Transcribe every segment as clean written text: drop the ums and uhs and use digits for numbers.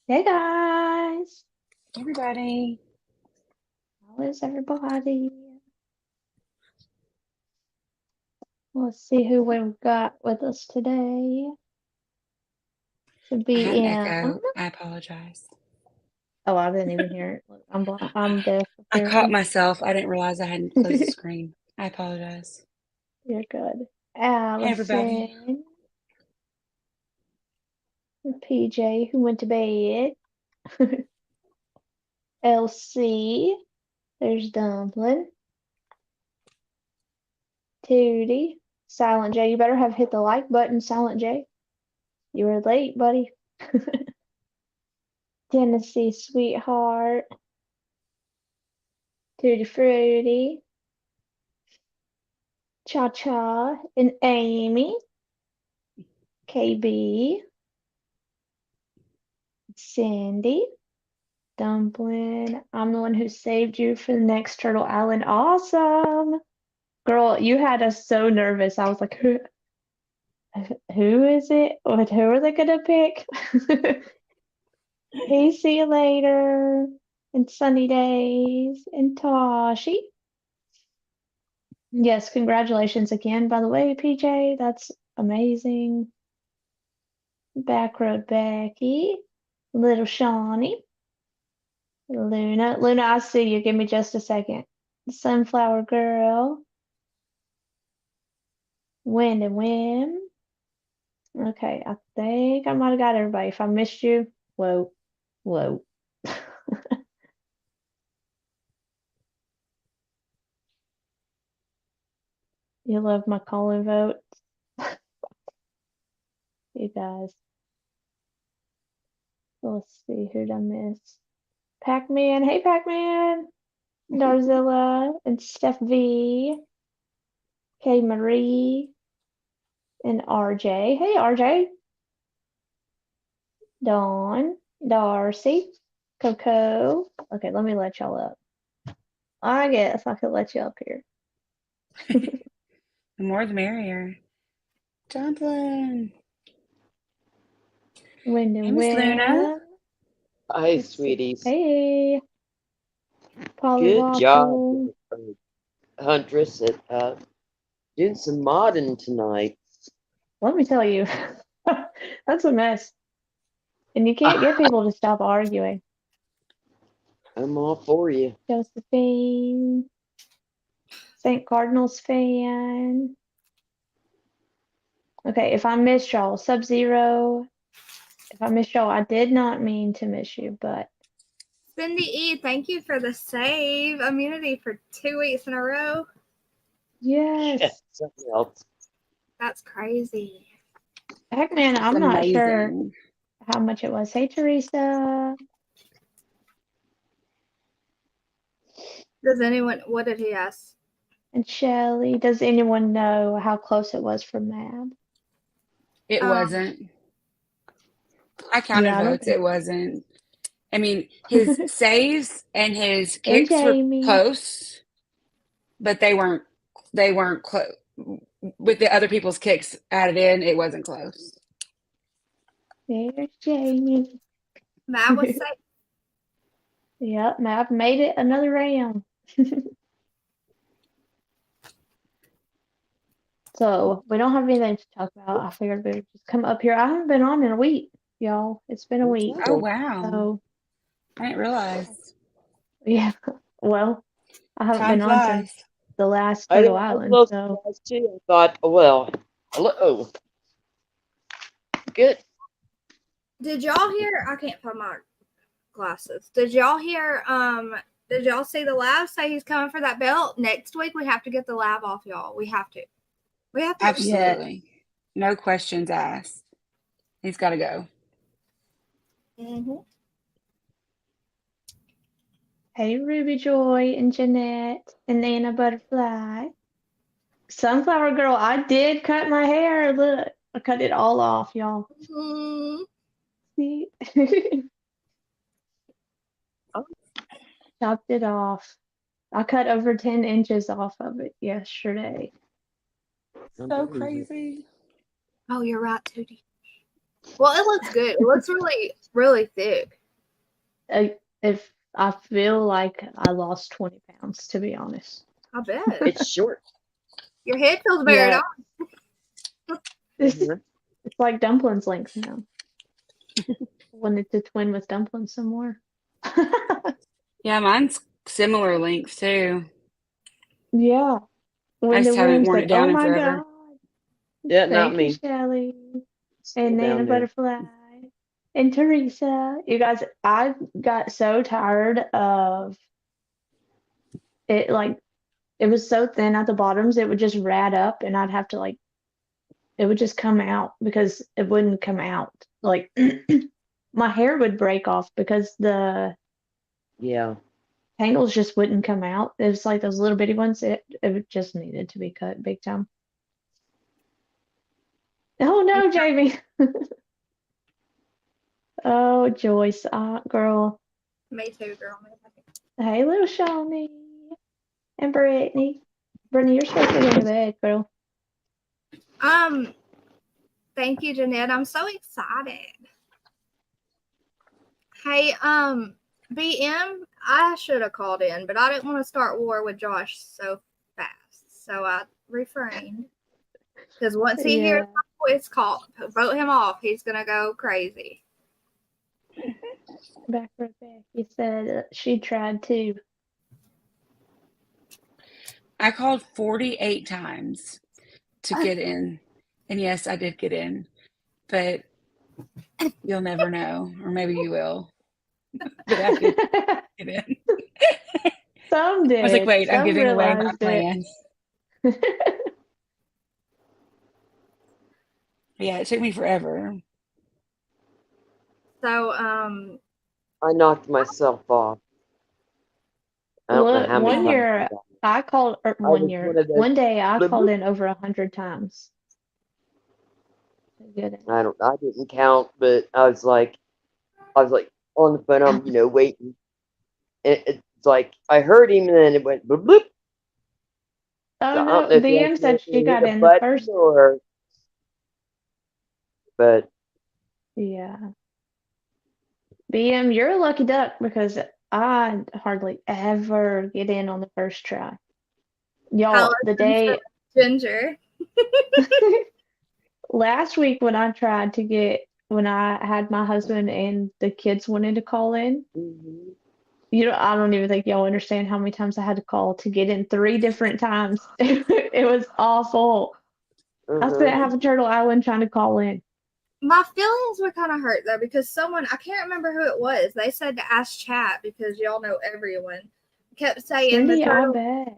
Hey guys, Everybody. how is everybody? Let's see who we've got with us today. Should I be had an in. echo. I apologize. Oh, I didn't even hear it. Look, I'm blind. I'm deaf I caught apparently. myself. I didn't realize I hadn't closed the screen. I apologize. You're good. Hey, everybody. Allison, PJ, who went to bed. LC, there's Dumpling, Tootie, Silent J. You better have hit the like button, Silent J. You were late, buddy. Tennessee Sweetheart, Tutti Frutti, Cha Cha, and Amy, KB, Cindy, Dumpling. I'm the one who saved you for the next Turtle Island. Awesome. Girl, you had us so nervous. I was like, who is it? What, who are they gonna pick? Hey, see you later. And Sunny Days and Toshi. Yes, congratulations again, by the way, PJ. That's amazing. Backroad Becky, Little Shawnee, Luna. Luna, I see you. Give me just a second. Sunflower Girl, Wind and Whim. Okay, I think I might have got everybody. If I missed you, whoa, whoa. You love my calling vote, you guys. Let's see who'd I miss. Pac-Man. Hey, Pac-Man. Darzilla and Steph V. K Marie and RJ. Hey, RJ. Dawn, Darcy, Coco. Okay, let me let y'all up. I guess I could let you up here. The more the merrier. Dumpling. Wind Hey, and Miss Luna. Wim. Hi, Let's see. sweeties. Hey, Polly Good job, Waffle. Huntress, at doing some modding tonight. Let me tell you, that's a mess. And you can't get people to stop arguing. I'm all for you. Josephine, St. Cardinals fan. Okay, if I missed y'all, Sub-Zero. If I missed y'all, I did not mean to miss you, but Cindy E, thank you for the save immunity for 2 weeks in a row. yes. Something else. That's crazy. Pac-Man, It's I'm not sure amazing. how much it was. Hey, Teresa Does anyone, what did he ask? and Shelly. Does anyone know how close it was for Mab? It wasn't. I counted Yeah, I don't votes. think. It wasn't. I mean, his saves and his And kicks were Jamie. close, but they weren't. They weren't close. With the other people's kicks added in, it wasn't close. There's Jamie. Matt was safe. Yep, Mab made it another round. So we don't have anything to talk about. I figured we would just come up here. I haven't been on in a week, y'all. It's been a week. Oh wow! So I didn't realize. yeah. Well, I haven't Time been on since flies. the last I Turtle know, I was a Island. little So surprised too. I thought, oh, well, hello. Good. Did y'all hear? I can't find my glasses. Did y'all hear? Did y'all see the lab say he's coming for that belt next week? We have to get the lab off, y'all. We have to. We have to. yes. Absolutely. No questions asked. He's got to go. Mm-hmm. Hey, Ruby Joy and Jeanette and Nana Butterfly. Sunflower Girl, I did cut my hair. Look, I cut it all off, y'all. Mm-hmm. See? Oh, Chopped it off. I cut over 10 inches off of it yesterday. So unbelievable. crazy. Oh, you're right, Tootie. Well, it looks good. It looks really, really thick. if I feel like I lost 20 pounds, to be honest. I bet. It's short. Your head feels very Yeah. long. It's, Mhm. it's like dumplings length now. Wanted to twin with dumplings some more. Yeah, mine's similar length too. Yeah. I When the just haven't room worn said, it "Oh down in my forever. God, Yeah, not thank you, me. Shelly Still and Nana down there. Butterfly and Teresa." You guys, I got so tired of it. Like, it was so thin at the bottoms, it would just rat up, and I'd have to like, it would just come out because it wouldn't come out. Like, my hair would break off because the Yeah. tangles just wouldn't come out. It was like those little bitty ones. It just needed to be cut big time. Oh no, Jamie. Oh, Joyce, girl. Me too, girl. Hey, little Shawnee and Brittany. Brittany, you're supposed to be going to bed, girl. Thank you, Jeanette. I'm so excited. Hey, BM, I should have called in, but I didn't want to start war with Josh so fast. So I refrained. Because once he hears Yeah. my voice call, vote him off, he's going to go crazy. Back right back. He said she tried to. I called 48 times to get in. And yes, I did get in. But you'll never know. Or maybe you will. But I did get in. Some I was like, did. wait, I'm Some giving away my realized it. plans. Yeah, it took me forever. So, I knocked myself off. I don't know Look, how many one Yeah. times. year I called, or I was one one of those. one day I Bloop, called bloop. in over 100 times to get in. I didn't count, but I was like on the phone. I'm waiting. It's like I heard him, and then it went bloop bloop. Oh So I don't no, know if you BM said she accidentally hit got a in the button first. but Yeah. BM, you're a lucky duck because I hardly ever get in on the first try. Hello, Y'all, the day Ginger. last week when I had my husband and the kids wanted to call in, mhm, I don't even think y'all understand how many times I had to call to get in 3 different times. It was awful. I spent half of Turtle Island trying to call in. My feelings were kind of hurt though because someone, I can't remember who it was, they said to ask chat because y'all know everyone, kept saying Cindy, I bet.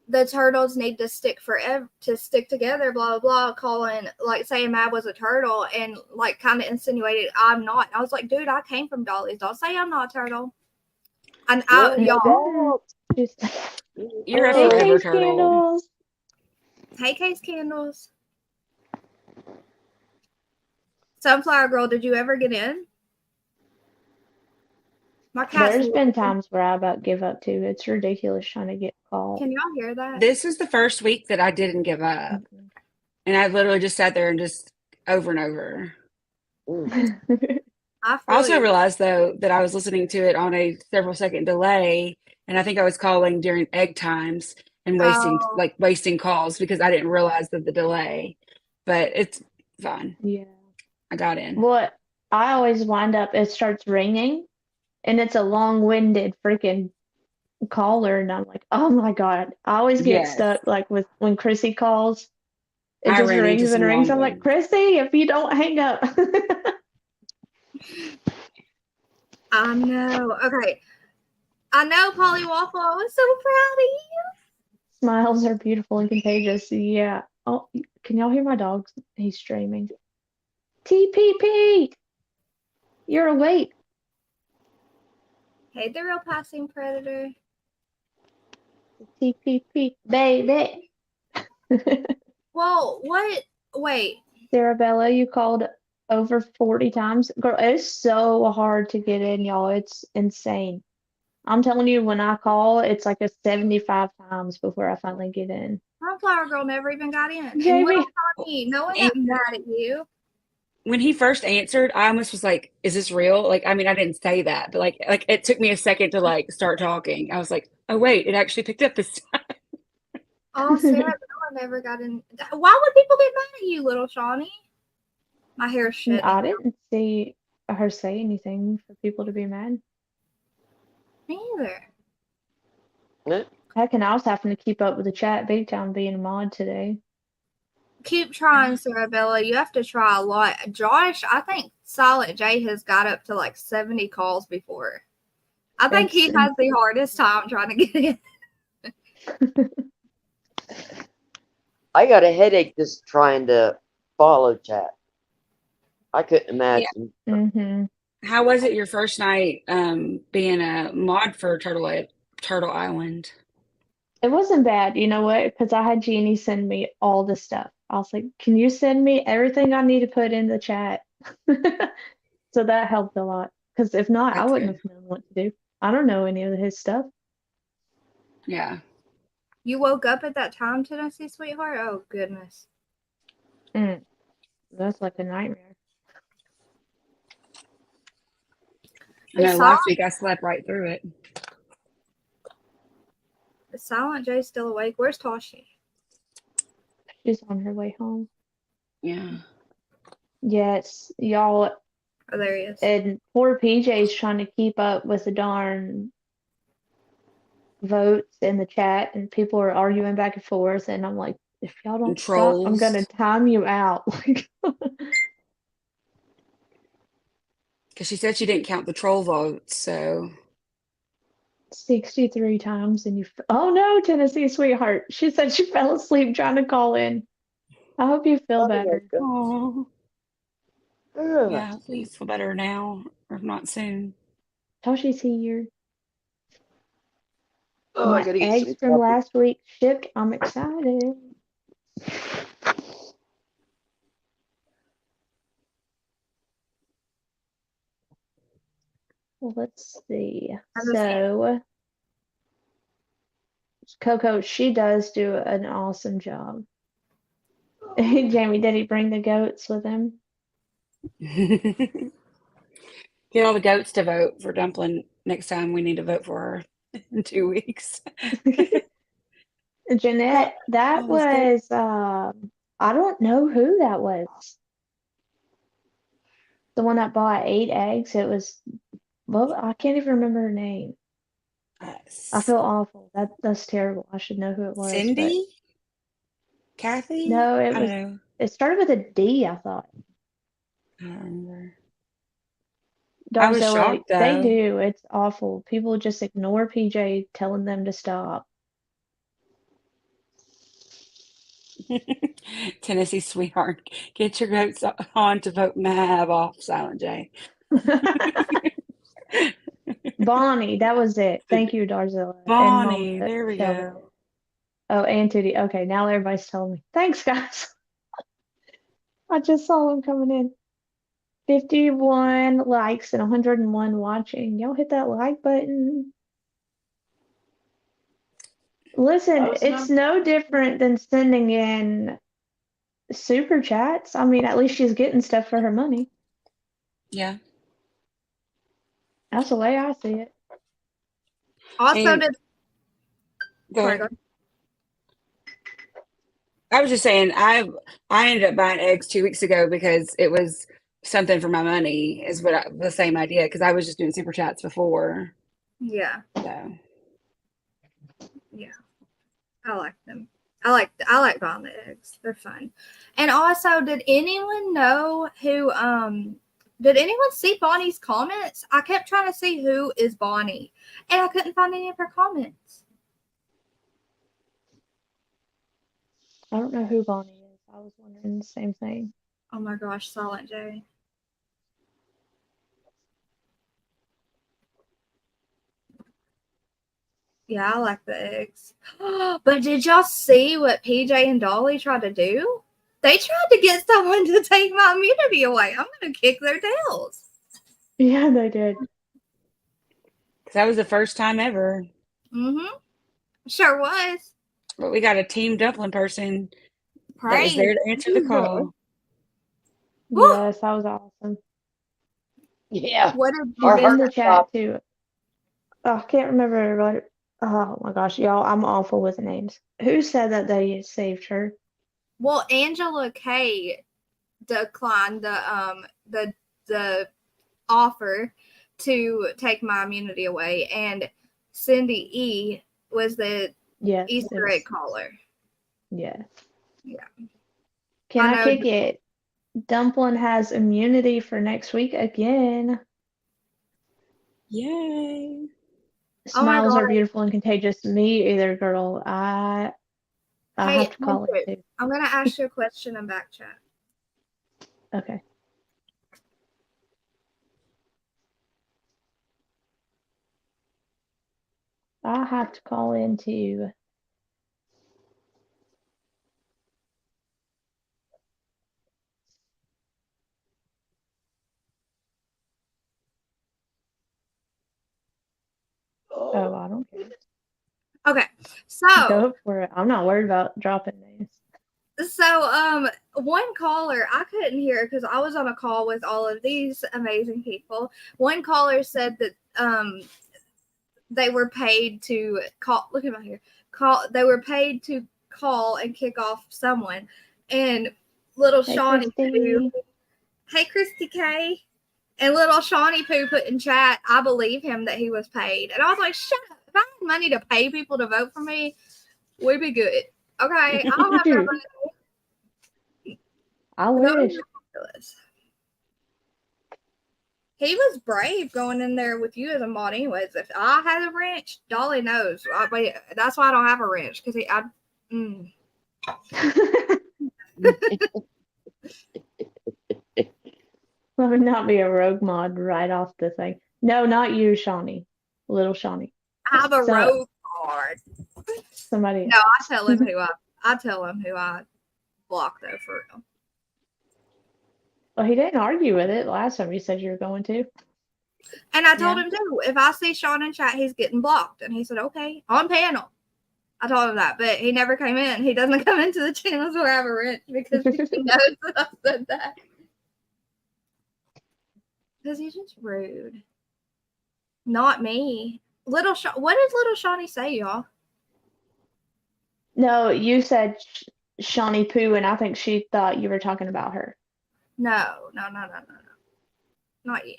the turtles need to stick together, blah blah blah, calling like saying Mab was a turtle and like kind of insinuated I'm not. I was like, dude, I came from Dolly's. Don't say I'm not a turtle. And Yeah, no y'all, doubt. Just, You're a hey, Oh, forever Case turtle. Candles. hey, Case Candles. Sunflower Girl, did you ever get in? My cat's There's been looking. times where I about give up too. It's ridiculous trying to get called. Can y'all hear that? This was the first week that I didn't give up. And I literally just sat there and just over and over. mm, I I also feel you. realized though that I was listening to it on a several second delay, and I think I was calling during egg times and Oh, wasting calls because I didn't realize the delay. But it's fine. Yeah. I got in. What I always wind up, it starts ringing and it's a long-winded freaking caller, and I'm like, oh my God. I always get Yes. stuck like with when Chrissy calls, it I just ran into rings and some rings. long I'm like, ones. Chrissy, if you don't hang up. I know. Okay. I know, Polly Waffle. I was so proud of you. Smiles are beautiful and contagious. Yeah. Oh, can y'all hear my dog? He's streaming. TPP, you're awake. Hey, the real passing predator. TPP, baby. Well, what? Wait. Sarabella, you called over 40 times. Girl, it's so hard to get in, y'all. It's insane. I'm telling you, when I call, it's like a 75 times before I finally get in. Sunflower Girl never even got in. And little Jamie, Tommy, no one And got mad at you. when he first answered, I almost was like, "Is this real?" Like, I mean, I didn't say that, but like it took me a second to like start talking. I was like, "Oh wait, it actually picked up this time." Oh, Sarah Bella never got in. Why would people get mad at you, little Shawnee? My hair's shedding. I didn't see her say anything for people to be mad. Me either. Yeah. Heck, and I was having to keep up with the chat big time being a mod today. Keep trying, Sarah Bella. You have to try a lot. Josh, I think Silent J has got up to like 70 calls before. I think he has the hardest time trying to get in. I got a headache just trying to follow chat. I couldn't imagine. Mm-hmm. How was it your first night being a mod for Turtle Island? It wasn't bad, you know what? Because I had Jeannie send me all the stuff. I was like, "Can you send me everything I need to put in the chat?" So that helped a lot. Because if not, I That's wouldn't good. have known what to do. I don't know any of his stuff. Yeah. You woke up at that time, Tennessee, sweetheart? Oh, goodness. That's like a nightmare. I know last week I slept right through it. Is Silent J still awake? Where's Toshi? She's on her way home. Yeah. Yes, y'all, Oh, there he is. and poor PJ's trying to keep up with the darn votes in the chat, and people are arguing back and forth, and I'm like, if y'all don't stop, I'm gonna Trolls. time you out. Like, Because she said she didn't count the troll votes, so 63 times, and oh no, Tennessee sweetheart. She said she fell asleep trying to call in. I hope you feel Oh my better. God. oh Ugh. yeah, hopefully you feel better now, or if not soon. Toshi's here. Oh, I My gotta get eggs some from coffee. last week shipped. I'm excited. Well, let's see. So, Coco, she does do an awesome job. Jamie, did he bring the goats with him? Get all the goats to vote for Dumpling next time. We need to vote for her in 2 weeks. Jeanette, that All these goats. was, I don't know who that was. The one that bought 8 eggs. It was, well, I can't even remember her name. I feel awful. That's terrible. I should know who it was, but Cindy? Kathy? no, I don't know. it started with a D, I thought. I don't remember. I was Darzilla, shocked they though. do. It's awful. People just ignore PJ telling them to stop. Tennessee sweetheart, get your goats on to vote Mav off Silent J. Bonnie, that was it. Thank you, Darzilla. And Mama Bonnie, there we Shelby. go. Oh, and Tootie. Okay, now everybody's telling me. Thanks, guys. I just saw them coming in. 51 likes and 101 watching. Y'all hit that like button. Listen, it's no different than sending in super chats. I mean, at least she's getting stuff for her money. Yeah. That's the way I see it. Also, And go sorry, ahead. go ahead. I was just saying, I ended up buying eggs 2 weeks ago because it was something for my money. Is the same idea because I was just doing super chats before. Yeah, So yeah. I like them. I like buying the eggs. They're fun. And also, did anyone know who did anyone see Bonnie's comments? I kept trying to see who is Bonnie, and I couldn't find any of her comments. I don't know who Bonnie is. I was wondering the same thing. Oh my gosh, Silent J. Yeah, I like the eggs. But did y'all see what PJ and Dolly tried to do? They tried to get someone to take my immunity away. I'm gonna kick their tails. Yeah, they did. because that was the first time ever. Mm-hmm. Sure was. But we got a team dumpling person that was Praise there to answer the call. Woo! Yes, that was awesome. Yeah, What did you our And miss? in heart the stopped. chat too. Oh, I can't remember what. Oh my gosh, y'all, I'm awful with names. Who said that they saved her? Well, Angela K declined the offer to take my immunity away, and Cindy E was the Yes, it Easter egg was. caller. Yes. Yeah, Can I I know. kick it? Dumpling has immunity for next week again. Yay. Oh my Smiles god! are beautiful and contagious. Me either, girl. I Hey, have to call Andrew, it too. I'm gonna ask you a question in back chat. Okay. I have to call in too. Oh, I don't care. Okay, so Go for it. I'm not worried about dropping names. one caller, I couldn't hear because I was on a call with all of these amazing people. One caller said that they were paid to call. Look at my hair. Call. They were paid to call and kick off someone, and little Hey, Shawnee Poo. Christy. Hey, Christy K. And little Shawnee Poo put in chat, I believe him that he was paid. And I was like, shut up. If I had money to pay people to vote for me, we'd be good. Okay, I don't have that money. I That was wish. ridiculous. He was brave going in there with you as a mod, anyways. If I had a wrench, Dolly knows. That's why I don't have a wrench because Let me not be a rogue mod right off the thing. No, not you, Shawnee. Little Shawnee. I have a So road card. somebody No, else. I tell him who I block though for real. Well, he didn't argue with it last time you said you were going to. And I told Yeah. him too, if I see Sean in chat, he's getting blocked. And he said, okay, on panel. I told him that, but he never came in. He doesn't come into the channels where I have a wrench because he knows that I said that. Because he's just rude. Not me. What did little Shawnee say, y'all? No, you said Shawnee Poo, and I think she thought you were talking about her. No. Not you.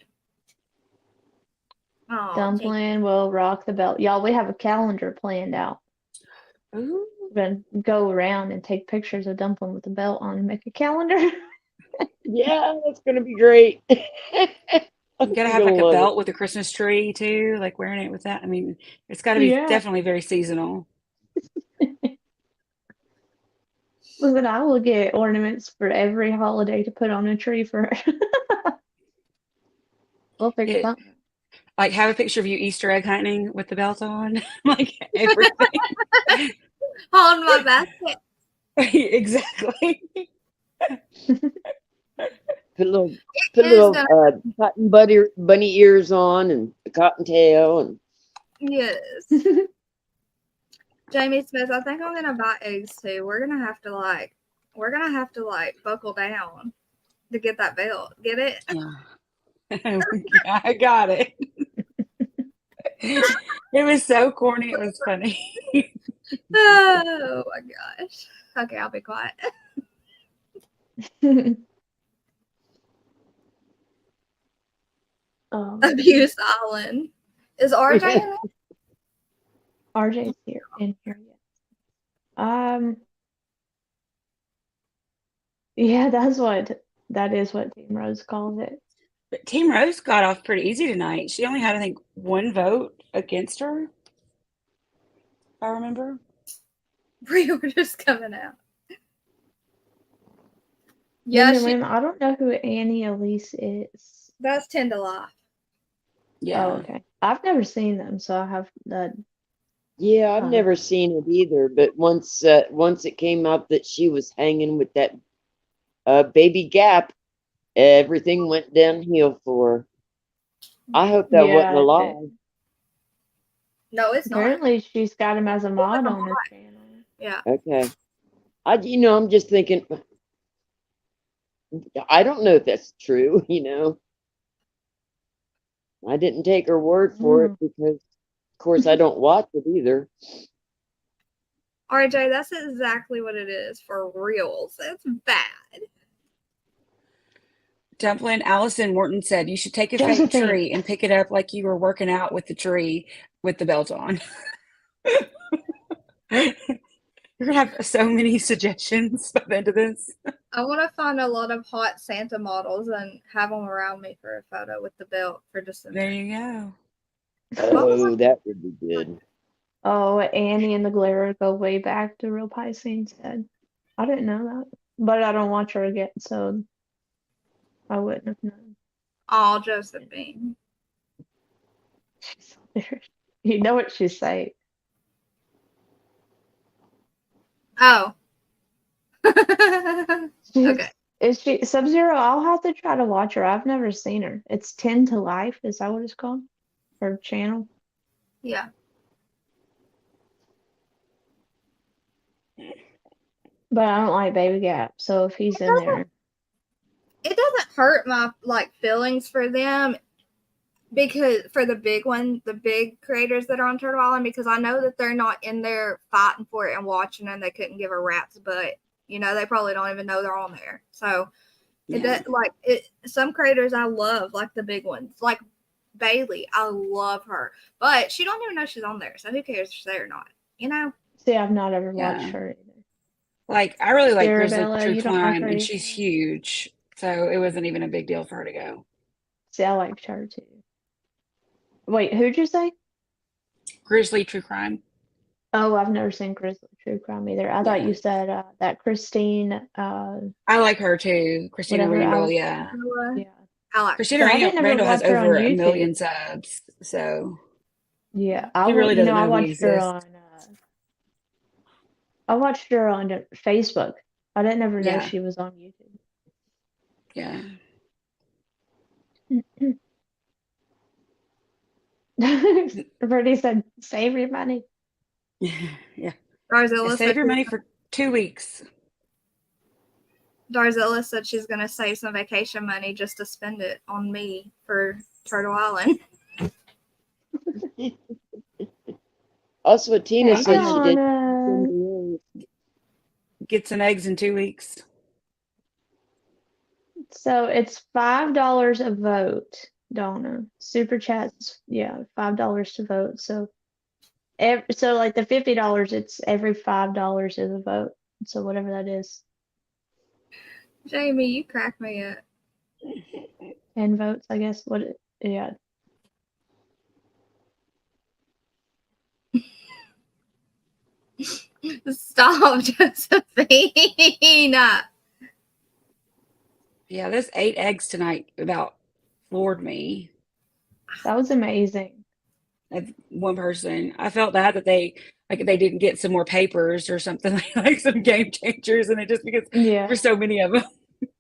Oh, Dumpling will rock the belt. Y'all, we have a calendar planned out. Ooh. We're gonna go around and take pictures of Dumpling with the belt on and make a calendar. Yeah, that's gonna be great. You gotta I'm have gonna like a love it. belt with a Christmas tree too, like wearing it with that. I mean, it's got to be Yeah. definitely very seasonal. Listen, I will get ornaments for every holiday to put on a tree for her. We'll figure It something. like have a picture of you Easter egg hunting with the belt on, like everything. hold my basket. Exactly. Put a little, It is gonna, cotton bunny ears on and a cottontail and yes. Jamie Smith, I think I'm gonna buy eggs too. We're gonna have to buckle down to get that belt. Get it? Yeah. I got it. It was so corny. It was funny. Oh my gosh. Okay, I'll be quiet. Abuse Island. Is RJ in there? RJ's here in here yet. Yeah, that is what Team Rose calls it. But Team Rose got off pretty easy tonight. She only had, I think, one vote against her, if I remember. Reorder's coming out. Yeah, Linda Lim, I don't know who Annie Elise is. that's 10 to life. Yeah. Oh, okay. I've never seen them, so I have that. yeah, I've never seen it either. But once it came out that she was hanging with that baby Gap, everything went downhill for her. I hope that wasn't a Yeah, lie. No, it's not. apparently she's got him as a mod a on her mod. channel. Yeah. Okay, I'm just thinking, I don't know if that's true, you know. I didn't take her word for it Mm. because, of course, I don't watch it either. RJ, that's exactly what it is for reals. It's bad. Dumpling Allison Morton said you should take a fake Josephine. tree and pick it up like you were working out with the tree with the belt on. You're gonna have so many suggestions by the end of this. I want to find a lot of hot Santa models and have them around me for a photo with the belt for December. There you go. Oh, that would be good. Oh, Annie and the Glare go way back to Real Pisces said. I didn't know that. But I don't watch her again, so I wouldn't have known. Oh, Josephine. She's hilarious. You know what she's saying. Oh. She's, Okay. Is she Sub-Zero? I'll have to try to watch her. I've never seen her. It's 10 to Life, is that what it's called? Her channel? Yeah. But I don't like Baby Gap, so if he's in there. It doesn't hurt my feelings for them because for the big one, the big creators that are on Turtle Island, because I know that they're not in there fighting for it and watching, and they couldn't give a rat's butt. You know, they probably don't even know they're on there. So Yeah. some creators I love, like the big ones, like Bailey. I love her, but she don't even know she's on there. So who cares if she's there or not? You know? See, I've not ever watched Yeah. her either. Like, I really like Grizzly Arabella, True you don't like Crime, her and either? she's huge. So it wasn't even a big deal for her to go. See, I liked her too. Wait, who'd you say? Grizzly True Crime. Oh, I've never seen Grizzly True Crime either. I thought Yeah. you said that Christine, I like her too. Christina whatever. Randall, yeah. Yeah. I like Christina But I didn't ever Randall has watch her on over a YouTube. million subs. So Yeah, she really doesn't I know we watched her exist. on Facebook. I didn't ever know Yeah. she was on YouTube. Yeah. Bertie said, "Save your money." Yeah. Darzilla Save said your money for 2 weeks. Darzilla said she's gonna save some vacation money just to spend it on me for Turtle Island. Also, what Tina Hey, said she did. Donna. Get some eggs in 2 weeks. So it's $5 a vote, Donna. Super chats, yeah, $5 to vote. So like the $50, it's every $5 is a vote. So whatever that is, Jamie, you crack me up. 10 votes, I guess. Yeah. Stop, Josephine. Yeah, those 8 eggs tonight about floored me. That was amazing. One person, I felt bad that they didn't get some more papers or something like some game changers, and it just because Yeah. there's so many of them.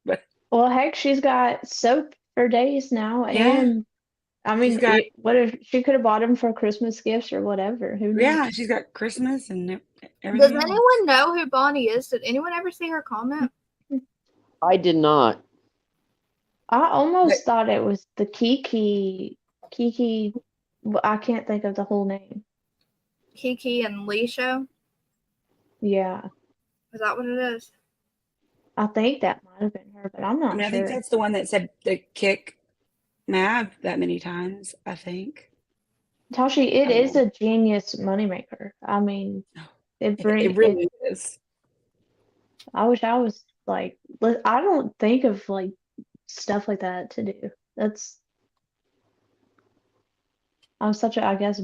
But Well, heck, she's got soap for days now, yeah, and I mean, got what if she could have bought them for Christmas gifts or whatever? Who knows? yeah, she's got Christmas and Does everything else. anyone know who Bonnie is? Did anyone ever see her comment? I did not. I almost But thought it was the Kiki. I can't think of the whole name. Kiki and Lee show? Yeah, Is that what it is? I think that might have been her, but I'm I not mean, I think sure. that's the one that said the kick Mav that many times. I think. Tashi, it I don't is know. a genius moneymaker. I mean, It it. really is. I wish I was like, I don't think of like stuff like that to do. I'm such a, I guess,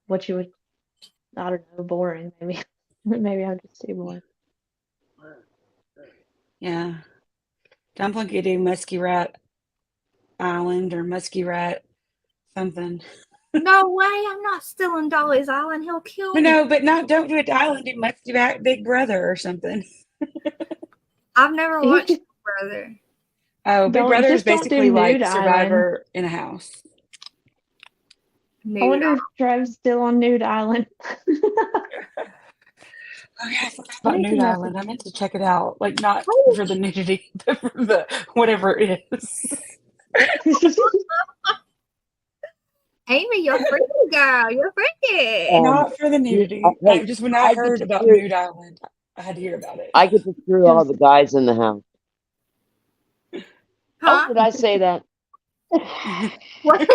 what you would, I don't know, boring maybe. Maybe I'm just too boring. Yeah. Dumpling could do Muskie Rat Island or Muskie Rat something. No way, I'm not stealing Dolly's Island. He'll kill me. No, but don't do it to Island. Do Muskie Rat Big Brother or something. I've never watched Big Brother. Oh, Big Brother is Just don't do basically like Nude Island. Survivor in a house. I wonder if Trev's still on Nude Island. Oh yeah, I forgot I about need to Nude message Island. I meant him. to check it out. Like not for the nudity, but for the whatever it is. Amy, you're freaky girl. You're freaky. Not for the nudity. I Hey, just when I I get heard to about screw, Nude Island, I had to hear about it. I get to screw all Yes. the guys in the house. Oh, Huh? did I say that? What?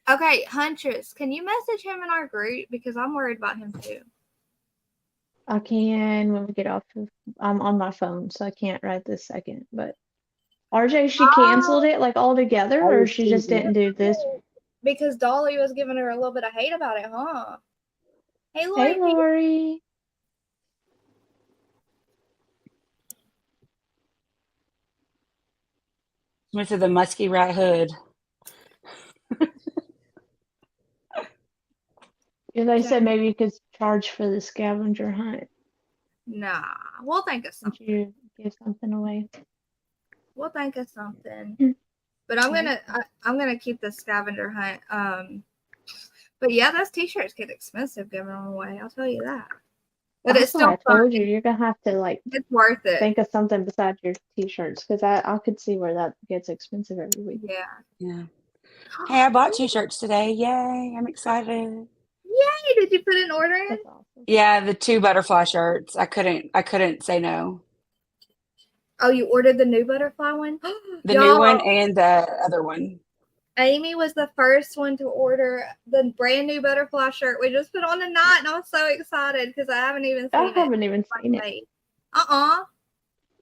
Okay, Huntress, can you message him in our group? Because I'm worried about him too. I can when we get off. I'm on my phone, so I can't right this second. But RJ, she canceled it like altogether, I or was she just thinking, didn't do this. Because Dolly was giving her a little bit of hate about it, huh? Hey, Lori Hey, P. Lori. Went to the Musky Rat Hood. Yeah, they said maybe you could charge for the scavenger hunt. Nah, we'll think of Would something. you give something away? We'll think of something. Hmm. But I'm gonna keep the scavenger hunt. But yeah, those t-shirts get expensive giving them away. I'll tell you that. But it's That's why I still told you fun. you're gonna have to like It's worth it. think of something besides your t-shirts, because I could see where that gets expensive every week. Yeah. Yeah. Hey, I bought t-shirts today. Yay! I'm excited. Yay! Did you put an order in? That's awesome. Yeah, the 2 butterfly shirts. I couldn't say no. Oh, you ordered the new butterfly one? The new one Y'all, and the other one. Amy was the first one to order the brand new butterfly shirt we just put on tonight, and I was so excited because I haven't even I seen it. haven't even seen it. Like,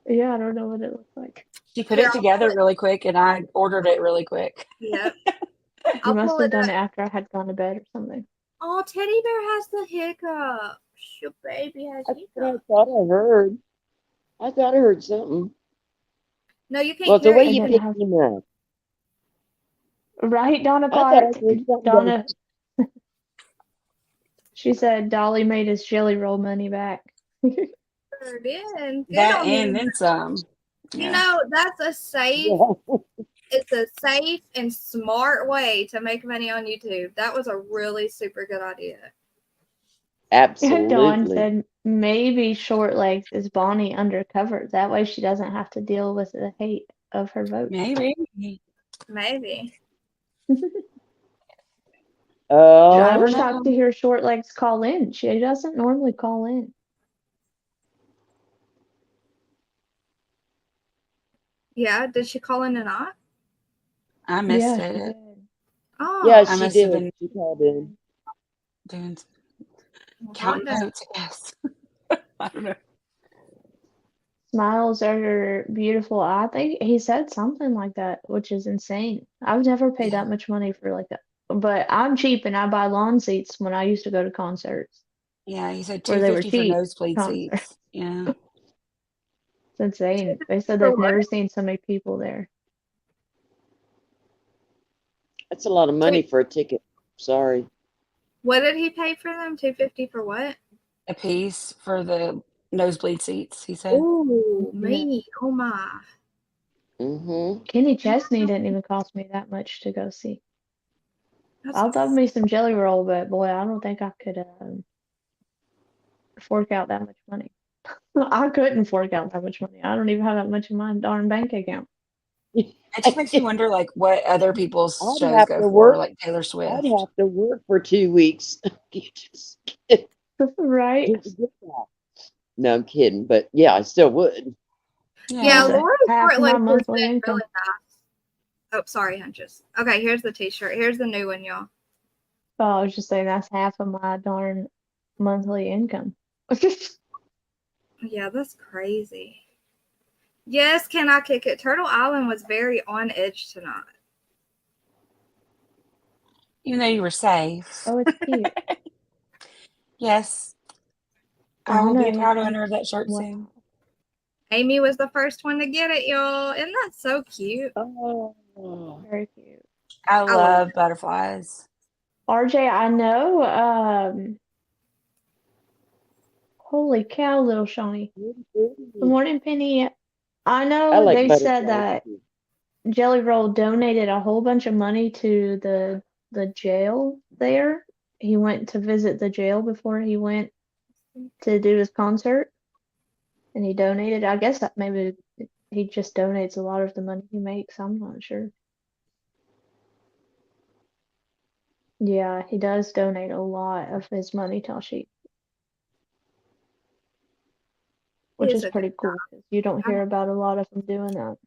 Yeah, I don't know what it looks like. She put Here, it together really quick, and I ordered it really quick. Yep. You I'll must pull have it done up. it after I had gone to bed or something. Oh, Teddy Bear has the hiccups. Your baby has that's what I hiccups. thought I heard. I thought I heard something. No, you can't Well, it's the hear way it. And you then pick have him up. right, Donna I thought I Park. heard something. Donna, she said Dolly made his jelly roll money back. Sure did. Good That on and him. then some. You Yeah. know, that's a safe. Yeah. It's a safe and smart way to make money on YouTube. That was a really super good idea. And Dawn Absolutely. said maybe short legs is Bonnie undercover. That way she doesn't have to deal with the hate of her vote. Maybe. Maybe. I Oh, was shocked to hear short legs call in. She doesn't normally call in. Yeah. Did she call in tonight? I missed Yeah, she it. did. Oh. yeah, I she must have did. been She called in. doing Well, counting hot dog. votes, I guess. I don't know. Smiles are beautiful. I think he said something like that, which is insane. I would never pay Yeah. that much money for like that. But I'm cheap and I buy lawn seats when I used to go to concerts Yeah, he said where they were 250 for cheap nosebleed concerts. seats. Yeah. It's insane. They said For they've what? never seen so many people there. That's a lot of money for a ticket. Sorry. What did he pay for them? $250 for what? A piece for the nosebleed seats, he said. Ooh, Yeah. me. Oh my. Mm-hmm. Kenny Chesney didn't even cost me that much to go see. That's I'll love me some Jelly Roll, but boy, I don't think I could fork out that much money. I couldn't fork out that much money. I don't even have that much in my darn bank account. It just makes me wonder, like, what other people's I'd shows have go to for, work. like Taylor I'd Swift. have to work for 2 weeks. You just Right? get that. No, I'm kidding, but yeah, I still would. Yeah, That's Laura's half short my legs has monthly been income. really nice. Oh, sorry, Huntress. Okay, here's the t-shirt. Here's the new one, y'all. Oh, I was just saying that's half of my darn monthly income. Yeah, that's crazy. Yes, can I kick it? Turtle Island was very on edge tonight. Even though you were safe. Oh, it's cute. Yes. I I will be a know. proud owner of that shirt Wow. soon. Amy was the first one to get it, y'all. Isn't that so cute? Oh, Very cute. I love love it. butterflies. RJ, I know. Holy cow, little Shawnee. Good morning, Penny. I I know like they said butterflies that too. Jelly Roll donated a whole bunch of money to the jail there. He went to visit the jail before he went to do his concert, and he donated. I guess that maybe he just donates a lot of the money he makes. I'm not sure. Yeah, he does donate a lot of his money, Tashi, which He's is a good pretty cool because you don't guy. hear about a lot of them doing that.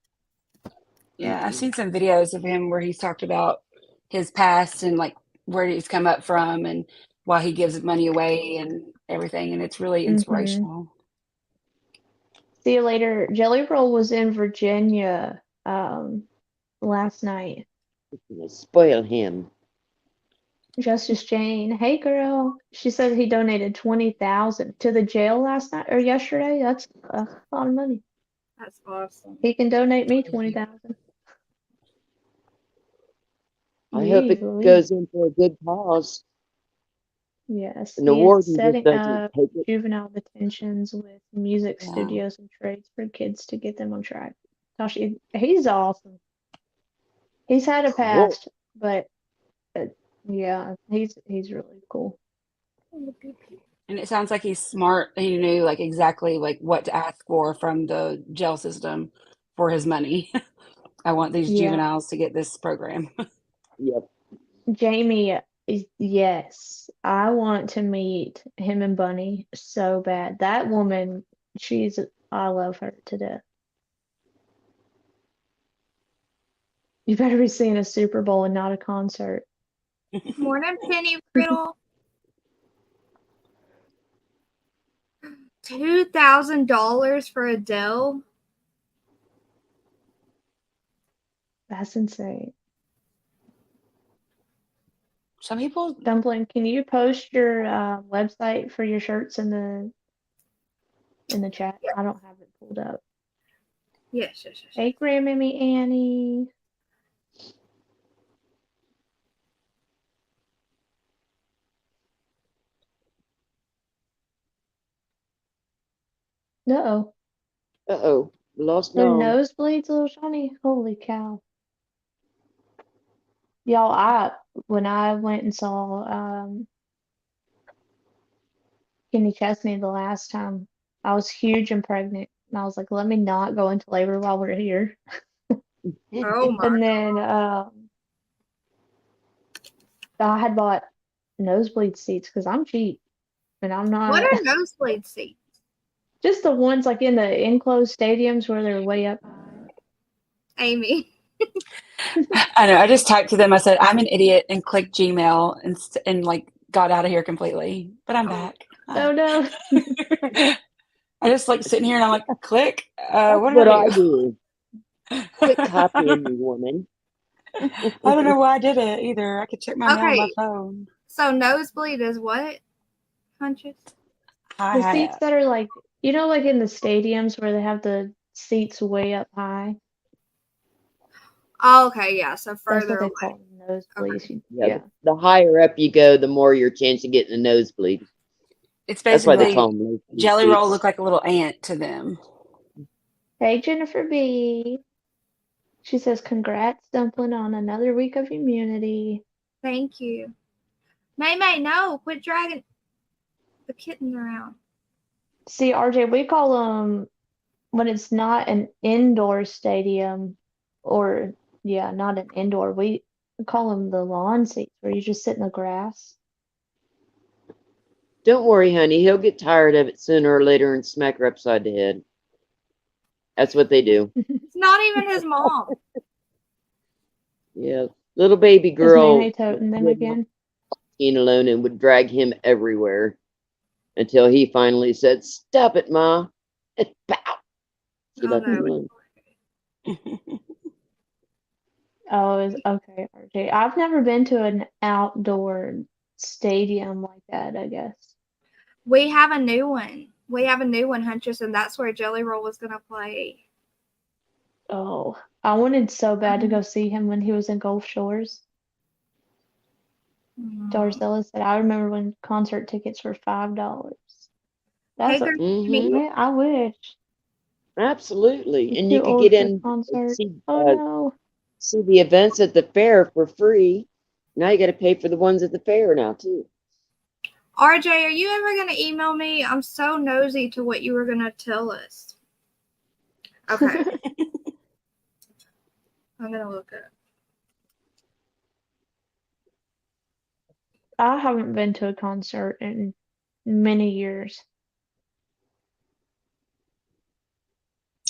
Yeah, I've seen some videos of him where he's talked about his past and like where he's come up from and why he gives money away and everything, and it's really Mm-hmm. inspirational. See you later. Jelly Roll was in Virginia last night. Spoil him. Justice Jane, hey girl. She said he donated 20,000 to the jail last night or yesterday. That's a lot of money. That's awesome. He can donate me 20,000. I hope Jeez it Louise. goes into a good cause. Yes, And the he is warden just setting doesn't up take it. juvenile detentions with music Yeah. studios and trades for kids to get them on track. Gosh, he's awesome. He's had a Cool. past, but yeah, he's really cool. And it sounds like he's smart. He knew like exactly like what to ask for from the jail system for his money. I want these Yeah, juveniles to get this program. Yep. Jamie, yes, I want to meet him and Bunny so bad. That woman, I love her to death. You better be seeing a Super Bowl and not a concert. Morning, Penny Riddle. $2,000 for Adele. That's insane. Some people, Dumpling, can you post your website for your shirts in the chat? Yeah. I don't have it pulled up. Yes. Hey, Grandmammy Annie. Uh-oh. Uh-oh. Lost The Nom. nosebleeds, little Johnny. Holy cow. Y'all, when I went and saw Kenny Chesney the last time, I was huge and pregnant. And I was like, let me not go into labor while we're here. Oh my. And then I had bought nosebleed seats because I'm cheap and I'm What not are nosebleed seats? just the ones like in the enclosed stadiums where they're way up high. Amy. I know, I just typed to them. I said, I'm an idiot and clicked Gmail and like got out of here completely. But I'm back. Oh no. I just like sitting here and I'm like, click. That's What did what I I do? do. Quit copying me, woman. I don't know why I did it either. I could check my mail on my Okay. phone. So nosebleed is what? Hunches? The High seats up. that are like, like in the stadiums where they have the seats way up high. Oh, okay, yeah. So That's further what they away. call them, nosebleeds. Yeah, Yeah. the higher up you go, the more your chance of getting a nosebleed. It's That's why they basically call them nosebleed Jelly Roll seats. look like a little ant to them. Hey, Jennifer B. She says, congrats, Dumpling, on another week of immunity. Thank you. May, no, quit dragging the kitten around. See, RJ, we call them, when it's not an indoor stadium, or, yeah, not an indoor, we call them the lawn seats where you just sit in the grass. Don't worry, honey. He'll get tired of it sooner or later and smack her upside the head. That's what they do. It's not even his mom. Yeah. Little baby Is girl Nene toting them would not again? leave him alone and would drag him everywhere until he finally said, "Stop it, Ma." And pow! She Oh left him no. alone. Oh, okay, RJ. I've never been to an outdoor stadium like that, I guess. We have a new one. We have a new one, Huntress, and that's where Jelly Roll was gonna play. Oh, I wanted so bad to go see him when he was in Gulf Shores. Darcella said, I remember when concert tickets were $5. Hey, That's a, girl, Mm-hmm. man, I wish. Absolutely. I'm And you too could get old for in and concert. see Oh no. see the events at the fair for free. Now you got to pay for the ones at the fair now too. RJ, are you ever going to email me? I'm so nosy to what you were going to tell us. Okay. I'm going to look it. I haven't been to a concert in many years.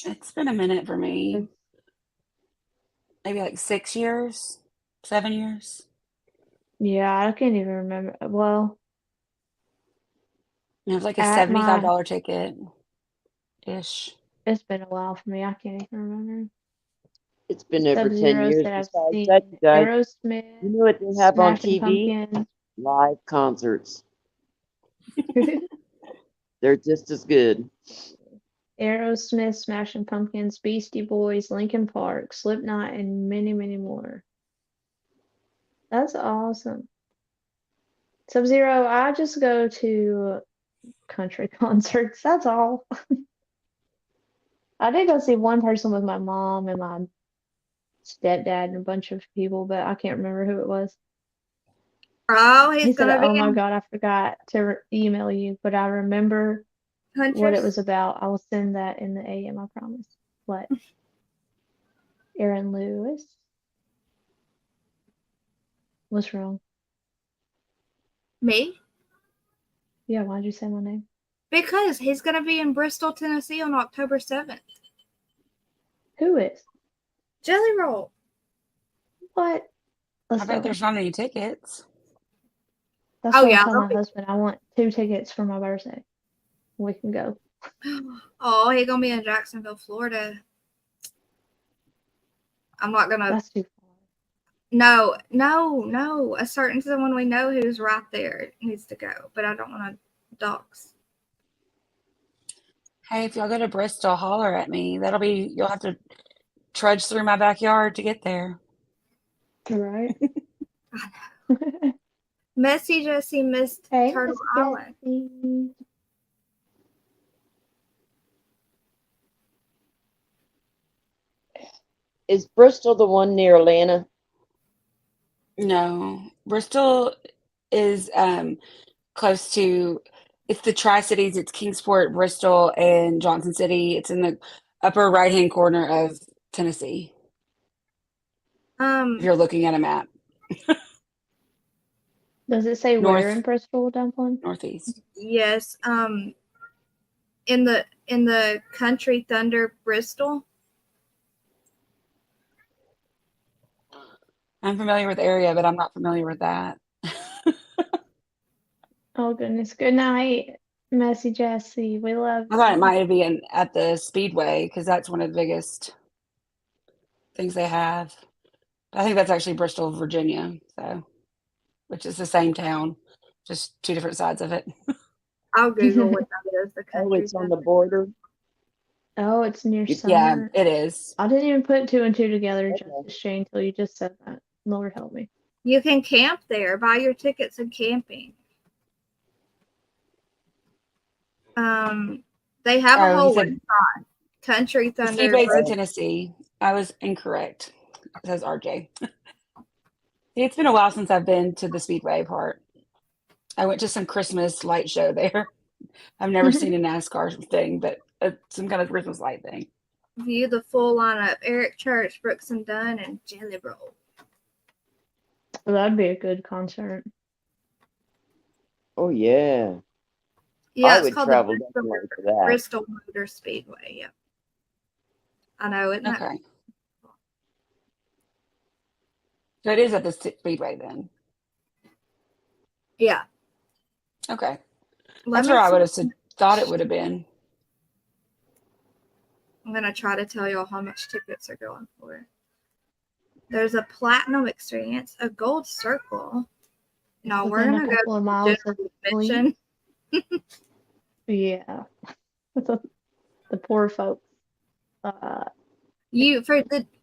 It's been a minute for me. Maybe like 6 years, 7 years. Yeah, I can't even remember. Well, It was like a at my, $75 ticket ish. it's been a while for me. I can't even remember. It's been over 10 Sub-Zeros years. that I've Besides that, seen. you guys, Aerosmith, you know what they have on Smashing TV? Pumpkins. Live concerts. They're just as good. Aerosmith, Smashing Pumpkins, Beastie Boys, Linkin Park, Slipknot, and many, many more. That's awesome. Sub-Zero, I just go to country concerts. That's all. I did go see one person with my mom and my stepdad and a bunch of people, but I can't remember who it was. Oh, He he's said, going to be "Oh my in God, I forgot to email you, but I remember what it Huntress. was about. I will send that in the AM, I promise." What? Aaron Lewis? What's wrong? Me? Yeah, why'd you say my name? Because he's going to be in Bristol, Tennessee on October 7th. Who is? Jelly Roll. What? I Let's bet go. there's not any tickets. That's Oh, what I yeah. told my husband. I want 2 tickets for my birthday. We can go. Oh, he's going to be in Jacksonville, Florida. I'm not going to. That's too far. No. A certain someone we know who's right there needs to go, but I don't want to dox. Hey, if y'all go to Bristol, holler at me. You'll have to trudge through my backyard to get there. Right? Messy Jessie missed Hey, Turtle Miss Island. Jessie. Is Bristol the one near Atlanta? No, Bristol is close to. It's the Tri-Cities. It's Kingsport, Bristol, and Johnson City. It's in the upper right-hand corner of Tennessee. If you're looking at a map, Does it say where in north, Bristol, Dumpling? northeast. Yes. In the Country Thunder Bristol. I'm familiar with the area, but I'm not familiar with that. Oh goodness. Good night, Messy Jessie. We love I thought it you. might be at the Speedway because that's one of the biggest things they have. I think that's actually Bristol, Virginia, so which is the same town, just two different sides of it. I'll Google what that is. The Oh, Country it's on Thunder. the border. Oh, it's near It's- Yeah, Summer. it is. I didn't even put 2 and 2 together, Okay. Justice Shane, until you just said that. Lord help me. You can camp there. Buy your tickets and camping. They have a Oh, he whole said website. Country the Thunder. Speedway's in Oh, Tennessee. I was incorrect, says RJ. See, it's been a while since I've been to the Speedway part. I went to some Christmas light show there. I've never seen a NASCAR thing, but some kind of Christmas light thing. View the full lineup. Eric Church, Brooks and Dunn, and Jelly Roll. Well, that'd be a good concert. oh yeah. Yeah, I it's would called travel the definitely for that. Bristol Motor Speedway. Yeah, I know, isn't that? Okay. So it is at the Speedway then. Yeah. Okay. Let That's me where I would see. have thought it would have been. I'm gonna try to tell y'all how much tickets are going for. There's a platinum experience, a gold circle. No, we're Within a gonna go couple of to miles of general Fleet. admission. Yeah. The poor folks. You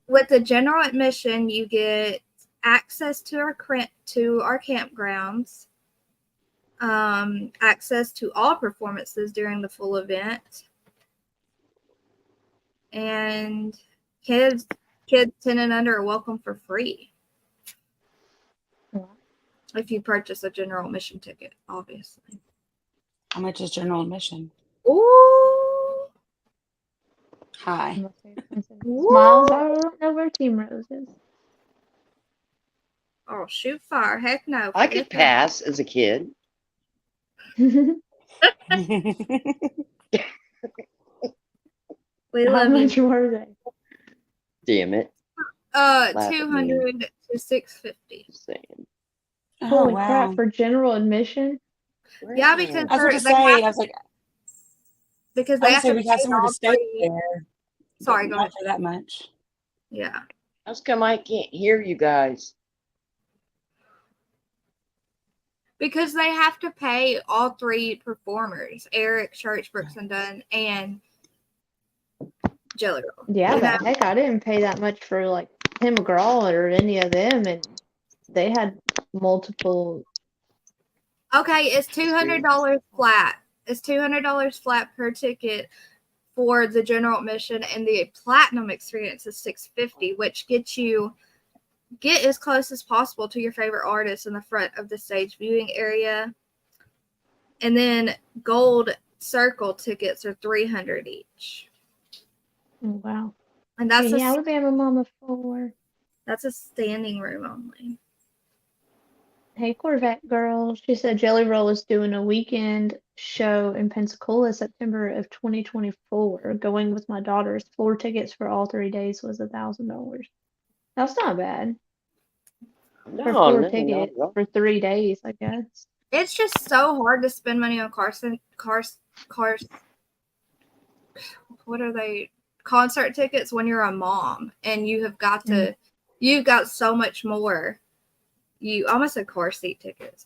with the general admission, you get access to our campgrounds, access to all performances during the full event, and kids 10 and under are welcome for free. If you purchase a general admission ticket, obviously. How much is general admission? Ooh. High. Must be expensive. Ooh. Smiles, I don't know where Team Rose is. Oh, shoot fire. Heck no. I Forget could pass as a kid. We How love you. much were they? Damn it. Laugh at me. 200 to 650. Just saying. Oh, Holy wow. crap, for general admission? Yeah, because I was going to they have, say, I was like, because I they would have say to we'd have pay somewhere to all stay three. there. Sorry, but go not ahead. for that much. Yeah. How come I can't hear you guys? Because they have to pay all three performers, Eric, Church, Brooks and Dunn, and Jelly Roll. Yeah, You but know? heck, I didn't pay that much for like Tim McGraw or any of them, and they had multiple. Okay, it's $200 flat. It's $200 flat per ticket for the general admission, and the platinum experience is $650, which gets you get as close as possible to your favorite artist in the front of the stage viewing area. And then gold circle tickets are $300 each. Oh, wow. And that's Yeah, a Alabama Mama 4. that's a standing room only. Hey, Corvette girl. She said Jelly Roll is doing a weekend show in Pensacola, September of 2024. Going with my daughters. Floor tickets for all 3 days was $1,000. That's not bad for No, floor no, not ticket at all. for 3 days, I guess. It's just so hard to spend money on cars. What are they? Concert tickets when you're a mom and you've got so much more. You almost said car seat tickets.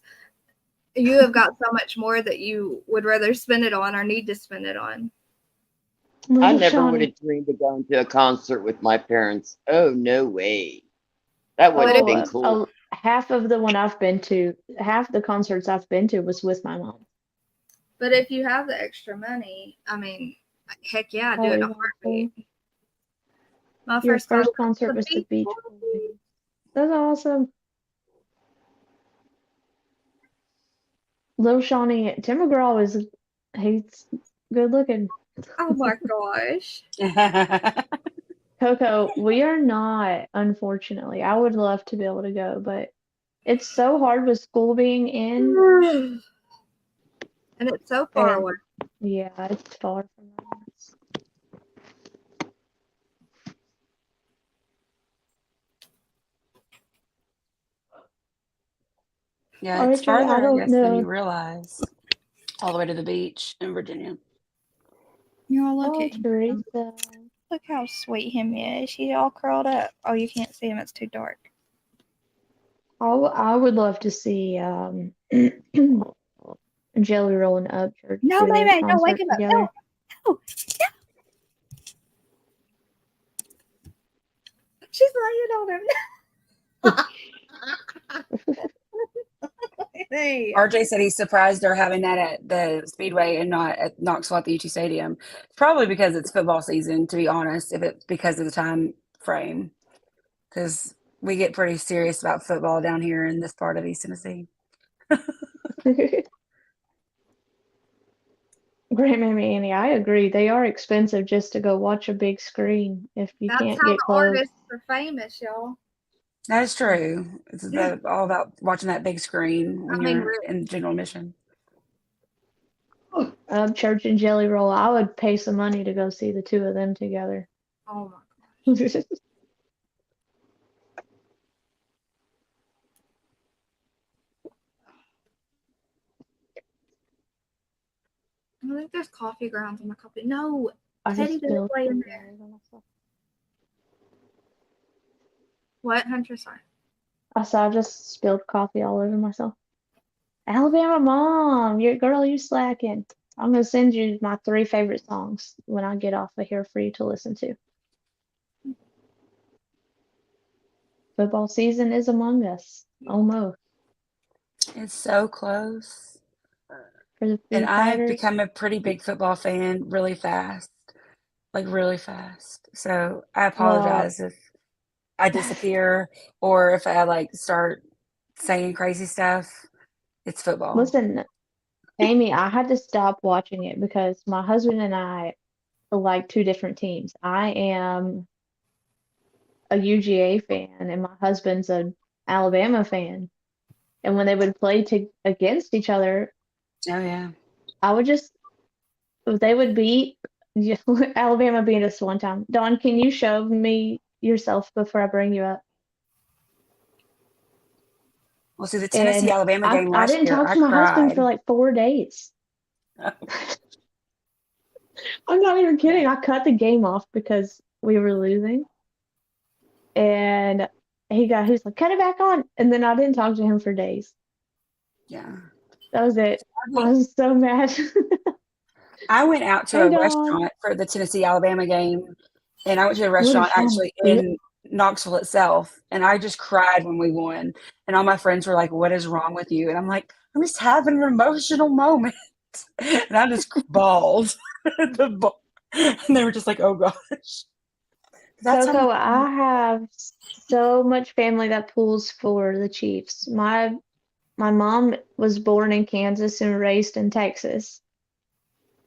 You have got so much more that you would rather spend it on or need to spend it on. I Little never would Shawnee. have dreamed of going to a concert with my parents. Oh, no way. That would have been cool. Half of the one I've been to, half the concerts I've been to was with my mom. But if you have the extra money, I mean, heck yeah, do it in a heartbeat. My Your first concert concert was the Beach Boys. That's awesome. Lil Shawnee, Tim McGraw he's good looking. Oh my gosh. Coco, we are not, unfortunately. I would love to be able to go, but it's so hard with school being in. And it's so far away. Yeah, it's far from us. Yeah, it's RJ, farther, I I don't guess, than you know. realize. All the way to the beach in Virginia. Y'all look Oh, at him. Teresa. Look how sweet him is. He's all curled up. Oh, you can't see him. It's too dark. I would love to see Jelly Roll and Upchurch No, do a May, no, concert wake him up. together. No. She's laying on him. Hey. RJ said he's surprised they're having that at the Speedway and not at Knoxville at the UT Stadium. It's probably because it's football season, to be honest, if it's because of the time frame. Because we get pretty serious about football down here in this part of East Tennessee. Grandmammy Annie, I agree. They are expensive just to go watch a big screen if you That's can't how get the close. artists are famous, y'all. That is true. It's all about watching that big screen when you're really. in general admission. Church and Jelly Roll, I would pay some money to go see the two of them together. Oh my gosh. I think there's coffee grounds in my coffee. No, I Teddy just didn't spilled play in coffee there. all over myself. What, Hunter? Sorry. I said I just spilled coffee all over myself. Alabama Mom, you slacking. I'm gonna send you my 3 favorite songs when I get off of here for you to listen to. Football season is among us, almost. It's so close. For the And Foo I've Fighters. become a pretty big football fan really fast. Like really fast. So I apologize if I disappear or if I like start saying crazy stuff, it's football. Listen, Amy, I had to stop watching it because my husband and I are like two different teams. I am a UGA fan and my husband's an Alabama fan. And when they would play against each other, Oh yeah. I would just they would beat Alabama beat us one time. Dawn, can you show me yourself before I bring you up? Well, see, the Tennessee And Alabama game I last didn't year, talk I to my husband for cried. like 4 days. I'm not even kidding. I cut the game off because we were losing. And he's like, cut it back on. And then I didn't talk to him for days. Yeah. That was it. I was so mad. I went out to Hey, a Dawn. restaurant for the Tennessee Alabama game, and I went to a What restaurant is wrong actually with in Knoxville itself, and I just cried when we won. And all my friends were like, "What is wrong with you?" And I'm like, "I'm just having an emotional moment," and I just bawled. And they were just like, "Oh gosh." That's how Coco, much. I have so much family that pulls for the Chiefs. My mom was born in Kansas and raised in Texas.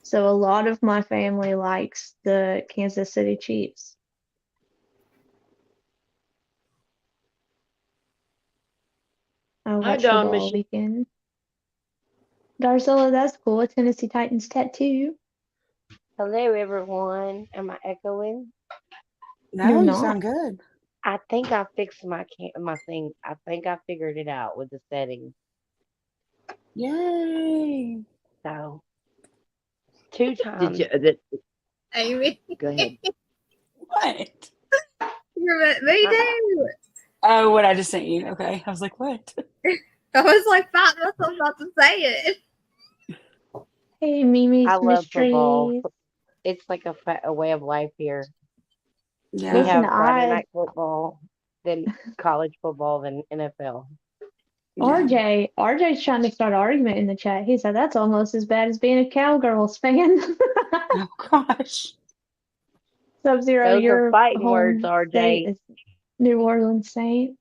So a lot of my family likes the Kansas City Chiefs. I Hi, watch Dawn football all Michelle. weekend. Darcella, that's cool. A Tennessee Titans tattoo. Hello, everyone. Am I echoing? You're No, you not. sound good. I think I fixed my thing. I think I figured it out with the settings. Yay! So 2 Did times. you? Amy, Go ahead. What? me Uh, too. Oh, what I just sent you. Okay, I was like, "What?" I was like fighting myself not to say it. Hey, I Mimi's love football. Mysteries. It's like a way of life here. We Yeah, Listen, have Friday night football, then college football, then NFL. yeah. RJ's trying to start an argument in the chat. He said that's almost as bad as being a Cowgirls fan. Oh gosh. Sub-Zero, Those are your fighting words, home state RJ. is New Orleans Saints.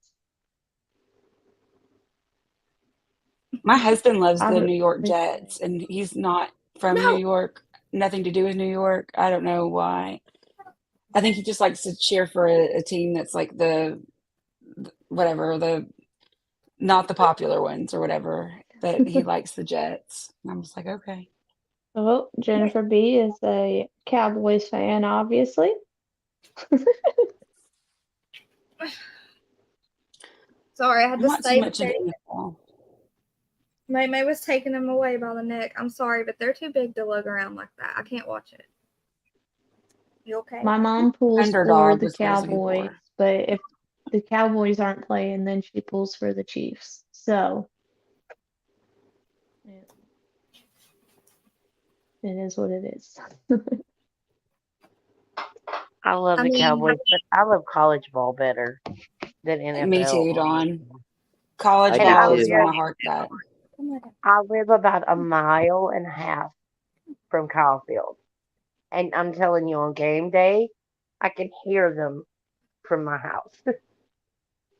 My husband loves the I'm New York Jets, and he's not from New No, York. Nothing to do with New York. I don't know why. I think he just likes to cheer for a team that's like the whatever, the not the popular ones or whatever. But he likes the Jets. And I'm just like, okay. Oh, Jennifer B is a Cowboys fan, obviously. sorry, I had I'm to not too stay much into there. NFL. May was taking them away by the neck. I'm sorry, but they're too big to lug around like that. I can't watch it. You okay? My mom pulls for Underdog the was what I was looking Cowboys, for. but if the Cowboys aren't playing, then she pulls for the Chiefs. So, yeah, it is what it is. I love I the mean, Cowboys, but I love college ball better than Me NFL. too, Dawn. College I And do ball I is too. where live my heart's at. I live about a mile and a half from Kyle Field. And I'm telling you, on game day, I can hear them from my house.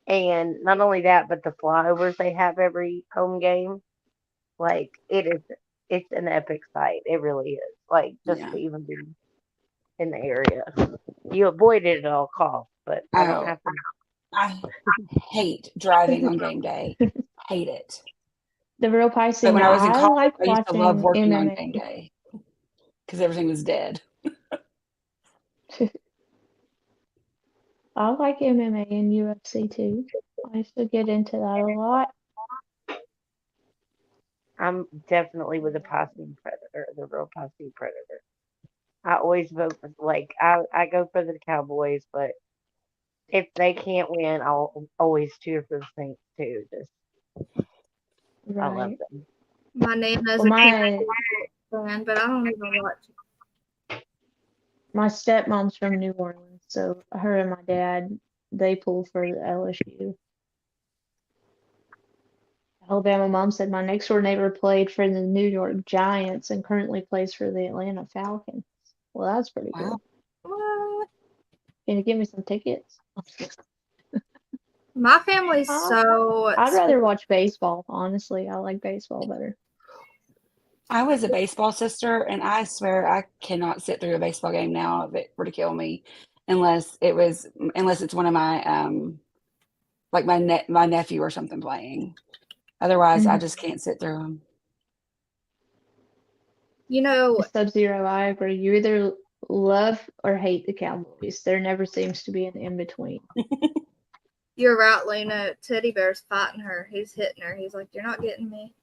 And not only that, but the flyovers they have every home game, like it's an epic sight. It really is. Like just Yeah. to even be in the area. You avoid it at all costs, but I don't Oh, have to. I hate driving on game day. Hate it. The real But Piscine, when I was in I college, like I used to love watching working on game MMA. day because everything was dead. I like MMA and UFC too. I used to get into that a lot. I'm definitely with the Piscine Predator, the real Piscine Predator. I always vote for I go for the Cowboys, but if they can't win, I'll always cheer for the Saints too. Just I love Right. them. my Nana's Well, a my Cowboys fan, but I don't even watch. my stepmom's from New Orleans, so her and my dad they pull for the LSU. Alabama mom said my next door neighbor played for the New York Giants and currently plays for the Atlanta Falcons. Well, that's pretty Wow. cool. What? Can you give me some tickets? My family's I- so. I'd rather watch baseball, honestly. I like baseball better. I was a baseball sister, and I swear I cannot sit through a baseball game now if it were to kill me, unless it's one of my like my nephew or something playing. Otherwise, I just can't sit through them. You know, Sub-Zero, I agree. You either love or hate the Cowboys. There never seems to be an in-between. you're right, Luna. Teddy Bear's fighting her. He's hitting her. He's like, "You're not getting me."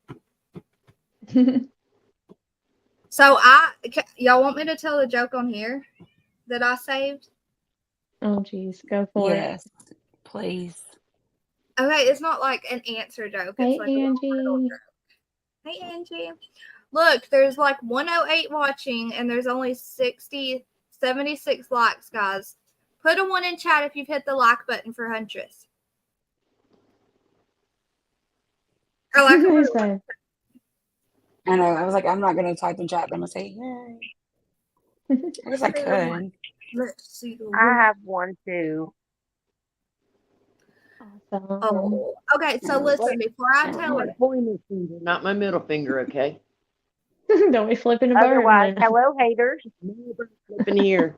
So y'all want me to tell a joke on here that I saved? Oh, geez. Go for it. Yes, please. Okay, it's not like an answer joke. Hey, It's like a little Angie. joke. Hey, Angie. Look, there's like 108 watching, and there's only 76 likes, guys. Put a 1 in chat if you've hit the like button for Huntress. Or like Who's that? I know. I was like, I'm not going to type in chat, but I'm going to say, yay. I guess I could. Let's see. I have one too. Awesome. Oh, okay. So listen, before I tell My it, pointer finger, not my middle finger, okay? Don't be flipping a bird. Otherwise, then. hello haters. Flipping here.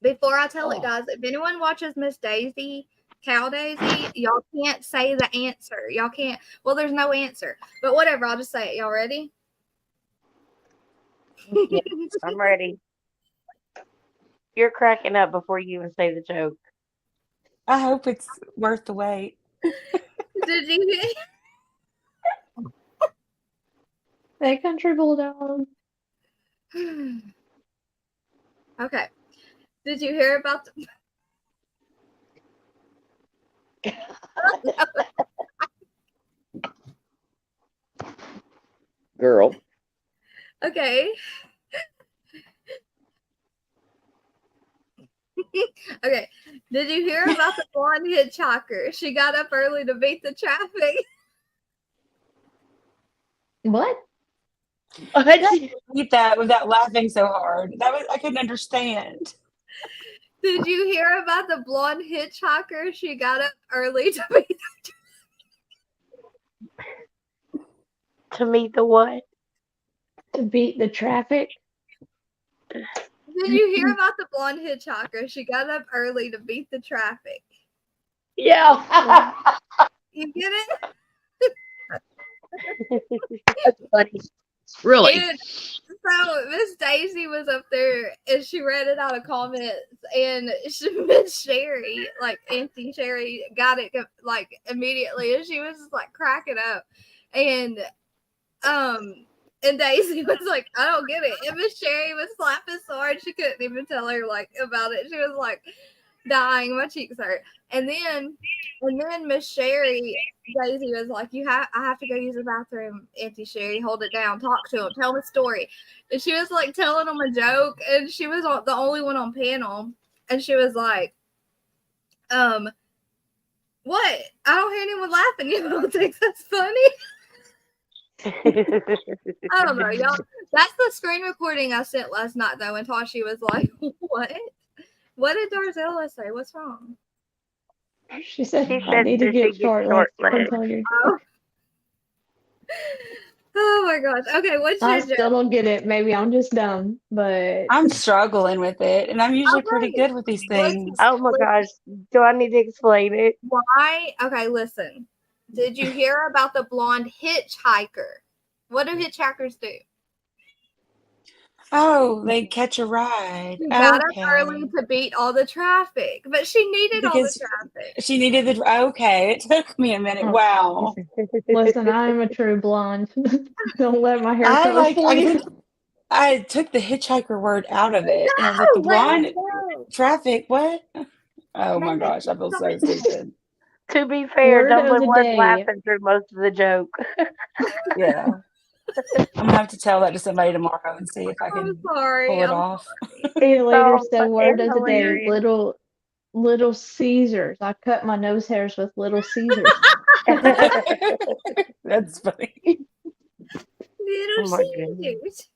before I tell it, guys, if anyone watches Miss Daisy, Cow Daisy, y'all can't say the answer. Y'all can't. Well, there's no answer, but whatever. I'll just say it. Y'all ready? Yeah, I'm ready. You're cracking up before you even say the joke. I hope it's worth the wait. Did you? Hey, country bulldog. Okay. Did you hear about Girl. Okay. Okay. Did you hear about the blonde hitchhiker? She got up early to beat the traffic. What? Eat that without laughing so hard. I couldn't understand. Did you hear about the blonde hitchhiker? She got up early to beat. To meet the what? To beat the traffic? Did you hear about the blonde hitchhiker? She got up early to beat the traffic. Yeah. You get it? That's funny. Really? And so Miss Daisy was up there and she read it out of comments, and Miss Sherry, like Auntie Sherry, got it like immediately, and she was just like cracking up, and Daisy was like, I don't get it, and Miss Sherry was slapping so hard she couldn't even tell her like about it. She was like dying, my cheeks hurt, and then Miss Sherry. Daisy was like, I have to go use the bathroom, Auntie Sherry. Hold it down. Talk to him. Tell him a story." And she was like telling him a joke, and she was the only one on panel. And she was like, what? I don't hear anyone laughing. You don't think that's funny? I don't know, y'all. That's the screen recording I sent last night, though, and Tashi was like, what? What did Darzella say? What's wrong? She said, She I said need to that she get gets short short legs. legs. Tell your Oh my gosh. Okay, what's I your still joke? don't get it. Maybe I'm just dumb, but I'm struggling with it, and I'm usually pretty Okay. good with these things. Oh my gosh. Do I need to explain it? Why? Okay, listen. Did you hear about the blonde hitchhiker? What do hitchhikers do? Oh, they catch a ride. She got up Okay. early to beat all the traffic, but she needed all the Because traffic. she needed the. Okay, it took me a minute. Oh, Wow. listen, I am a true blonde. Don't let my hair I color fool you. I took the hitchhiker word out of it, and I was like, the blonde traffic. What? Oh my gosh, I feel so stupid. To be fair, Word of Dumpling the was day. laughing through most of the joke. Yeah, I'm gonna have to tell that to somebody tomorrow and see if I I'm can sorry. pull it off. See you later. So So word of the day, hilarious. little Caesars. I cut my nose hairs with little Caesars. That's funny. Little Oh my goodness. Caesars.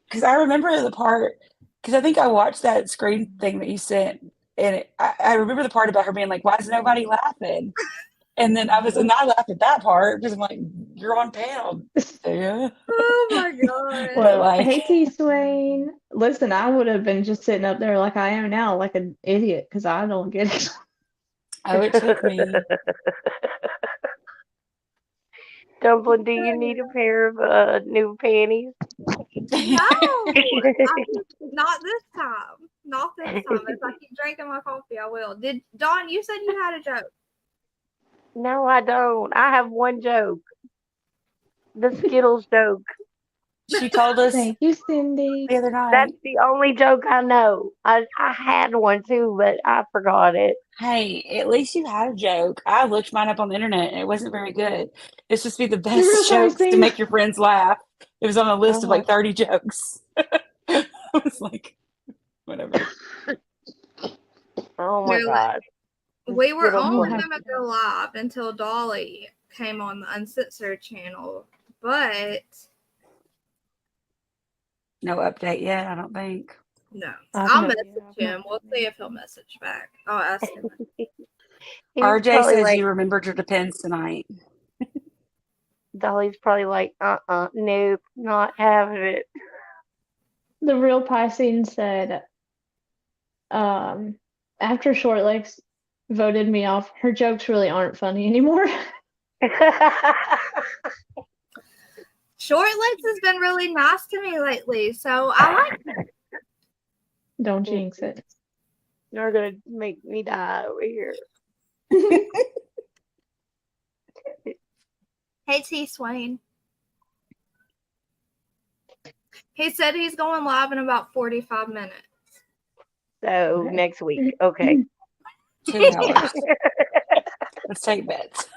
Because I remember the part. Because I think I watched that screen thing that you sent And I remember the part about her being like, "Why is nobody laughing?" And then I laughed at that part because I'm like, "You're on panel, yeah." Oh my god. But Well, hey like, T Swain. Listen, I would have been just sitting up there like I am now, like an idiot, because I don't get it. oh, it took me. Dumpling, do you need a pair of new panties? No, not this time. Not this time. If I keep drinking my coffee, I will. Did Dawn? You said you had a joke. No, I don't. I have one joke. The Skittles joke. She told us Thank you, Cindy. the other That's night, the only joke I know. I had one too, but I forgot it. "Hey, at least you had a joke." I looked mine up on the internet and it wasn't very good. It's supposed to be the The real best funny jokes to thing. make your friends laugh. It was on a list of Uh-huh. like 30 jokes. I was like, whatever. Oh my They're like, gosh. we were Skittle only flame. gonna go live until Dolly came on the Uncensored channel, but No update yet, I don't think. no. I've I'll no message idea. I've him. not We'll see if he'll message back. I'll ask him. He's RJ probably says like, you remembered your depends tonight. Dolly's probably like, nope, not having it. The real Piscine said, after Short Legs voted me off, her jokes really aren't funny anymore. Short Legs has been really nice to me lately, so I like. Don't jinx it. You're gonna make me die over here. Hey T Swain. He said he's going live in about 45 minutes. So Okay. next week, okay. 2 hours. Let's take bets.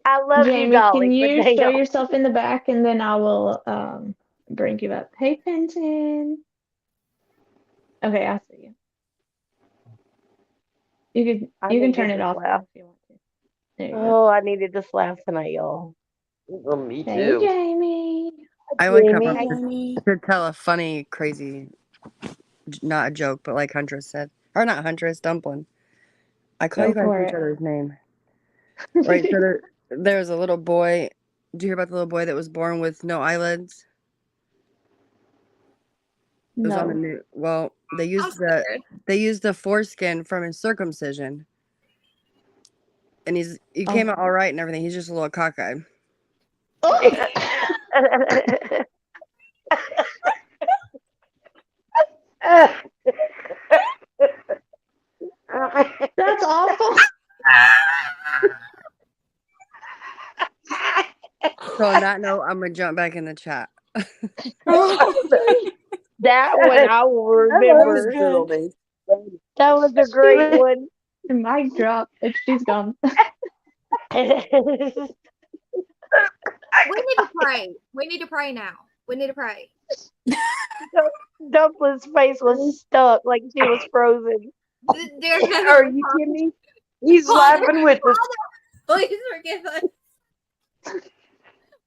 I love you, Jamie, Dolly, can but you they show don't. yourself in the back and then I will bring you up. Hey, Penton. Okay, I see you. I You can needed turn it this off laugh. if you want to. There you go. Oh, I needed this laugh tonight, y'all. Well, me Hey, too. Jamie. I only come up Jamie. Jamie. to tell a funny, crazy, not a joke, but like Huntress said, or not Huntress, Dumpling. I call Go you guys for each it. other's name, right? So there's a little boy. Did you hear about the little boy that was born with no eyelids? It was on the No. news. Well, they I'm used scared. the foreskin from his circumcision, and he Oh. came out all right and everything. He's just a little cockeyed. That's awful. So on that note, I'm gonna jump back in the chat. That one I will That was remember. good. Names. That was a great one. Mic drop. She's gone. We need to pray. We need to pray now. We need to pray. Dumpling's face was stuck like she was frozen. Dear Are Heavenly you Father, kidding me? He's Father, laughing with us. please forgive us.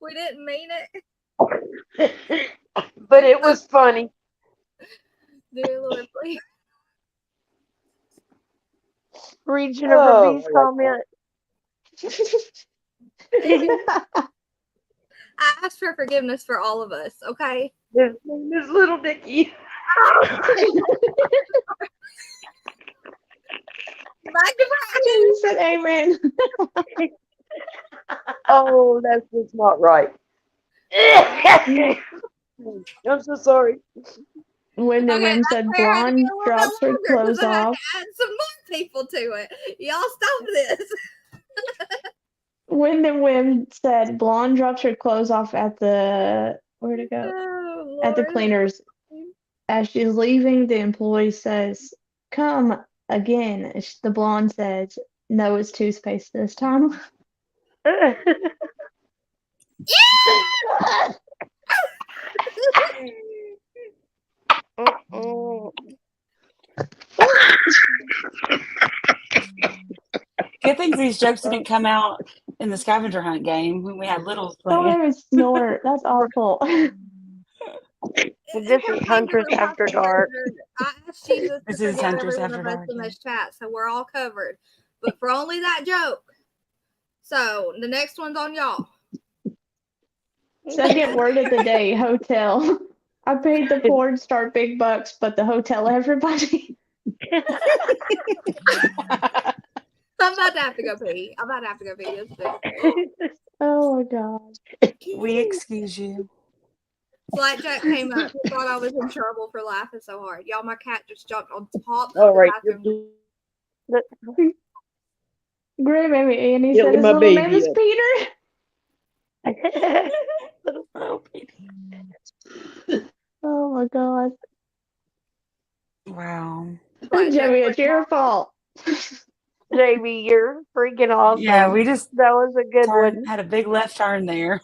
We didn't mean it. But it was funny. Dear Lord, please. Read Jennifer Oh, B's I like comment. I ask for forgiveness for all of us, okay? His name is Little Dicky. Back to She said amen. Oh, that's just not right. I'm so sorry. When the okay, wind that's said where I had to be blonde a little drops her bit longer because clothes I had off. to add some more people to it. Y'all stop this. When the wind said blonde drops her clothes off at the where'd it go? Oh, At the Lord. cleaners. As she's leaving, the employee says, "Come again." The blonde says, "No, it's toothpaste this time." Good thing these jokes didn't come out in the scavenger hunt game when we had Littles Don't playing. even snort. That's awful. This is Huntress After Dark. I asked Jesus to This is forgive Hunters every one After of us Dark. in this chat, so we're all covered. But for only that joke. So the next one's on y'all. Second word of the day, hotel. I paid the porn star big bucks, but the hotel everybody. I'm about to have to go pee. It's big. Oh my god. We excuse you. Blackjack came up. He thought I was in trouble for laughing so hard. Y'all, my cat just jumped on top All of the right, bathroom. Great baby Annie said healing his my little name baby is up. Peter. Oh my god. Wow. Blackjack Jimmy, went it's your fault. Jamie, you're freaking awesome. Yeah, we just That was a good one. had a big left turn there.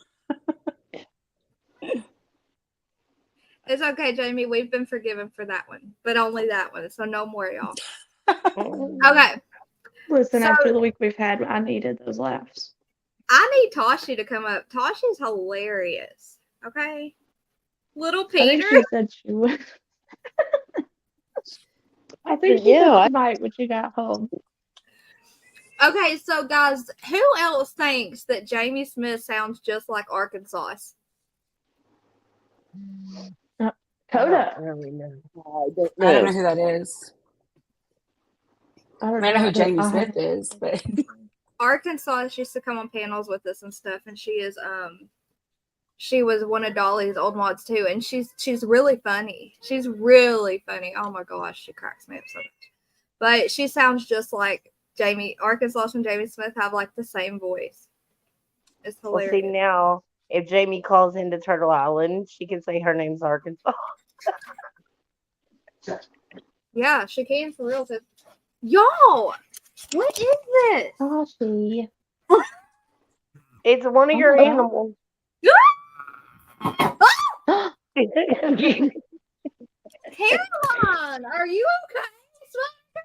It's okay, Jamie. We've been forgiven for that one, but only that one. So no more, y'all. Okay. Listen, So- after the week we've had, I needed those laughs. I need Tashi to come up. Tashi's hilarious. Okay. Little I think Peter. she said she would. I think she Yeah, said she might when she got home. Okay, so guys, who else thinks that Jamie Smith sounds just like Arkansas? I Coda. don't really know. I don't I don't know know. who that is. I I don't mean, I know know. who Jamie I Smith haven't- is, but Arkansas used to come on panels with us and stuff, and she was one of Dolly's old mods too, and she's really funny. She's really funny. Oh my gosh, she cracks me up so much. But she sounds just like Jamie. Arkansas and Jamie Smith have like the same voice. It's Well, hilarious. see, now, if Jamie calls into Turtle Island, she can say her name's Arkansas. Yeah, she can for real. Y'all, what is this? Tashi. It's one of Oh your my God. animals. Caroline, are you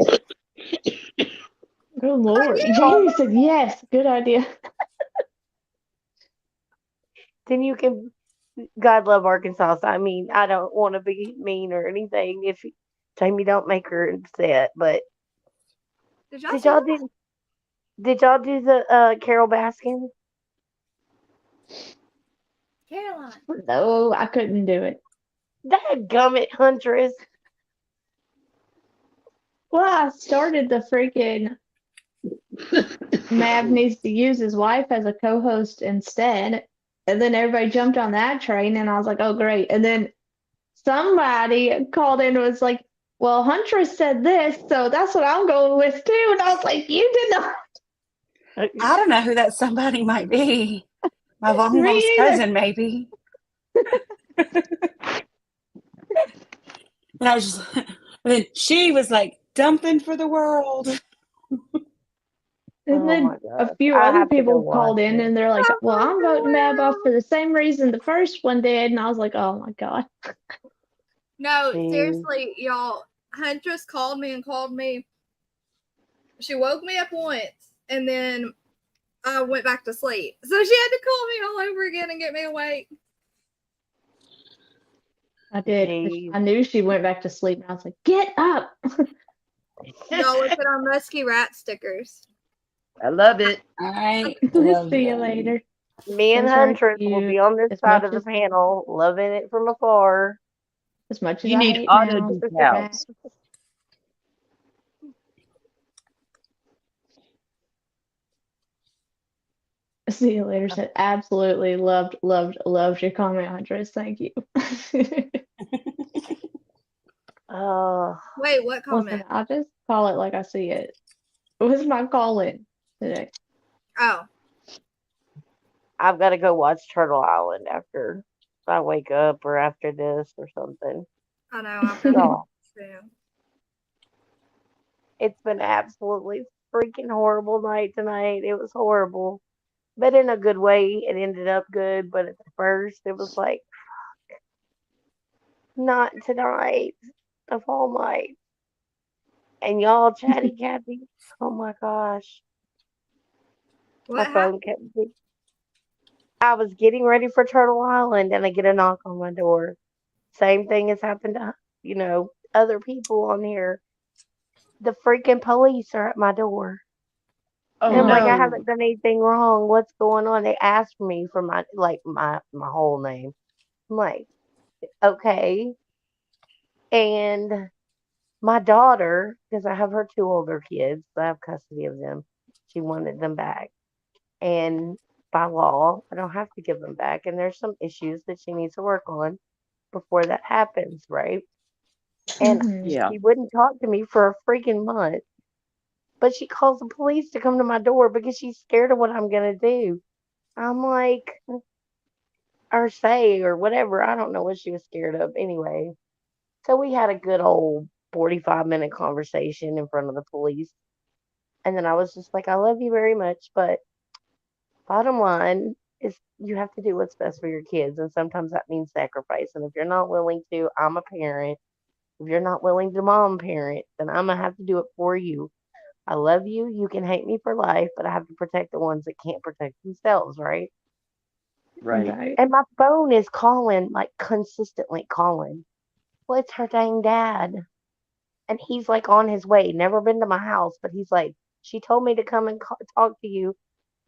okay? Good lord. you Jamie said yes. Good idea. Then you can, God love Arkansas. So, I mean, I don't want to be mean or anything. If Jamie don't make her upset, but Did y'all did see y'all that? do? Did y'all do the Carol Baskin? Caroline. No, I couldn't do it. That gummit Huntress. Well, I started the freaking Mav needs to use his wife as a co-host instead. And then everybody jumped on that train, and I was like, oh, great. And then somebody called in and was like, well, Huntress said this, so that's what I'm going with too. And I was like, you did not. I don't know who that somebody might be. My long Me lost either. cousin, maybe. And I was just, and then she was like dumping for the world. And Oh then my a gosh. few I other have to go people watch called in it. and they're like, well, I'm Dumping for voting the Mav off world. for the same reason the first one did. And I was like, oh my God. No, Jeez. seriously, y'all. Huntress called me. She woke me up once, and then I went back to sleep. So she had to call me all over again and get me awake. I did. Jeez. I knew she went back to sleep. And I was like, get up. Y'all look at our musky rat stickers. I love it. I love See you them. later. Me and Those are Huntress will cute. be on this As side much of the as panel, loving it from afar. as much as You I need hate auto now. decals. See you later. Said absolutely loved your comment, Andres. Thank you. Wait, what comment? Listen, I'll just call it like I see it. It was my call in today. Oh, I've got to go watch Turtle Island after I wake up or after this or something. I know. I've got Y'all, to. it's been absolutely freaking horrible night tonight. It was horrible, but in a good way. It ended up good, but at first it was like, not tonight, of all night. And y'all, Chatty Cathy, oh my gosh, What my happened? phone kept. I was getting ready for Turtle Island, and I get a knock on my door. Same thing has happened to, other people on here. The freaking police are at my door. Oh And I'm like, I Oh. haven't no. done anything wrong. What's going on? They asked me for my whole name. I'm like, okay. And my daughter, because I have her two older kids, I have custody of them. She wanted them back. And by law, I don't have to give them back. And there's some issues that she needs to work on before that happens, right? And Mhm. Yeah. she wouldn't talk to me for a freaking month. But she calls the police to come to my door because she's scared of what I'm going to do. I'm like, or say, or whatever. I don't know what she was scared of. Anyway, so we had a good old 45-minute conversation in front of the police. And then I was just like, I love you very much, but bottom line is you have to do what's best for your kids. And sometimes that means sacrifice. And if you're not willing to, I'm a parent. If you're not willing to mom parent, then I'm going to have to do it for you. I love you. You can hate me for life, but I have to protect the ones that can't protect themselves, right? Right. Right. And my phone is calling, like consistently calling. Well, it's her dang dad. And he's like on his way, never been to my house, but he's like, she told me to come and talk to you.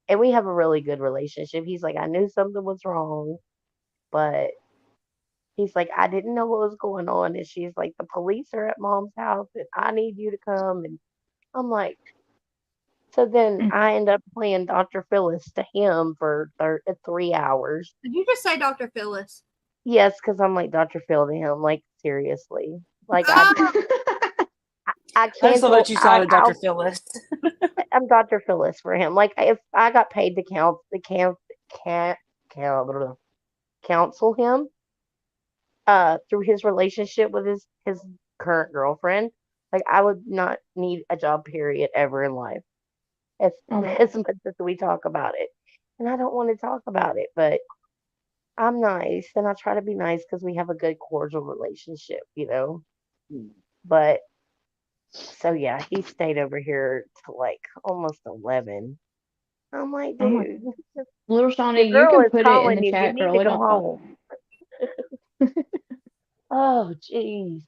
And we have a really good relationship. He's like, I knew something was wrong, but he's like, I didn't know what was going on. And she's like, the police are at mom's house and I need you to come. And I'm like, so then Mm. I end up playing Dr. Phyllis to him for 3 hours. Did you just say Dr. Phyllis? Yes, because I'm like Dr. Phil to him, like seriously. Like Oh, I I just love cancel that you saw it, Dr. I'll Phyllis. I'm Dr. Phyllis for him. Like if I got paid to can't count, counsel him through his relationship with his current girlfriend, like I would not need a job period ever in life. As Oh. as much as we talk about it. And I don't want to talk about it, but I'm nice and I try to be nice because we have a good cordial relationship. Hmm. But so yeah, he stayed over here till like almost 11. I'm like, Oh my dude, Little your Shawnee, you girl can is put it in calling the you. You chat, need girl. to It go don't bother home. Oh, jeez.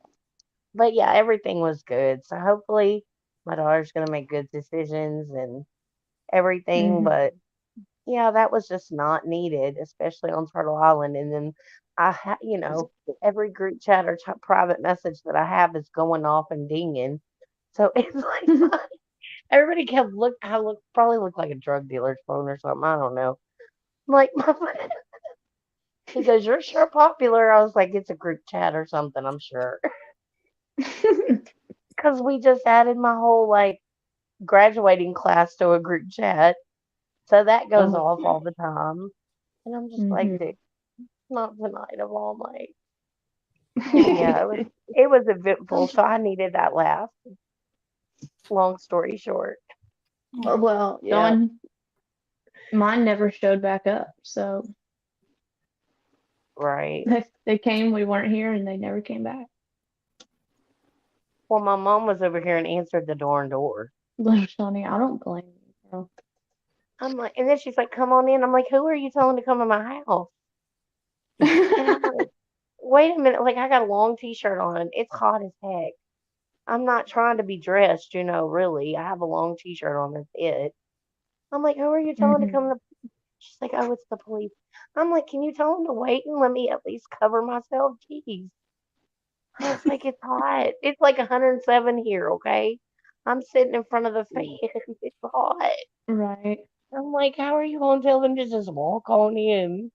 But yeah, everything was good. So hopefully my daughter's gonna make good decisions and everything. me. But yeah, that was just not needed, especially on Turtle Island. And then every group chat or private message that I have is going off and dinging. So it's like Mhm. everybody kept probably look like a drug dealer's phone or something. I don't know. I'm like, he goes, "You're sure popular." I was like, "It's a group chat or something, I'm sure." Because we just added my whole like graduating class to a group chat. So that goes Oh. off all the time. And I'm just like, Mhm. dude, not tonight of all night. So yeah, it was eventful. So I needed that laugh. Long story short. Well, Yeah. Dawn, mine never showed back up. So Right. they came, we weren't here, and they never came back. Well, my mom was over here and answered the door. Little Shawnee, I don't blame you, girl. I'm like, and then she's like, "Come on in." I'm like, "Who are you telling to come in my house?" And I'm like, "Wait a minute, like I got a long t-shirt on. It's hot as heck. I'm not trying to be dressed, really. I have a long t-shirt on, that's it." I'm like, "Who are you telling to come Mhm. to?" She's like, "Oh, it's the police." I'm like, "Can you tell them to wait and let me at least cover myself?" Jeez. I was like, "It's hot. It's like 107 here, okay? I'm sitting in front of the fan. Mm. It's hot." Right. I'm like, "How are you going to tell them to just walk on in?"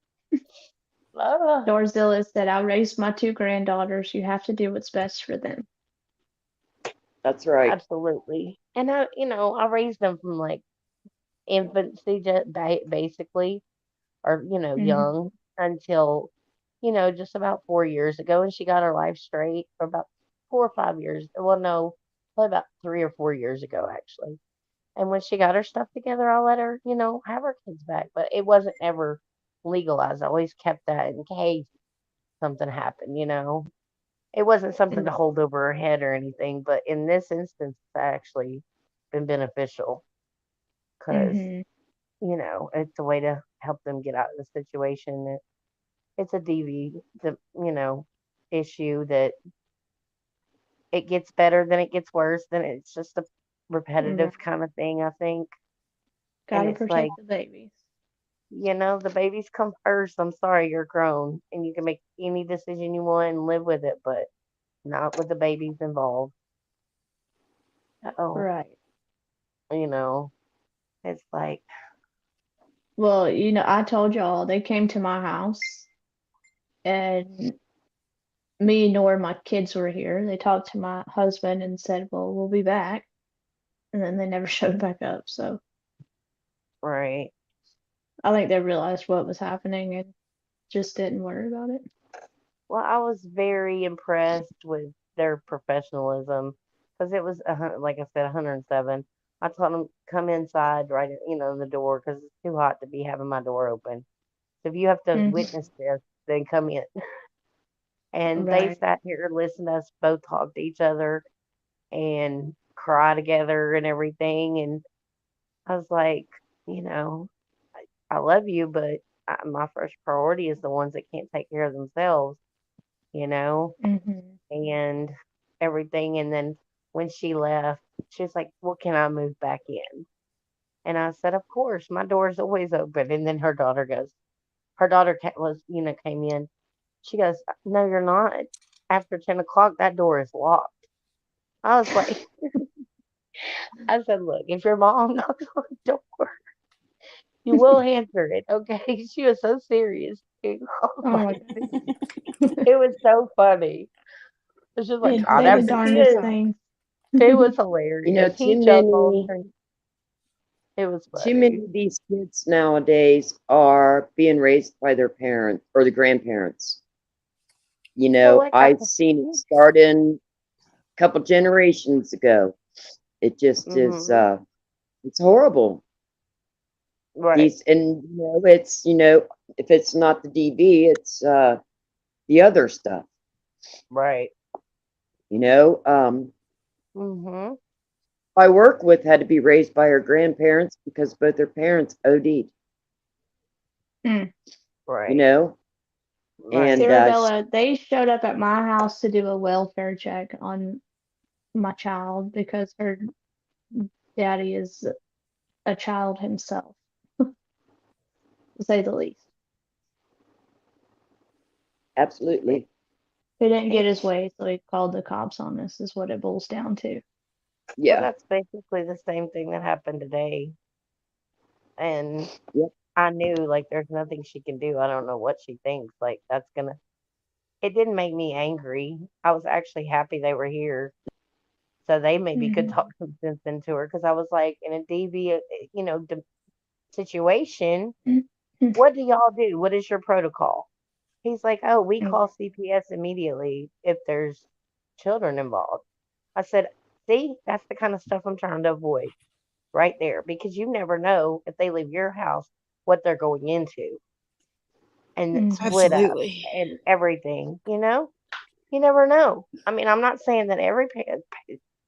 Uh, Dorzilla said, I raised my two granddaughters. You have to do what's best for them. That's right. Absolutely. And I raised them from like infancy, basically, or Hmm. young until just about 4 years ago, and she got her life straight for about 4 or 5 years. Well, no, probably about 3 or 4 years ago, actually. And when she got her stuff together, I let her, have her kids back. But it wasn't ever legalized. I always kept that in case something happened. It wasn't something to Right. hold over her head or anything. But in this instance, it's actually been beneficial because, Hmm. it's a way to help them get out of the situation. It's a DV, issue that it gets better, then it gets worse, then it's just a repetitive Right. kind of thing, I think. And Gotta it's like, protect the babies. the babies come first. I'm sorry, you're grown and you can make any decision you want and live with it, but not with the babies involved. Oh, Right. you know, it's like, Well, I told y'all they came to my house and me nor my kids were here. They talked to my husband and said, "Well, we'll be back." And then they never showed back up. So right. I think they realized what was happening and just didn't worry about it. Well, I was very impressed with their professionalism because it was, like I said, 107. I told them come inside right, in the door because it's too hot to be having my door open. So if you have to Mm, witness this, then come in. And they right. sat here and listened to us both talk to each other and cry together and everything. And I was like, you know, I love you, but my first priority is the ones that can't take care of themselves, you know, Hmm. and everything. And then when she left, she was like, well, can I move back in? And I said, of course, my door is always open. And then her daughter came in. She goes, no, you're not. After 10 o'clock, that door is locked. I was like, I said, look, if your mom knocks on the door, you will answer it, okay? She was so serious. I was Oh my like, goodness. it was so funny. It's just like, Kids God, say the after darndest 10, things. it was You know, hilarious. He jumped on her. It was too many funny. of these kids nowadays are being raised by their parents or the grandparents. You Well, know, like I I've seen it start in a couple generations ago. It just is, mm-hmm, it's horrible. right, These, and it's, if it's not the DV, it's the other stuff. right. You know, Mm-hmm, I work with had to be raised by her grandparents because both their parents OD'd. Mm. You right, know, right. and Sarabella, they showed up at my house to do a welfare check on my child because her daddy is a child himself, to say the least. absolutely, He didn't get his It's way, so he called the cops on us, is what it boils down to. Well, yeah, that's basically the same thing that happened today. And yep, I knew like there's nothing she can do. I don't know what she thinks. Like that's gonna it didn't make me angry. I was actually happy they were here. So they maybe could talk Hmm. some sense into her because I was like in a DV, situation. What do y'all do? What is your protocol? He's like, oh, we call Right. CPS immediately if there's children involved. I said, see, that's the kind of stuff I'm trying to avoid right there because you never know if they leave your house what they're going into and Hmm. split up Absolutely. and everything. You never know. I mean, I'm not saying that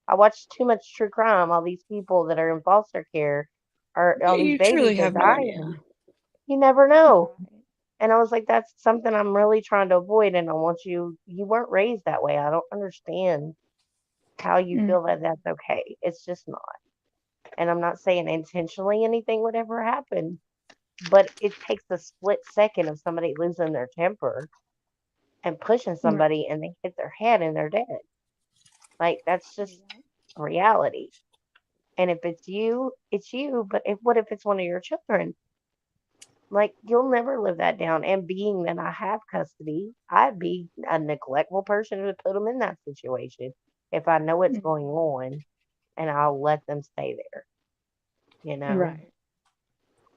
I watch too much true crime. All these people that are in foster care or all these You truly babies are have no idea. dying. You never know. Right. And I was like, that's something I'm really trying to avoid. And I want you weren't raised that way. I don't understand how you Mm. feel that that's okay. It's just not. And I'm not saying intentionally anything would ever happen, but it takes a split second of somebody losing their temper and pushing Right. somebody and they hit their head and they're dead. Like that's just Exactly. reality. And if it's you, it's you. But what if it's one of your children? Like you'll never live that down. And being that I have custody, I'd be a neglectful person to put them in that situation if I know what's going Mhm. on and I'll let them stay there, you know? Right.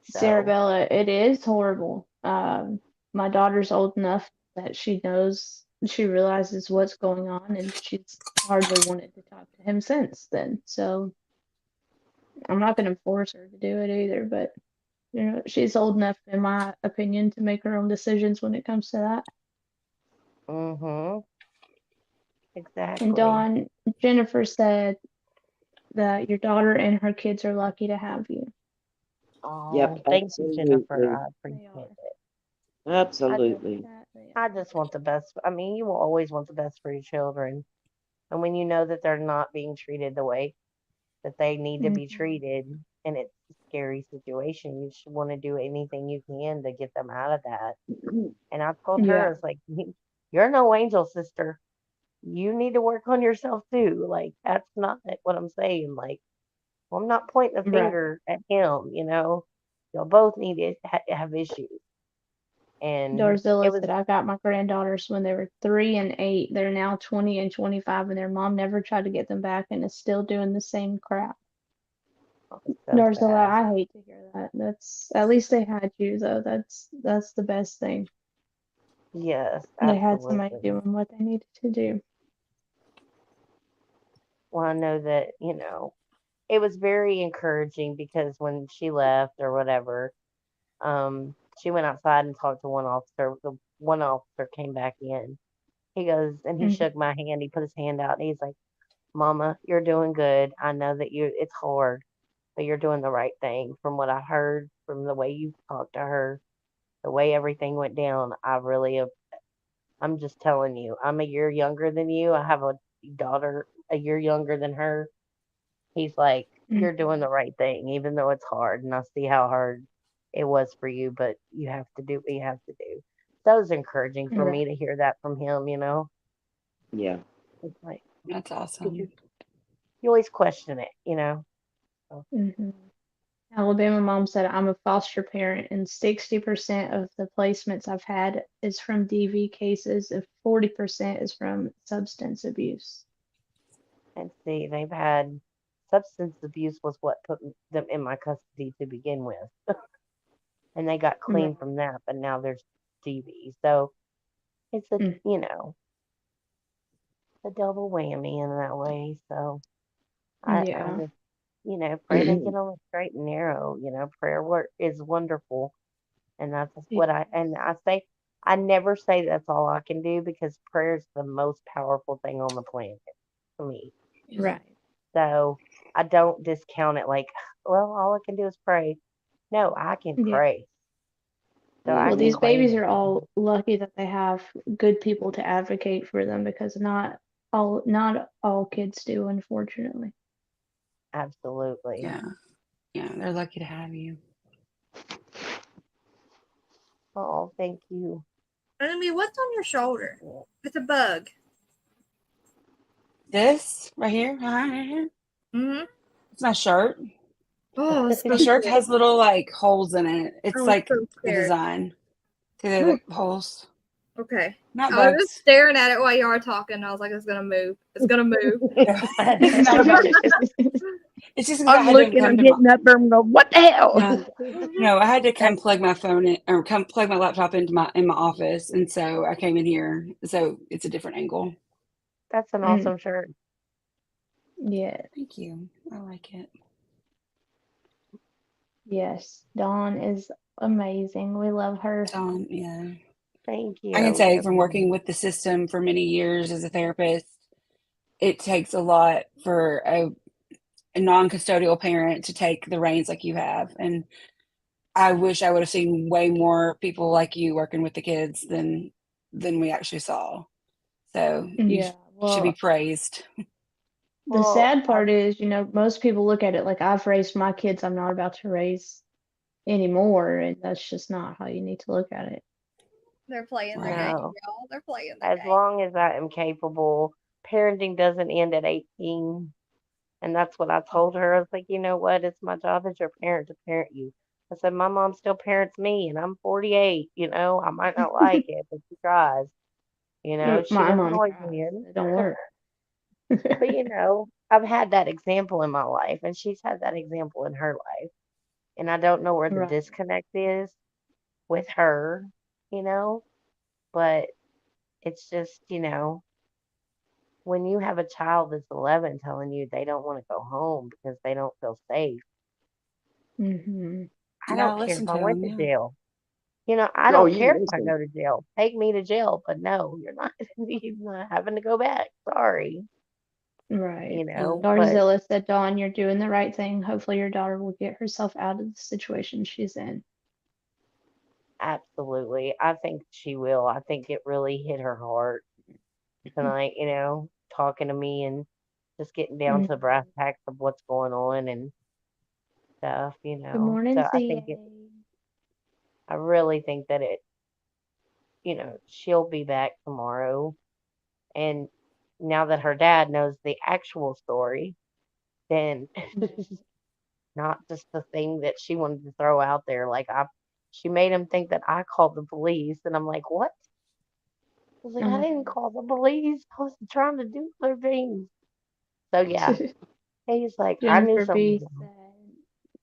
So, Sarabella, it is horrible. My daughter's old enough that she realizes what's going on, and she's hardly wanted to talk to him since then. So I'm not going to force her to do it either, but she's old enough, in my opinion, to make her own decisions when it comes to that. mm-hmm, And exactly. Dawn, Jennifer said that your daughter and her kids are lucky to have you. yep, Oh, thank you, Jennifer. absolutely, I They appreciate are. it. I just, absolutely. That they I are. just want the best. I mean, you will always want the best for your children, And when you know that they're not being treated the way that they need to be Mhm. treated, and it's a scary situation, you should want to do anything you can to get them out of that. And I told her, I Yeah, was like, you're no angel, sister. You need to work on yourself too. Like, that's not what I'm saying. Like, well, I'm not pointing a right. finger at him, you know. Y'all both need to have issues. And it Darzilla was said I got my granddaughters when they were 3 and 8. They're now 20 and 25, and their mom never tried to get them back and is still doing the same crap. so Darzilla, sad. I hate to hear that. That's at least they had you though. That's the best thing. Yes, They had somebody absolutely. doing what they needed to do. Well, I know that, it was very encouraging because when she left or whatever, she went outside and talked to one officer. The one officer came back in. He goes and he shook Hmm. my hand. He put his hand out and he's like, Mama, you're doing good. I know that it's hard, but you're doing the right thing. From what I heard, from the way you talked to her, the way everything went down, I'm just telling you, I'm a year younger than you. I have a daughter a year younger than her. He's like, you're doing the Hmm. right thing, even though it's hard. And I see how hard it was for you, but you have to do what you have to do. That was encouraging for me Right. to hear that from him. Yeah. It's like, That's 'cause you, awesome. you always question it. So, Hmm. Alabama mom said I'm a foster parent, and 60% of the placements I've had is from DV cases, and 40% is from substance abuse. and see, they've had substance abuse was what put them in my custody to begin with. And they got Right. clean from that, but now there's DV. So it's Mm. a double whammy in that way. So I Yeah. just, pray they get on the straight and narrow. Prayer work is wonderful. And that's what Yeah. I say, I never say that's all I can do because prayer is the most powerful thing on the planet for me. Yeah. Right. So I don't discount it like, well, all I can do is pray. No, I can Yeah. pray. So I Well, can Hmm. these claim babies are it. all lucky that they have good people to advocate for them because not all kids do, unfortunately. Absolutely. Yeah. Yeah. They're lucky to have you. Oh, thank you. Enemy, what's on your shoulder? It's a bug. This right here, right here, Mm-hmm. it's my shirt. Oh, it's My so shirt cool. has little like holes in it. It's I was like so the scared. design. See the holes? Okay. Not I was just bugs. staring at it while you were talking. I was like, it's gonna move. It's gonna move. No, it's not about. It's just because I I'm had to looking, come I'm to my. getting up there and go, what the hell? No, no, I had to come That's plug my phone in or come plug my laptop into my office, and so I came in here. So it's a different angle. that's an Mm, awesome shirt. yeah. Thank you. I like it. Yes. Dawn is amazing. We love her. Yeah. Thank I can you. say from working with the system for many years as a therapist, it takes a lot for a non-custodial parent to take the reins like you have. And I wish I would have seen way more people like you working with the kids than we actually saw. So you Yeah. should be Well, praised. the Well, sad part is, most people look at it like I've raised my kids, I'm not about to raise anymore, and that's just not how you need to look at it. They're playing the Right. game, no. y'all. They're playing the As game. long as I am capable, parenting doesn't end at 18. And that's what I told her. I was like, you know what? It's my job as your parent to parent you. I said, my mom still parents me, and I'm 48. I might not like it, but she tries. She My doesn't mom always tries. win. It don't work. But, I've had that example in my life, and she's had that example in her life. And I don't know where the Right. disconnect is with her, you know, but it's just, when you have a child that's 11 telling you they don't want to go home because they don't feel safe, Hmm. I You don't gotta care if listen I to went them. to Yeah. jail. I Oh, don't you care if I listen. go to jail. Take me to jail, but no, you're not, you're not having to go back. Sorry, Right. Yeah. but Darzilla said, Dawn, you're doing the right thing. Hopefully your daughter will get herself out of the situation she's in. absolutely. I think she will. I think it really hit her heart tonight, talking to me and just getting down to the brass tacks of what's going on and stuff, Good morning, So CA. I really think that she'll be back tomorrow. And now that her dad knows the actual story, then not just the thing that she wanted to throw out there. She made him think that I called the police, and I'm like, what? I was like, I didn't call the police. I was trying to do other things. So yeah, he's like, I knew Jennifer something B was wrong.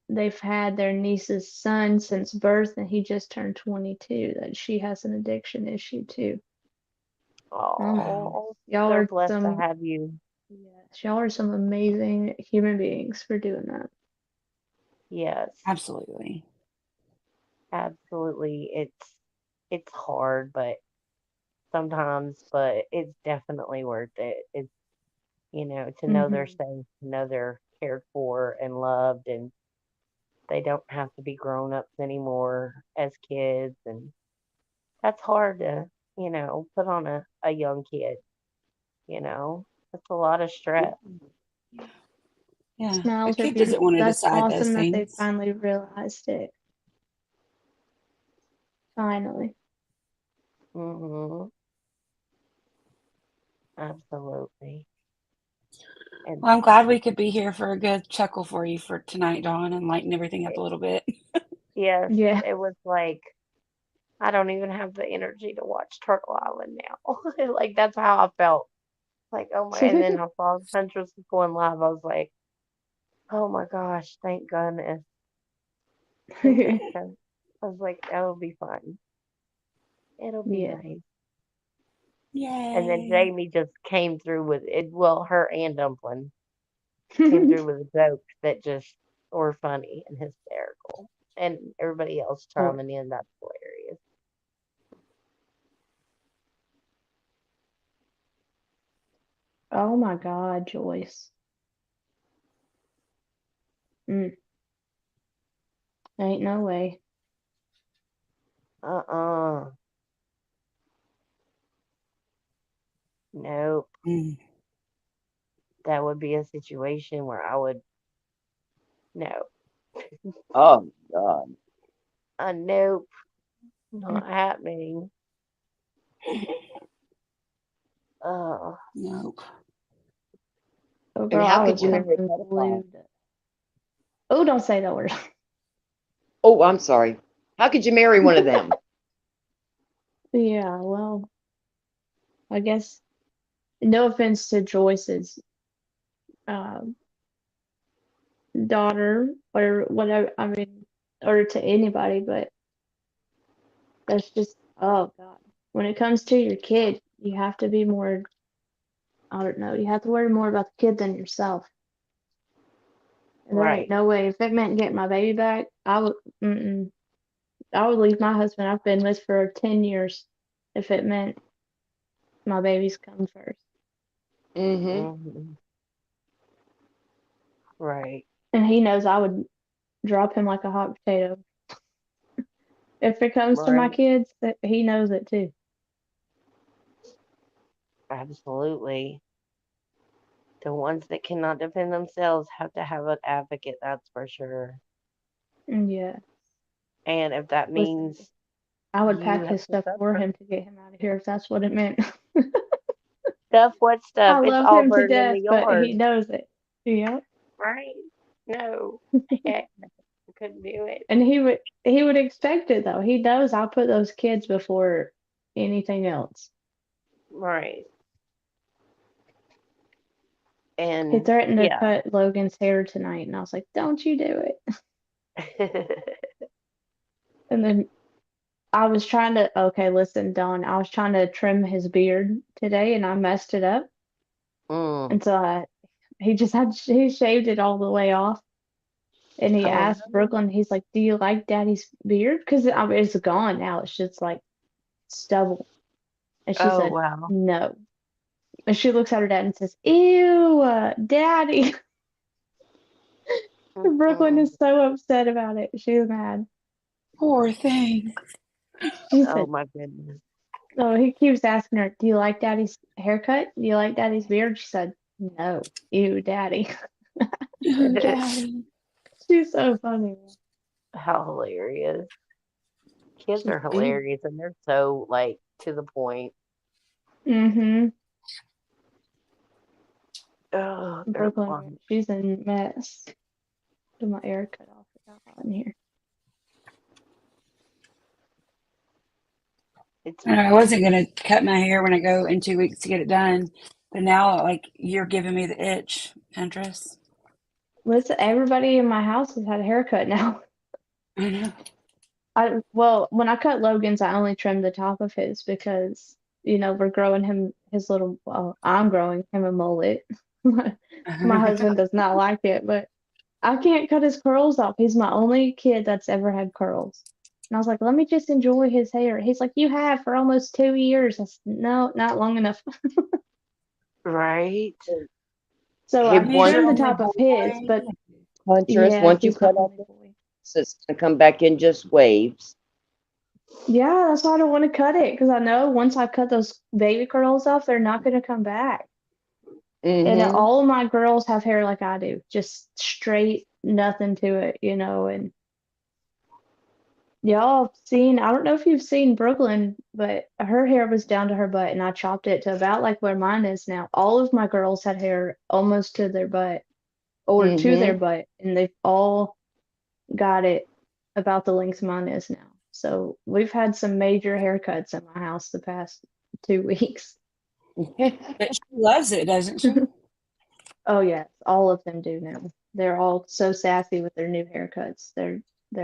said they've had their niece's son since birth and he just turned 22, that she has an addiction issue too. Oh, Y'all so are blessed to some, have you. yes, y'all are some amazing human beings for doing that. Yes, Absolutely. absolutely. It's hard, but it's definitely worth it. It's to know they're safe, to know they're cared for and loved, and they don't have to be grown ups anymore as kids, and that's hard to put on a young kid. It's a lot of stress. Yeah. A Smiles are kid doesn't want beautiful. to That's decide those awesome that they things. finally realized it. Finally. Mhm. Absolutely. And Well, I'm glad we could be here for a good chuckle for you for tonight, Dawn, and lighten everything up a little bit. yes, Yeah. it was like I don't even have the energy to watch Turtle Island now. Like that's how I felt. Like, oh my, and then I saw Huntress going live. I was like, oh my gosh, thank goodness. Okay. So I was like, that'll be fun. It'll be Yeah. nice. And then Yay. Jamie just came through with it. Well, her and Dumpling came through with jokes that just were funny and hysterical. And everybody else Oh, chiming in. That's hilarious. oh my God, Joyce. Ain't no way. Uh-uh. Nope. Mm. That would be a situation where I would, no. Oh God. Nope. Not happening. Nope. Oh, And girl, how I could was you marry a coming pedophile? unglued. Oh, don't say that word. Oh, I'm sorry. How could you marry one of them? Yeah, well, I guess no offense to Joyce's uh, daughter or whatever, I mean, or to anybody, but that's just, oh God. When it comes to your kid, you have to be more, I don't know, you have to worry more about the kid than yourself. And there ain't Right. no way, if it meant getting my baby back, mm-mm, I would leave my husband I've been with for 10 years if it meant my babies come first. Mm-hmm. Hmm. Right. And he knows I would drop him like a hot potato. If it comes to my Right. kids, he knows it too. Absolutely. The ones that cannot defend themselves have to have an advocate, that's for sure. Yeah. And if that Listen, means I would you pack have his to stuff for suffer, him to get him out of here if that's what it meant. stuff, what stuff? I It's love all him to burned in the death, but he yard. knows it. Yeah. Right. No. Heck, no. I couldn't do it. And he would expect it though. He knows I'll put those kids before anything else. Right. He And threatened to yeah. cut Logan's hair tonight, and I was like, "Don't you do it." And then I was trying to, okay, listen, Dawn, I was trying to trim his beard today and I messed it up. Mm. And so he shaved it all the way off. And he Oh asked no. Brooklyn, he's like, "Do you like Daddy's beard?" Because I mean, it's gone now. It's just like stubble. And she Oh said, wow. "No." And she looks at her dad and says, "Ew, Daddy." Brooklyn Mm-mm. is so upset about it. She's mad. Poor thing. She Oh said, my goodness. So he keeps asking her, "Do you like Daddy's haircut? Do you like Daddy's beard?" She said, "No, ew, Daddy." Oh, Daddy. She's so funny. How hilarious. Kids She's are big. hilarious and they're so like to the point. Mm-hmm. Oh, they're Brooklyn, fun. she's a mess. Get my hair cut off. It got hot in here. It's I wasn't gonna cut my hair when I go in 2 weeks to get it done, but now like you're giving me the itch, Huntress. Listen, everybody in my house has had a haircut now. I know. Well, when I cut Logan's, I only trimmed the top of his because, we're growing him his little, well, I'm growing him a mullet. My husband does not like it, but I can't cut his curls off. He's my only kid that's ever had curls. And I was like, let me just enjoy his hair. He's like, you have for almost 2 years. I said, no, not long enough. right. So Hey, I He's once your trimmed the only top of his, boy. but Huntress, yeah, once you he's my cut off only the boy. it's gonna come back in just waves. Yeah, that's why I don't want to cut it because I know once I cut those baby curls off, they're not going to come back. And Mm-hmm. all of my girls have hair like I do, just straight, nothing to it. And y'all have seen, I don't know if you've seen Brooklyn, but her hair was down to her butt, and I chopped it to about like where mine is now. All of my girls had hair almost to their butt or to their Mm-hmm. butt, and they've all got it about the length mine is now. So we've had some major haircuts in my house the past 2 weeks. But she loves it, doesn't she? Oh yes, all of them do now. They're all so sassy with their new haircuts. They're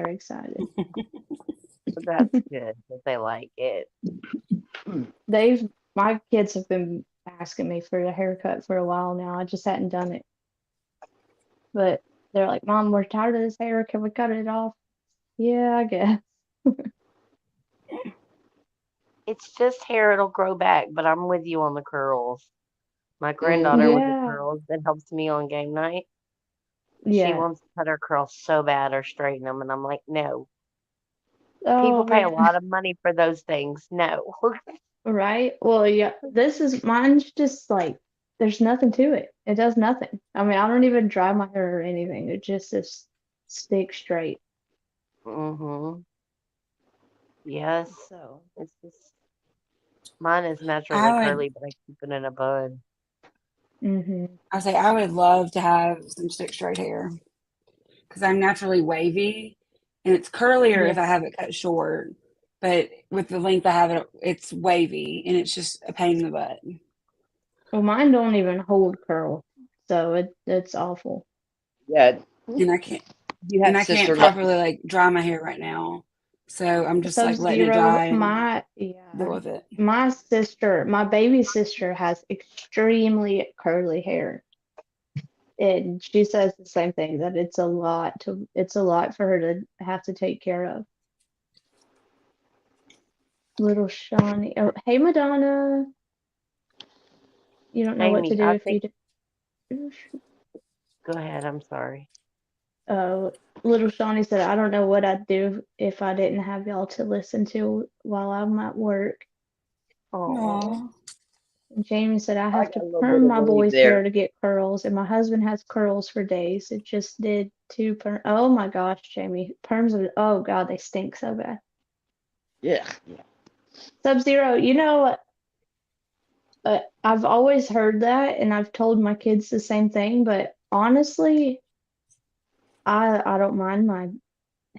excited. But that's good that they like it. My kids have been asking me for a haircut for a while now. I just hadn't done it. But they're like, "Mom, we're tired of this hair. Can we cut it off?" Yeah, I guess. It's just hair, it'll grow back, but I'm with you on the curls. My granddaughter with the Mm-hmm. Yeah. curls that helps me on game night. She Yeah. wants to cut her curls so bad or straighten them, and I'm like, no. People Oh pay a man. lot of money for those things. No. Right? Well, yeah, mine's just like there's nothing to it. It does nothing. I mean, I don't even dry my hair or anything. It just sticks straight. Mm-hmm. Yes. So, It's just mine is naturally I would curly, but I keep it in a bun. I say I would love to have some stick straight hair because I'm naturally wavy and it's curlier if yeah. I have it cut short. But with the length I have it, it's wavy and it's just a pain in the butt. Well, mine don't even hold curl, so it's awful. Yeah. And I can't You and have I can't sister love. properly like dry my hair right now. So I'm just like letting it Sub-Zero, dry and deal with it. my baby sister has extremely curly hair. And she says the same thing that it's a lot for her to have to take care of. Little Shawnee. Oh, hey Madonna. You don't know what to Amy, do I if you think, do. go ahead. I'm sorry. Little Shawnee said, I don't know what I'd do if I didn't have y'all to listen to while I'm at work. Oh, Aw. And Jamie said, I I have got to a little bit perm of my wave boy's there. hair to get curls, and my husband has curls for days. It just did two perm. Oh my gosh, Jamie. Perms are, oh God, they stink so bad. Yeah. Sub-Zero, I've always heard that, and I've told my kids the same thing, but honestly, I don't mind my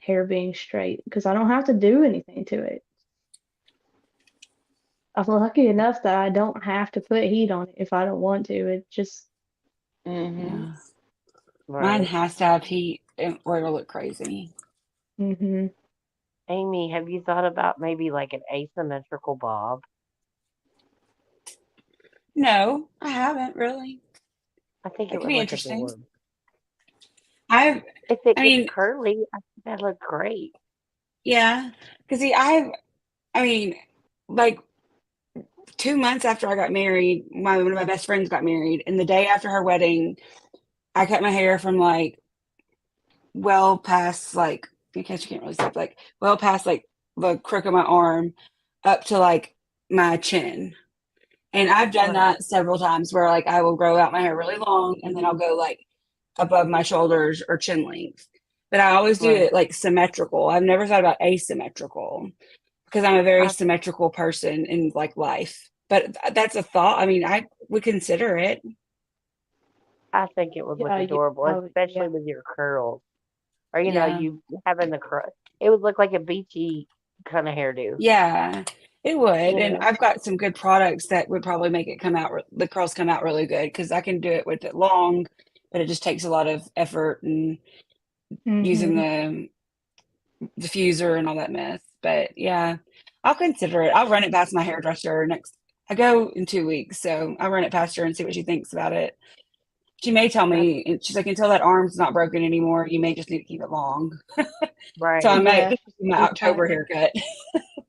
hair being straight because I don't have to do anything to it. I'm lucky enough that I don't have to put heat on it if I don't want to. It just, Mm-hmm. Yeah. Mine right. has to have heat or it'll look crazy. hmm Amy, have you thought about maybe like an asymmetrical bob? No, I haven't really. I think That it could would be look interesting. adorable. I've, If it I gets mean, curly, I think that'd look great. yeah, because see, I mean, like 2 months after I got married, one of my best friends got married, and the day after her wedding, I cut my hair from like well past like in case you can't really see, like well past like the crook of my arm up to like my chin. And I've done that several times where like I will grow out my hair really long and then I'll go like above my shoulders or chin length. But I always do Right. it like symmetrical. I've never thought about asymmetrical because I'm a very I, symmetrical person in like life. But that's a thought. I mean, I would consider it. I think it would look Yeah, adorable, especially yeah. with your curls. Or, Yeah. you having the curl. It would look like a beachy kind of hairdo. Yeah, it would. You And know? I've got some good products that would probably make it come out, the curls come out really good because I can do it with it long, but it just takes a lot of effort and using Mm-hmm. the diffuser and all that mess. But yeah, I'll consider it. I'll run it past my hairdresser next. I go in 2 weeks, so I'll run it past her and see what she thinks about it. She may tell That's me, and she's like, until that arm's not broken anymore, you may just need to keep it long. So I right. might Yeah, this is my she's October like, haircut,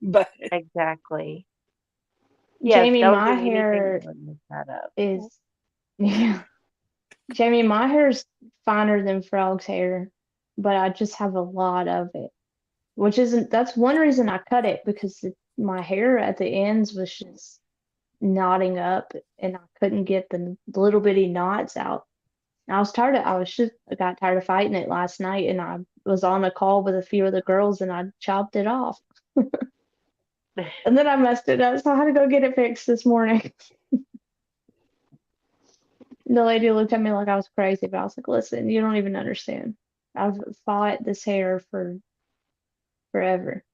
but Exactly. Yes, Jamie, don't my do anything that hair would mess that up. is, yeah. Jamie, my hair's finer than Frog's hair, but I just have a lot of it, which isn't, that's one reason I cut it because my hair at the ends was just knotting up and I couldn't get the little bitty knots out. And I got tired of fighting it last night and I was on a call with a few of the girls and I chopped it off. And then I messed it up, so I had to go get it fixed this morning. The lady looked at me like I was crazy, but I was like, listen, you don't even understand. I've fought this hair for forever.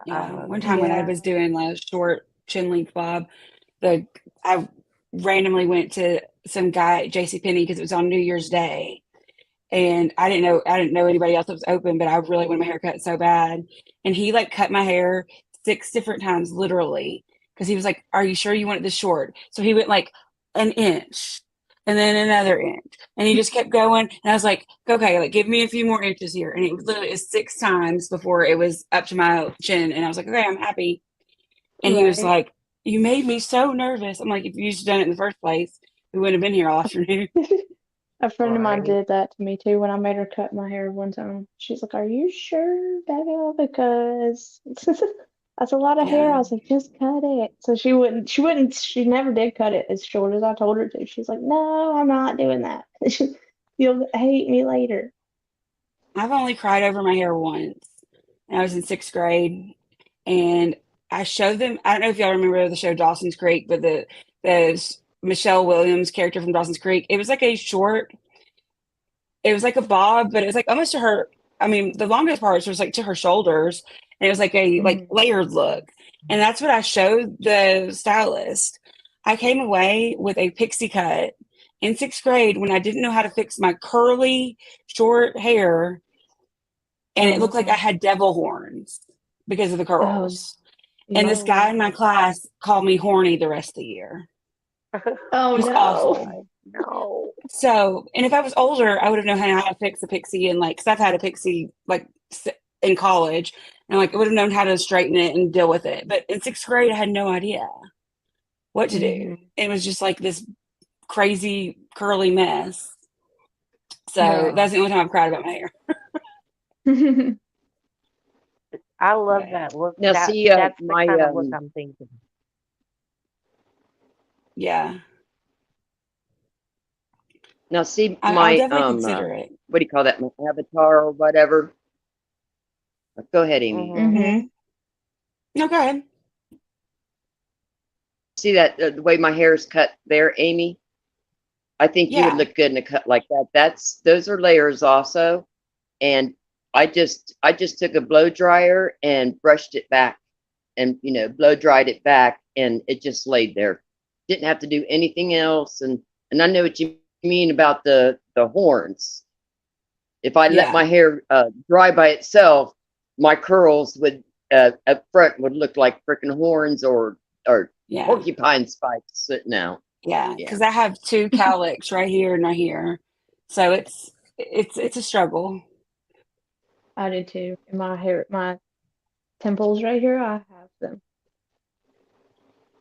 yeah, one time when I Yeah. was doing a short chin length bob, the I randomly went to some guy at JCPenney because it was on New Year's Day, and I didn't know anybody else that was open, but I really wanted my hair cut so bad, and he like cut my hair 6 different times, literally, because he was like, "Are you sure you want it this short?" So he went like an inch, and then another inch, and he just kept going, and I was like, "Okay, like give me a few more inches here," and it was literally 6 times before it was up to my chin, and I was like, "Okay, I'm happy." And he was Right. like, "You made me so nervous." I'm like, "If you just done it in the first place, we wouldn't have been here all afternoon." A friend of mine Right. did that to me too when I made her cut my hair one time. She's like, "Are you sure, Becca? Because that's a lot of hair." Yeah. I was like, "Just cut it." So she never did cut it as short as I told her to. She's like, "No, I'm not doing that. You'll hate me later." I've only cried over my hair once. And I was in 6th grade, and I showed them. I don't know if y'all remember the show Dawson's Creek, but the Michelle Williams character from Dawson's Creek. It was like a short. It was like a bob, but it was like almost to her. I mean, the longest parts was like to her shoulders, and it was like a like Mm. layered look. And that's what I showed the stylist. I came away with a pixie cut in 6th grade when I didn't know how to fix my curly short hair, and it looked like I Uh-huh. had devil horns because of the Oh, curls. And this no. guy in my class called me horny the rest of the year. Oh It was no. awful. No. So, and if I was older, I would have known how to fix a pixie, and like, cause I've had a pixie like in college, and like, I would have known how to straighten it and deal with it. But in 6th grade, I had no idea what to do. Hmm. It was just like this crazy curly mess. So Right. that's the only time I've cried about my hair. I love But that look. Now, see, That's the kind of look I'm thinking. yeah, now see I'll my definitely consider it. what do you call that? My avatar or whatever. Go ahead, Amy. Hmm. Hmm. No, go ahead. See that the way my hair is cut there, Amy? I think you would Yeah, look good in a cut like that. Those are layers also. And I just took a blow dryer and brushed it back and blow dried it back and it just laid there. Didn't have to do anything else. And I know what you mean about the horns. If I let yeah, my hair dry by itself, my curls would up front would look like freaking horns or yeah. porcupine spikes sitting out. Yeah, Yeah. because I have two cowlicks right here and right here, so it's a struggle. I do too. In my hair, my temples right here, I have them.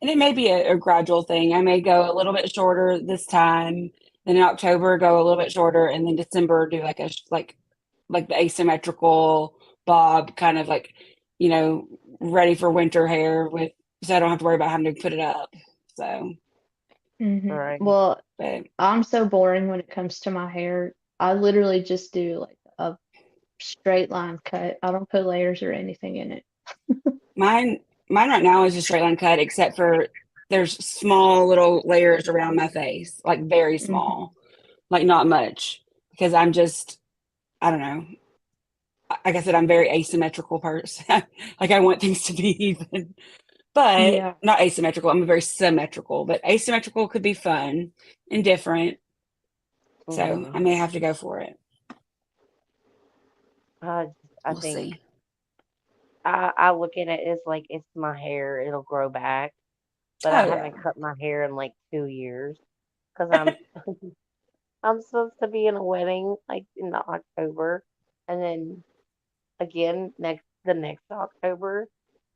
And it may be a gradual thing. I may go a little bit shorter this time, then in October go a little bit shorter, and then December do like like the asymmetrical bob, kind of like ready for winter hair so I don't have to worry about having to put it up. So, Right. Well, but I'm so boring when it comes to my hair. I literally just do like a straight line cut. I don't put layers or anything in it. mine right now is a straight line cut, except for there's small little layers around my face, like very Hmm small, like not much, because I don't know. Like I said, I'm a very asymmetrical person. Like I want things to be even, but Yeah. not asymmetrical. I'm a very symmetrical, but asymmetrical could be fun and different. So I Hmm. may have to go for it. I We'll think see. I look at it as like it's my hair; it'll grow back. But I Oh yeah. haven't cut my hair in like 2 years because I'm supposed to be in a wedding like in the October, and then again the next October.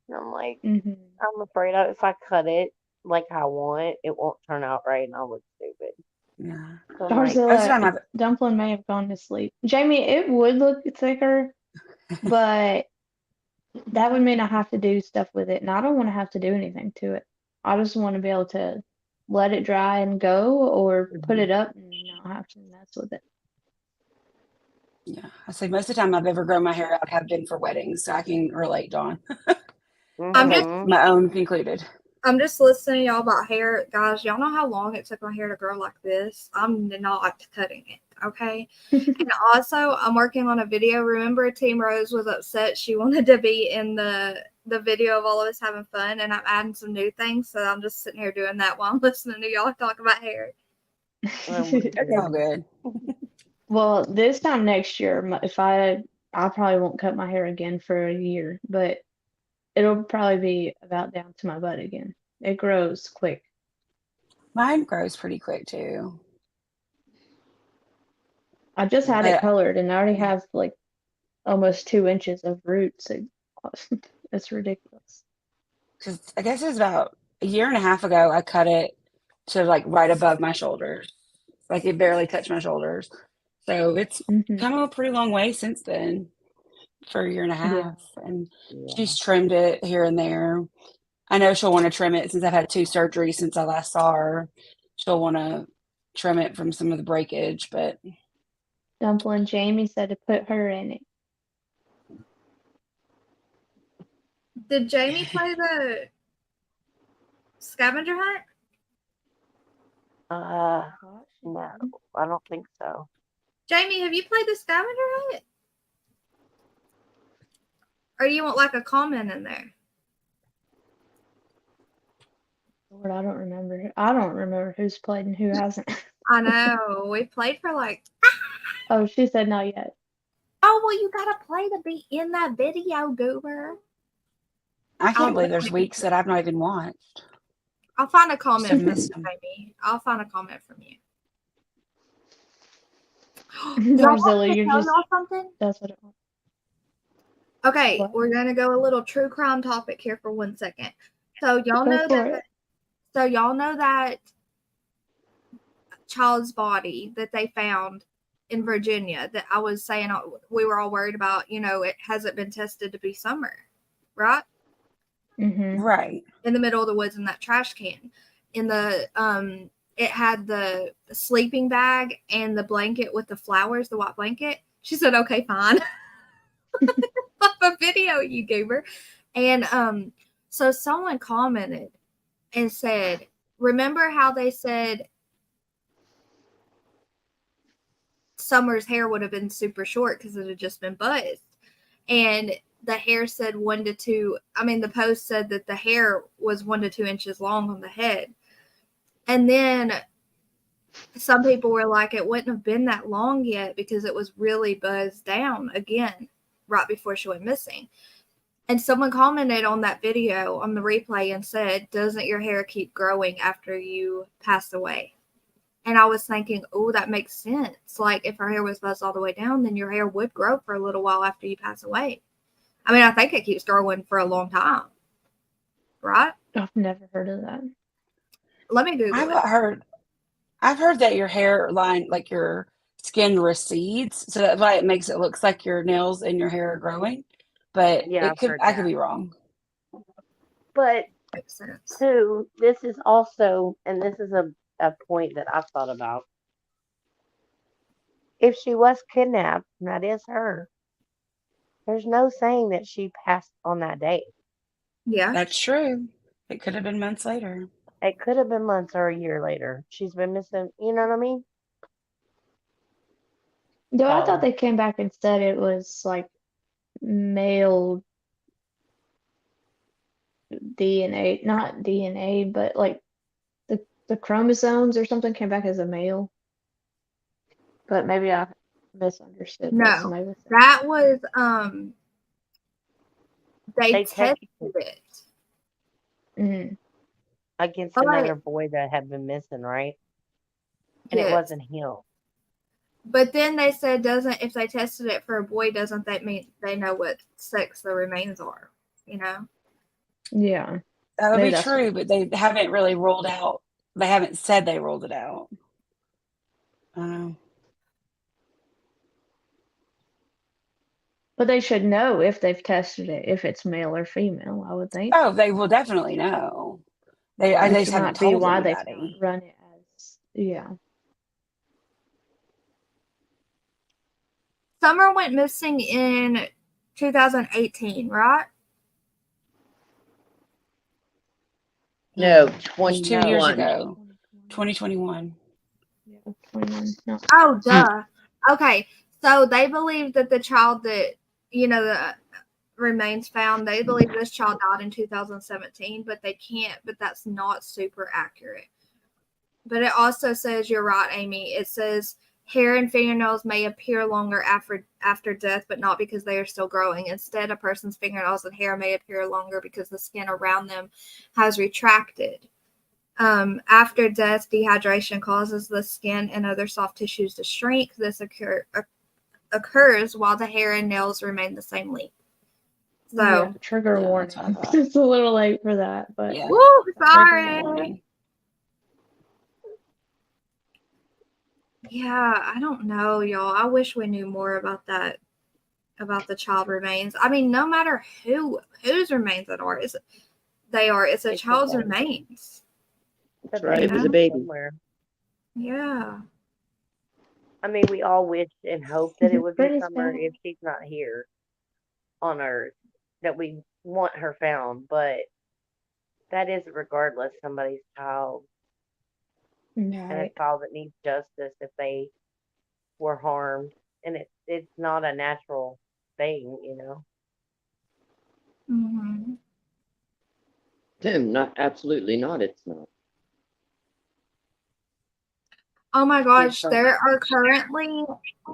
And I'm like, hmm I'm afraid if I cut it like I want, it won't turn out right, and I'll look stupid. Yeah. So I'm like, Most of Barzilla, the time, Dumpling may have gone to sleep. Jamie, it would look thicker, but that would mean I have to do stuff with it, and I don't want to have to do anything to it. I just want to be able to let it dry and go, or put mhm, it up and not have to mess with it. yeah, I say most of the time I've ever grown my hair out have been for weddings, so I can relate, Dawn. I'm just mhm. My own included. I'm just listening to y'all about hair, guys. Y'all know how long it took my hair to grow like this? I'm not cutting it, okay? And also, I'm working on a video. Remember, Team Rose was upset. She wanted to be in the video of all of us having fun, and I'm adding some new things. So I'm just sitting here doing that while I'm listening to y'all talk about hair. Oh my That's all goodness. good. Well, this time next year, if I probably won't cut my hair again for a year, but it'll probably be about down to my butt again. It grows quick. Mine grows pretty quick too. I just had it But colored and I already have like almost 2 inches of roots. It's ridiculous. because I guess it was about a year and a half ago, I cut it to like right above my shoulders. Like it barely touched my shoulders. So it's Hmm come a pretty long way since then for a year and a Yeah. half. And Yeah. she's trimmed it here and there. I know she'll want to trim it since I've had two surgeries since I last saw her. She'll want to trim it from some of the breakage, but Dumpling Jamie said to put her in it. Did Jamie play the scavenger hunt? Uh, Thought she no, did. I don't think so. Jamie, have you played the scavenger hunt? Or you want like a comment in there? Lord, I don't remember. I don't remember who's played and who hasn't. I know. We played for like, Oh, she said not yet. oh, well, you got to play to be in that video, Goober. I I'll can't believe there's weeks that I've not even watched. I'll find a Just have comment from you, missed them. Jamie. I'll find a comment from you. Y'all want Barzilla, me to you're tell just, y'all something? that's what it was. Okay, What? we're gonna go a little true crime topic here for 1 second. So y'all Go know for that. it. So y'all know that child's body that they found in Virginia that I was saying we were all worried about. It hasn't been tested to be summer, right? Hmm Right. In the middle of the woods in that trash can. In the it had the sleeping bag and the blanket with the flowers, the white blanket. She said, "Okay, fine." A video, you goober. And so someone commented and said, "Remember how they said Summer's hair would have been super short because it had just been buzzed?" And the hair said 1 to 2. I mean, the post said that the hair was 1 to 2 inches long on the head. And then some people were like, it wouldn't have been that long yet because it was really buzzed down again right before she went missing. And someone commented on that video on the replay and said, "Doesn't your hair keep growing after you pass away?" And I was thinking, oh, that makes sense. Like if her hair was buzzed all the way down, then your hair would grow for a little while after you pass away. I mean, I think it keeps growing for a long time, right? I've never heard of that. Let me Google I've it. heard I've heard that your hairline, like your skin recedes, so that's why it makes it looks like your nails and your hair are growing. but Yeah, I've heard I could that. be wrong. But Makes sense. two, this is also, and this is a point that I've thought about. If she was kidnapped, and that is her, there's no saying that she passed on that day. Yeah. That's true. It could have been months later. It could have been months or a year later. She's been missing, you know what I mean? Though I thought So, they came back and said it was like male DNA, not DNA, but like the chromosomes or something came back as a male. But maybe I misunderstood what No, somebody was saying. that was they they tested tested it, Mm, against but another boy that had been missing, right? And it yes, wasn't him. but then they said doesn't if they tested it for a boy, doesn't that mean they know what sex the remains are? You know? yeah, That would maybe be that's what. true, but they haven't really ruled out. They haven't said they ruled it out. Um, But they should know if they've tested it, if it's male or female, I would think. oh, they will definitely know. They Which just haven't might be told why they've not anybody. run it as, yeah. Summer went missing in 2018, right? No, It was 2 years 21. ago, 2021. Yeah, 21. No. Oh, duh. Okay, so they believe that the child that the remains found, they believe this child died in 2017, but they can't. But that's not super accurate. But it also says, you're right, Amy. It says hair and fingernails may appear longer after death, but not because they are still growing. Instead, a person's fingernails and hair may appear longer because the skin around them has retracted. After death, dehydration causes the skin and other soft tissues to shrink. This occurs while the hair and nails remain the same length. Yeah, So, trigger Yeah, that's what I warning. thought. It's a little late for that, but Yeah, woo, trigger sorry. warning. Yeah, I don't know, y'all. I wish we knew more about that, about the child remains. I mean, no matter whose remains it are, it's a It's a child's baby. remains. It's a That's right. It baby was a Yeah. baby. somewhere. Yeah. I mean, we all wish and hope that it would be Brittany's Summer back. if she's not here on Earth, that we want her found, but that is regardless somebody's child and a Right. child that needs justice if they were harmed, and it's not a natural thing, you know. Mm-hmm. Not absolutely not. It's not. Oh my It's gosh, so there are currently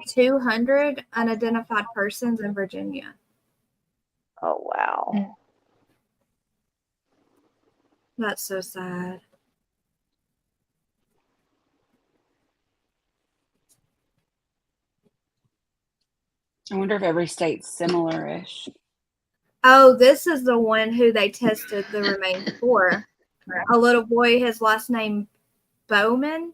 200 unidentified persons in Virginia. oh wow. Mm. That's so sad. I wonder if every state's similar-ish. Oh, this is the one who they tested the remains for. A little boy, his last name Bowman,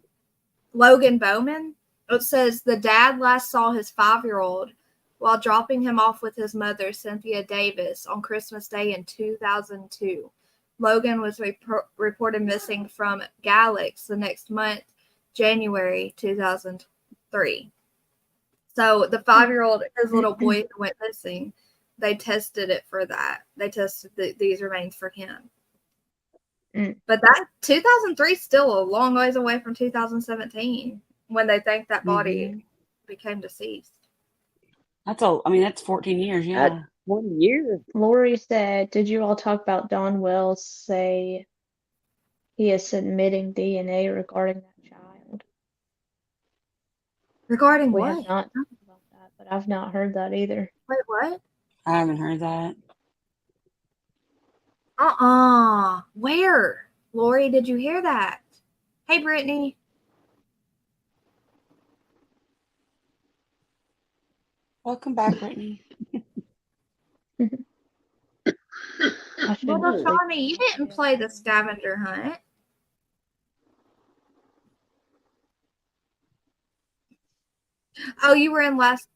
Logan Bowman. It says the dad last saw his 5-year-old while dropping him off with his mother, Cynthia Davis, on Christmas Day in 2002. Logan was reported missing from Galax the next month, January 2003. So the 5-year-old, his little boy who went missing, they tested it for that. They tested these remains for him. Mm. But that 2003 is still a long ways away from 2017 when they think that body Mm-hmm. became deceased. That's 14 years, At yeah. 20 years. Lori said, did you all talk about Don Wells say he is submitting DNA regarding that child? Regarding We have what? not talked about that, but I've not heard that either. Wait, what? I haven't heard that. Where? Lori, did you hear that? Hey, Brittany. Welcome back, Brittany. I should Little Oh, Shawnee, you didn't play the scavenger hunt. Oh, you were in last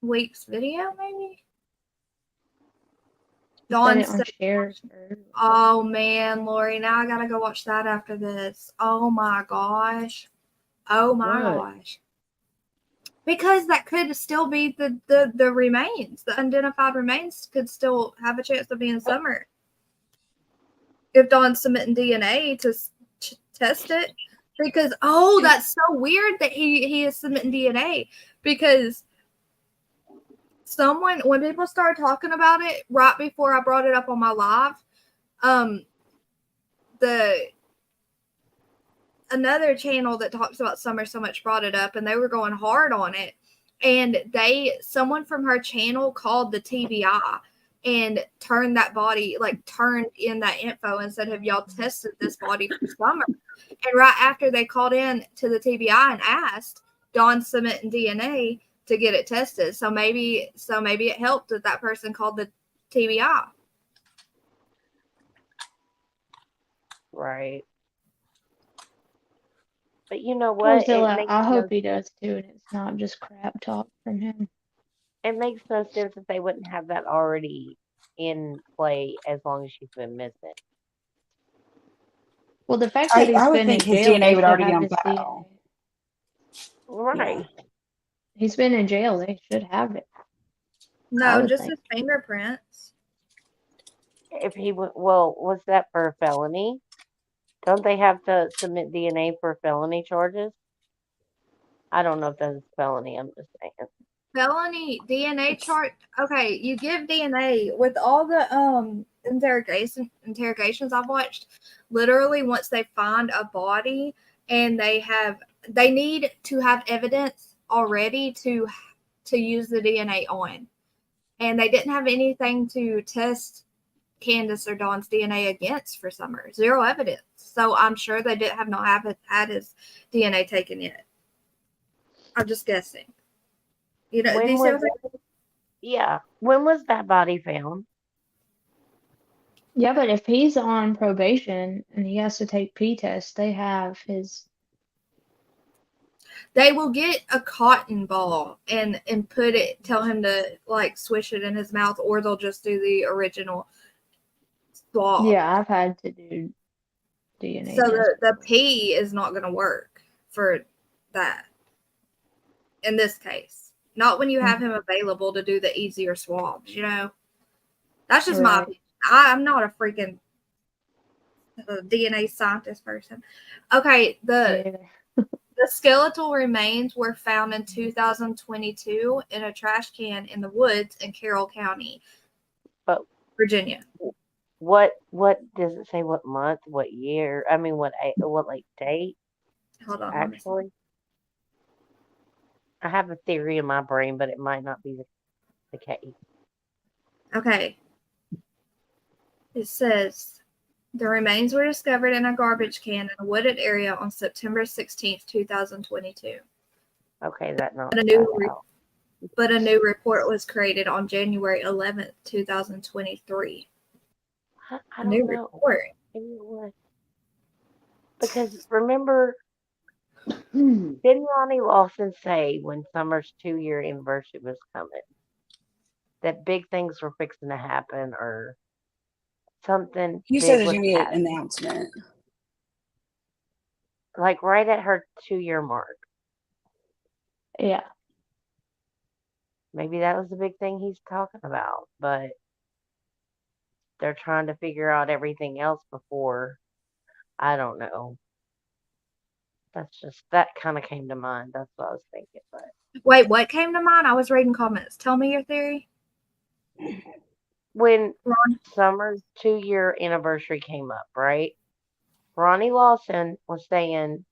week's video, maybe? Set Dawn it on said, shares for "Oh man, Lori, now I gotta go watch that after this. Oh my gosh, oh my What? gosh." Because that could still be the remains. The unidentified remains could still have a chance of being Summer. If Dawn's submitting DNA to test it. Because, oh, that's so weird that he is submitting DNA. Because someone, when people started talking about it, right before I brought it up on my live, the another channel that talks about Summer so much brought it up, and they were going hard on it. And someone from her channel called the TBI and turned that body, like turned in that info and said, "Have y'all tested this body for Summer?" And right after they called in to the TBI and asked, Dawn submitting DNA to get it tested. So maybe it helped that that person called the TBI. Right. But you know Well, what? Zilla, I hope he does too, and it's not just crap talk from him. It makes no sense that they wouldn't have that already in play as long as she's been missing. Well, the fact that he's I would been think in his jail, DNA they would should already be have on his file. DNA. Right. He's been in jail, they should have it. I No, would just think. his fingerprints. If he was that for a felony? Don't they have to submit DNA for felony charges? I don't know if that's a felony. I'm just saying. Felony DNA chart. Okay, you give DNA with all the interrogations I've watched. Literally, once they find a body and they need to have evidence already to use the DNA on, and they didn't have anything to test Candace or Dawn's DNA against for Summer. Zero evidence. So I'm sure they didn't have not have had his DNA taken yet. I'm just guessing. You know, When these was things. Yeah. When was that body found? Yeah, but if he's on probation and he has to take P tests, they have his. They will get a cotton ball and tell him to like swish it in his mouth, or they'll just do the original swab. Yeah, I've had to do DNA So tests. the P is not going to work for that in this case. Not when you have him available to do the easier swabs. You know, that's just my Right. opinion. I'm not a freaking DNA scientist person. Okay, Yeah. the skeletal remains were found in 2022 in a trash can in the woods in Carroll County, But Virginia. what does it say? What month? What year? I mean, what like date? Hold on, let me see. Actually, I have a theory in my brain, but it might not be the case. Okay. It says the remains were discovered in a garbage can in a wooded area on September 16th, 2022. Okay, that knocks But a that new out. but a new report was created on January 11th, 2023. I A new don't know. report. Maybe it was. Because remember, Hmm. didn't Ronnie Lawson say when Summer's 2-year anniversary was coming that big things were fixing to happen or something You said big there's was going to be an happening? announcement. Like right at her 2-year mark. Yeah. Maybe that was the big thing he's talking about, but they're trying to figure out everything else before. I don't know. That kind of came to mind. That's what I was thinking. But Wait, what came to mind? I was reading comments. Tell me your theory. when Ron. Summer's 2-year anniversary came up, right? Ronnie Lawson was saying,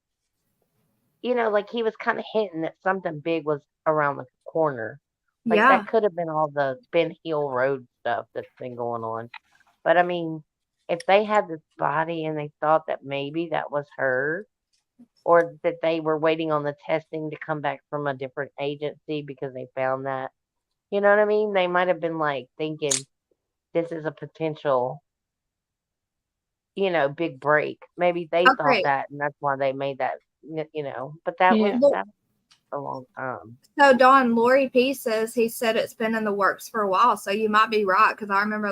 like he was kind of hinting that something big was around the corner. Like Yeah. that could have been all the Ben Hill Road stuff that's been going on. But I mean, if they had this body and they thought that maybe that was her, or that they were waiting on the testing to come back from a different agency because they found that, you know what I mean? They might have been like thinking this is a potential, big break. Maybe they thought Okay. that, and that's why they made that, But that was Yeah. that. a long time. So Don, Lori P says he said it's been in the works for a while. So you might be right because I remember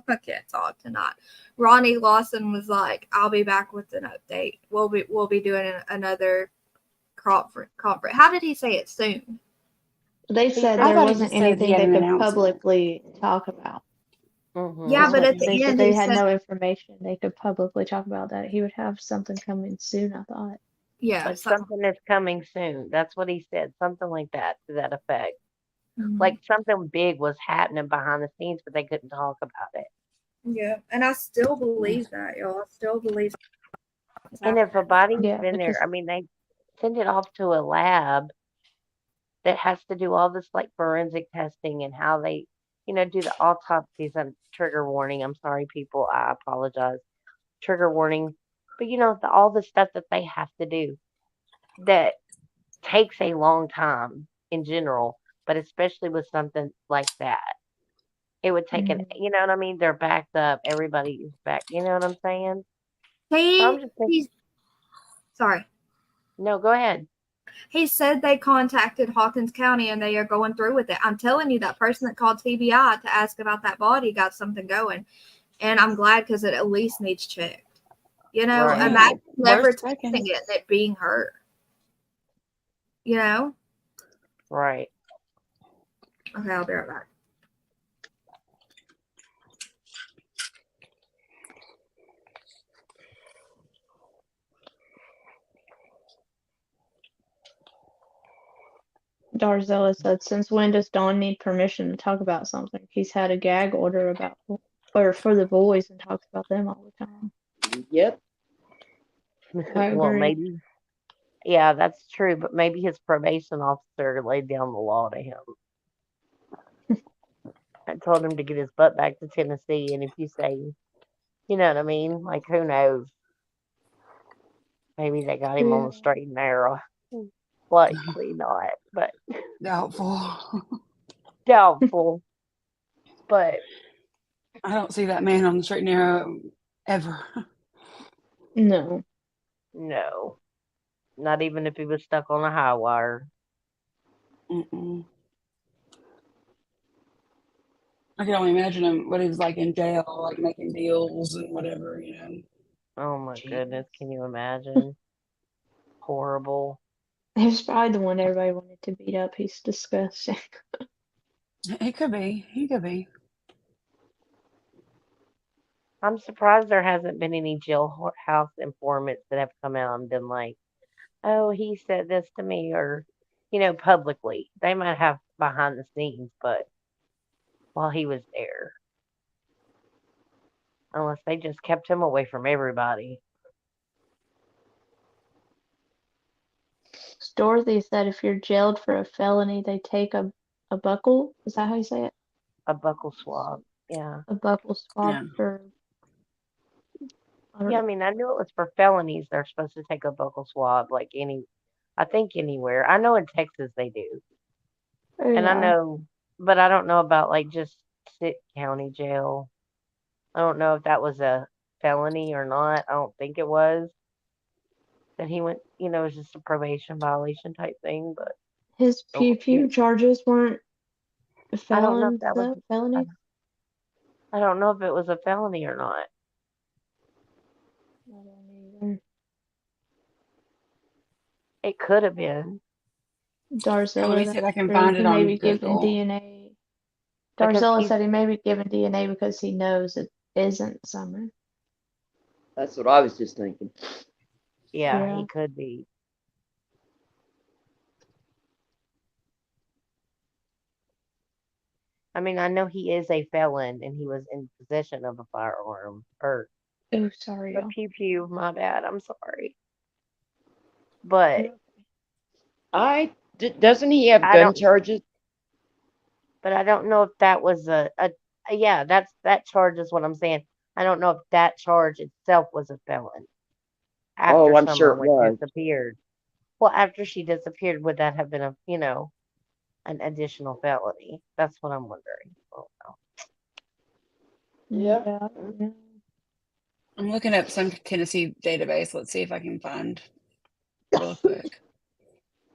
I can't talk tonight. Ronnie Lawson was like, "I'll be back with an update. We'll be doing another conference. How did he say it soon? They He said said- I there thought he wasn't just said he anything had they an could announcement. publicly talk about. Yeah, Is but what at the they said. end They he had said, no information they could publicly talk about that. He would have something coming soon, I thought. yeah, But something is coming soon. That's what he said. Something like that, to that effect. Mhm. Like something big was happening behind the scenes, but they couldn't talk about it. yeah, and I still believe that, y'all. I still believe. And if a body's Yeah, been there, because I mean, they send it off to a lab that has to do all this like forensic testing and how they, do the autopsies. And trigger warning. I'm sorry, people. I apologize. Trigger warning. But all the stuff that they have to do that takes a long time in general, but especially with something like that. It would take Mhm. you know what I mean? They're backed up. Everybody's back. You know what I'm saying? So I'm just thinking, He's sorry. no, go ahead. He said they contacted Hawkins County and they are going through with it. I'm telling you, that person that called TBI to ask about that body got something going, and I'm glad because it at least needs checked. Right. Imagine whoever Worst texting second. it and it being her. Right. Okay, I'll be right back. Darzella said, since when does Dawn need permission to talk about something? He's had a gag order about or for the boys and talks about them all the time. Yep. I Well, agree. maybe. Yeah, that's true. But maybe his probation officer laid down the law to him. I told him to get his butt back to Tennessee. And if you say, you know what I mean? Like, who knows? Maybe they got him on the Yeah. straight and narrow. Likely not, but Doubtful. doubtful. But I don't see that man on the straight and narrow ever. No. no, not even if he was stuck on a high wire. Mm-mm. I can only imagine him what he was like in jail, like making deals and whatever, Oh my Jeez. goodness, can you imagine? Horrible. He was probably the one everybody wanted to beat up. He's disgusting. He could be. He could be. I'm surprised there hasn't been any jailhouse informants that have come out and been like, oh, he said this to me, or, publicly. They might have behind the scenes, but while he was there. Unless they just kept him away from everybody. Dorothy said if you're jailed for a felony, they take a buckle. Is that how you say it? A buckle swab. Yeah. A buckle swab Yeah. for. Yeah, I mean, I knew it was for felonies. They're supposed to take a buckle swab, like I think anywhere. I know in Texas they do. And I Yeah. know, but I don't know about like just Sitt County Jail. I don't know if that was a felony or not. I don't think it was. That he went, it was just a probation violation type thing. But His pew pew charges weren't I don't know if felons, that was. felonies. I don't know if it was a felony or not. I don't either. It could have been. Let me Darzella, see if I can that's true. find He it may on be given Google. DNA. Because Darzella he's said he may be given DNA because he knows it isn't Summer. That's what I was just thinking. Yeah, Yeah. he could be. I mean, I know he is a felon and he was in possession of a firearm. Or Oh, sorry, a y'all. pew pew, my bad. I'm sorry. But Doesn't he have I gun don't charges? but I don't know if that was yeah, that charge is what I'm saying. I don't know if that charge itself was a felon Oh, after I'm sure Summer it went was. disappeared. Well, after she disappeared, would that have been an additional felony? That's what I'm wondering. Oh, no. Yeah. Yeah. I'm looking up some Tennessee database. Let's see if I can find real quick.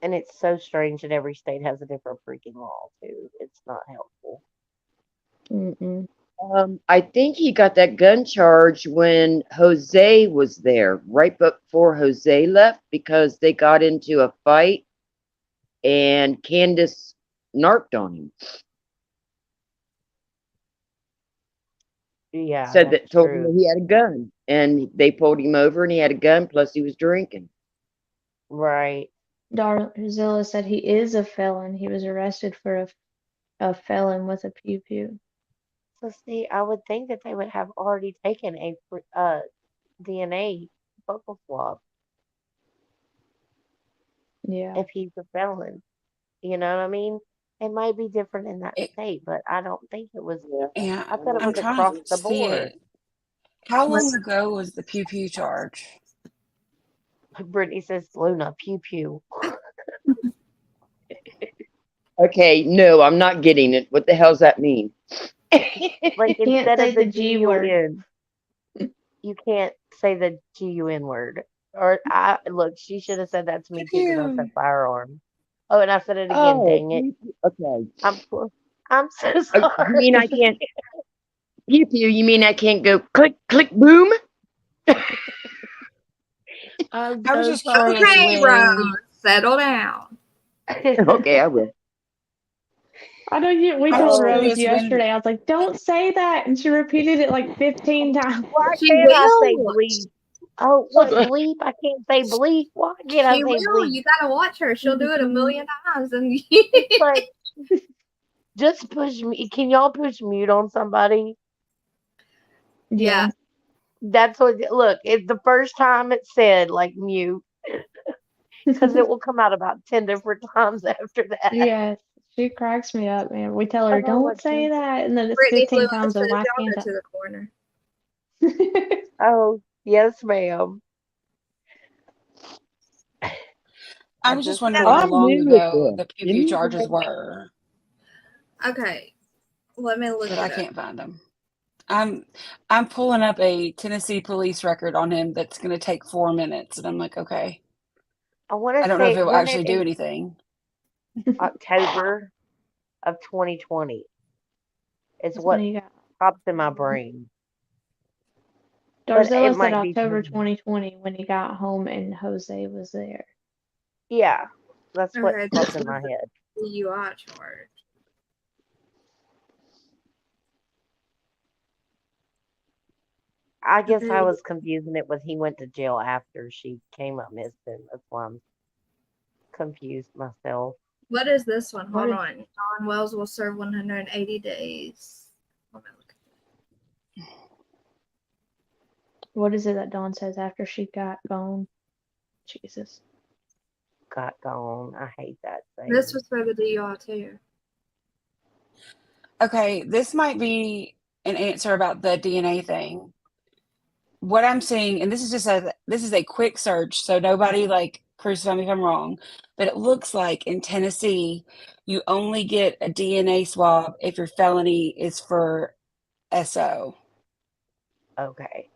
And it's so strange that every state has a different freaking law too. It's not helpful. Mm-mm. I think he got that gun charge when Jose was there, right before Jose left, because they got into a fight and Candace narked on him. Yeah, Said that's that told him true. that he had a gun, and they pulled him over, and he had a gun. Plus, he was drinking. Right. Darzilla said he is a felon. He was arrested for a felon with a pew pew. So see, I would think that they would have already taken a DNA buccal swab Yeah. if he's a felon. You know what I mean? It might be different in that It, state, but I don't think it was. yeah, I thought it I'm was trying across to the see board. it. How long Listen, ago was the pew pew charge? Brittany says, Luna, pew pew. Okay, no, I'm not getting it. What the hell's that mean? Like You can't instead say of the the G word. GUN, you can't say the GUN word. Or I look, she should have said that to me too because I said Pew. firearm. Oh, and I said it again. Oh, Dang it! okay. I'm so You mean I sorry. can't pew pew? You mean I can't go click click boom? I'm I was so just curious sorry. okay, Rose, when. settle down. Okay, I will. I know we I was told Oh, Rose curious when. yesterday. I was like, "Don't say that," and she repeated it like 15 times. why She can't I say will. bleep? Oh, what bleep? I can't say bleep. Why can't I She say will. bleep? You gotta watch her. She'll do it a million times, and It's like just push me. Can y'all push mute on somebody? yeah, Yeah. That's what. Look, it's the first time it said like mute because it will come out about 10 different times after that. Yes, she cracks me up, man. We tell her, Oh my "Don't say goodness. that," and then it's Brittany 15 Lewis times, says and why y'all can't go I? to the corner. Oh yes, ma'am. I I was just just wondering how pulled. I'm long new at ago this. the pew Give pew me a charges break. were, Okay, let me look but I it up. can't find them. I'm pulling up a Tennessee police record on him that's going to take 4 minutes, and I'm like, okay. I want I to don't know if say it will when it actually do in anything. October of 2020 is That's when what he got. pops in my brain, but it Darzilla said might be. October 2020 when he got home and Jose was there. Yeah, that's what Okay, popped this in was my the head. DUI charge. I guess I Okay, was confusing it with he went to jail after she came up missing. That's why I'm confused myself. what is this one? What Hold is on. Don Wells will serve 180 days. Let me look. what is it that Dawn says after she got gone? Jesus. Got gone. I hate that This saying. was for the DUI too. Okay, this might be an answer about the DNA thing. What I'm seeing, and this is a quick search, so nobody like crucify me if I'm wrong, but it looks like in Tennessee, you only get a DNA swab if your felony is for SO Okay.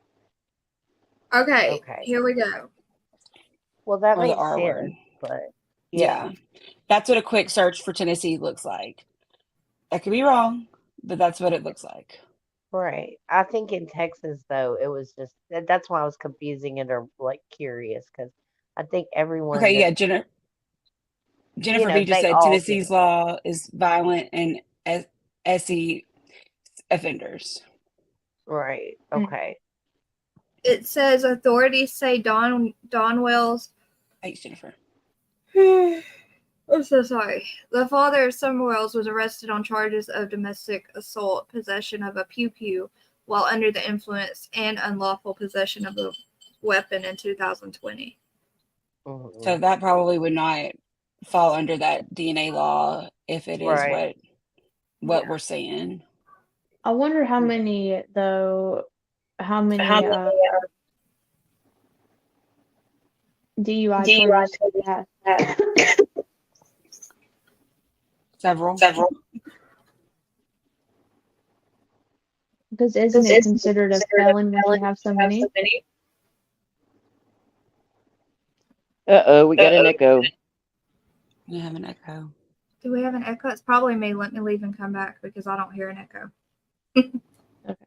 Okay, Okay. here we go. Well, that or the makes R word. sense, but yeah. Yeah, that's what a quick search for Tennessee looks like. I could be wrong, but that's what it looks like. Right. I think in Texas though, it was just that's why I was confusing it or like curious because I think everyone Okay, that yeah, Jennifer B just they said all can. Tennessee's law is violent and SE offenders. Right. Mm. Okay. It says authorities say Don Wells. Thanks, Jennifer. I'm so sorry. The father of Summer Wells was arrested on charges of domestic assault, possession of a pew pew while under the influence, and unlawful possession of a weapon in 2020. Hmm. So that probably would not fall under that DNA law if it is Right. what Yeah. we're saying. I wonder how many though. How many DUI charges he has? Several. Because isn't it considered a felon when you have so many? Uh-oh, we got an echo. We have an echo. Do we have an echo? It's probably me. Let me leave and come back because I don't hear an echo. Okay.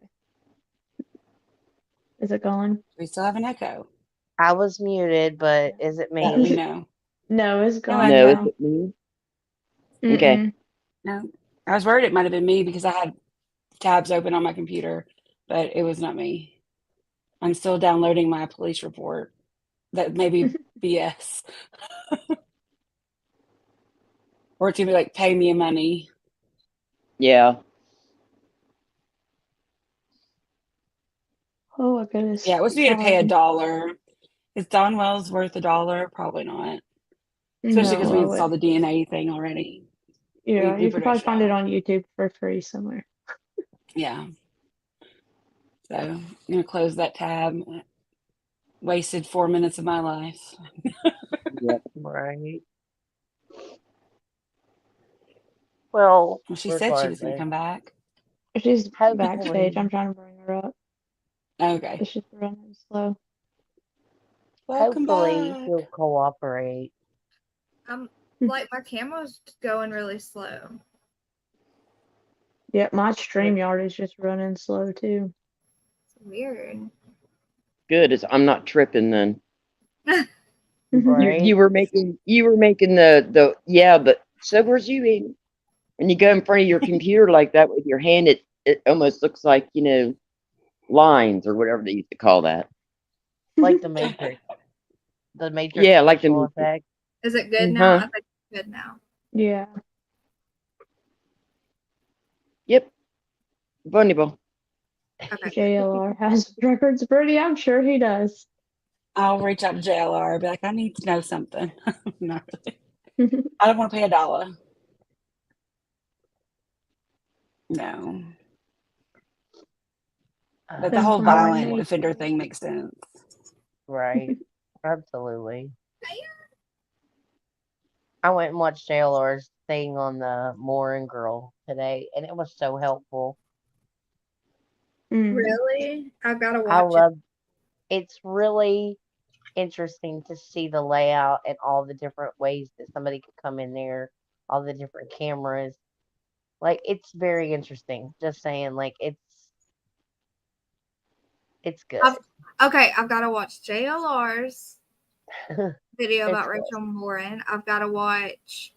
Is it gone? We still have an echo. I was muted, but is it That we me? know. No, it's No gone No, is echo. now. it me? Okay. Mm-mm. No. I was worried it might have been me because I had tabs open on my computer, but it was not me. I'm still downloading my police report. That may be BS. Or it's gonna be like, pay me money. Yeah. Oh my goodness. Yeah, it was me to pay Sorry. $1. Is Don Wells worth $1? Probably not. Especially because No, we I installed would. the DNA thing already. Yeah, We you could pretty probably much find it know. on YouTube for free somewhere. Yeah. So I'm gonna close that tab. Wasted 4 minutes of my life. Yep. Right. Well, Well, she said she was gonna regardless, come back. She's backstage. hopefully, I'm trying to bring her up, Okay. but she's running slow. Welcome hopefully back. he'll cooperate. I'm like my camera's going really slow. Yeah, my StreamYard is just running slow too. It's weird. Good. I'm not tripping then. Right? You were making the yeah, but so was you, Amy. When you go in front of your computer like that with your hand, it almost looks like, lines or whatever they used to call that. Like the Matrix Yeah, like special the effect. Is it good now? huh. I think it's good now. Yeah. Yep. Vulnerable. Okay. JLR has records. Birdie, I'm sure he does. I'll reach out to JLR, be like, I need to know something. Not really. I don't want to pay $1. No. But the Uh, Depends whole on what I he went and violent watched, needs. offender thing makes sense. right. Absolutely. I went and watched JLR's thing on the Morin Girl today, and it was so helpful. Mm. Really? I've got to I watch it. love it's really interesting to see the layout and all the different ways that somebody could come in there, all the different cameras. Like it's very interesting. Just saying, like it's good. I've got to watch JLR's video It's about good. Rachel Morin. I've got to watch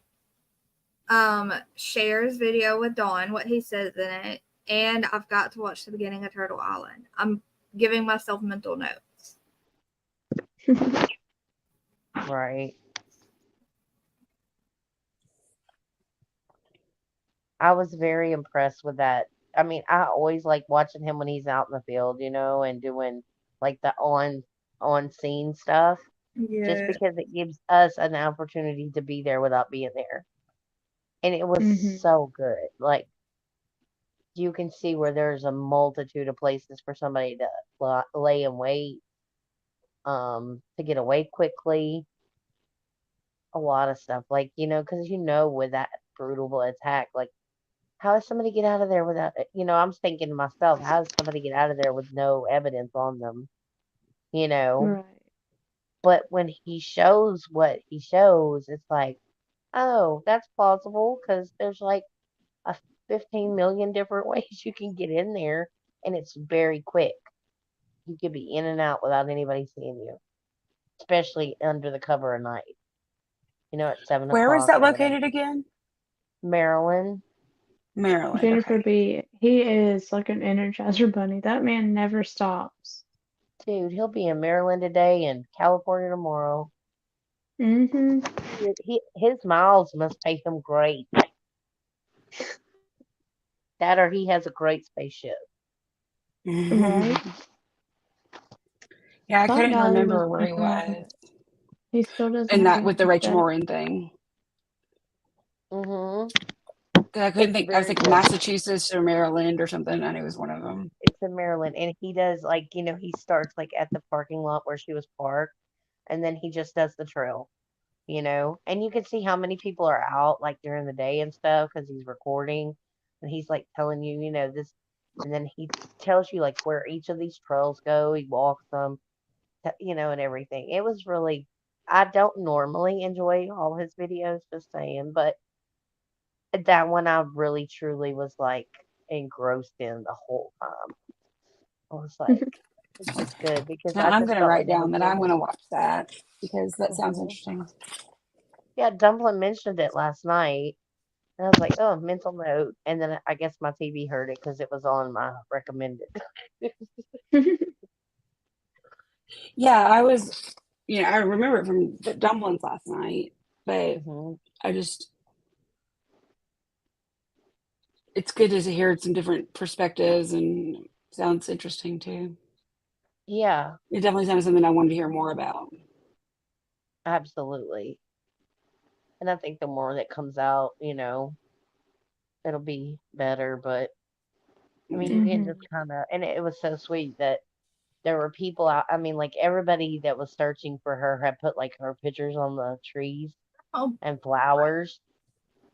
Cher's video with Dawn, what he says in it, and I've got to watch the beginning of Turtle Island. I'm giving myself mental notes. Right. I was very impressed with that. I mean, I always like watching him when he's out in the field, and doing like the on scene stuff just Yeah. because it gives us an opportunity to be there without being there. And it was Hmm. so good. Like you can see where there's a multitude of places for somebody to lay and wait, to get away quickly, a lot of stuff. Like, because with that brutal attack, like how does somebody get out of there without, I'm thinking to myself, how does somebody get out of there with no evidence on them, you know? Right. But when he shows what he shows, it's like, oh, that's plausible because there's like a 15 million different ways you can get in there, and it's very quick. You could be in and out without anybody seeing you, especially under the cover of night, at 7 Where is o'clock that or whatever. located again? Maryland, Maryland. Jennifer Okay. B. He is like an Energizer bunny. That man never stops. dude, he'll be in Maryland today and California tomorrow. Hmm. His miles must pay him great. That or he has a great spaceship. Right. Yeah, I Thought couldn't Dolly was remember where he making was. money. He still doesn't And have that with the anything Rachel set. Morin thing. Hmm 'Cause I couldn't It's think, I was very thinking good. Massachusetts or Maryland or something. I knew it was one of them. It's in Maryland, and he does like he starts like at the parking lot where she was parked, and then he just does the trail. And you can see how many people are out like during the day and stuff because he's recording, and he's like telling you, this, and then he tells you like where each of these trails go. He walks them, and everything. It was really, I don't normally enjoy all his videos, just saying, but that one I really truly was like engrossed in the whole time. I was like, this is good because Now I I'm just gonna felt write like down that I everything. want to watch that because that sounds Mhm. interesting. Yeah, Dumpling mentioned it last night, and I was like, oh, mental note. And then I guess my TV heard it because it was on my recommended. Yeah, I was, I remember it from the dumplings last night, but Hmm. I just, it's good to hear some different perspectives and sounds interesting too. Yeah, It definitely sounds something I wanted to hear more about. absolutely. And I think the more that comes out, it'll be better. But I mean, you Yeah. can just kind of, and it was so sweet that there were people out. I mean, like everybody that was searching for her had put like her pictures on the trees Oh, and flowers,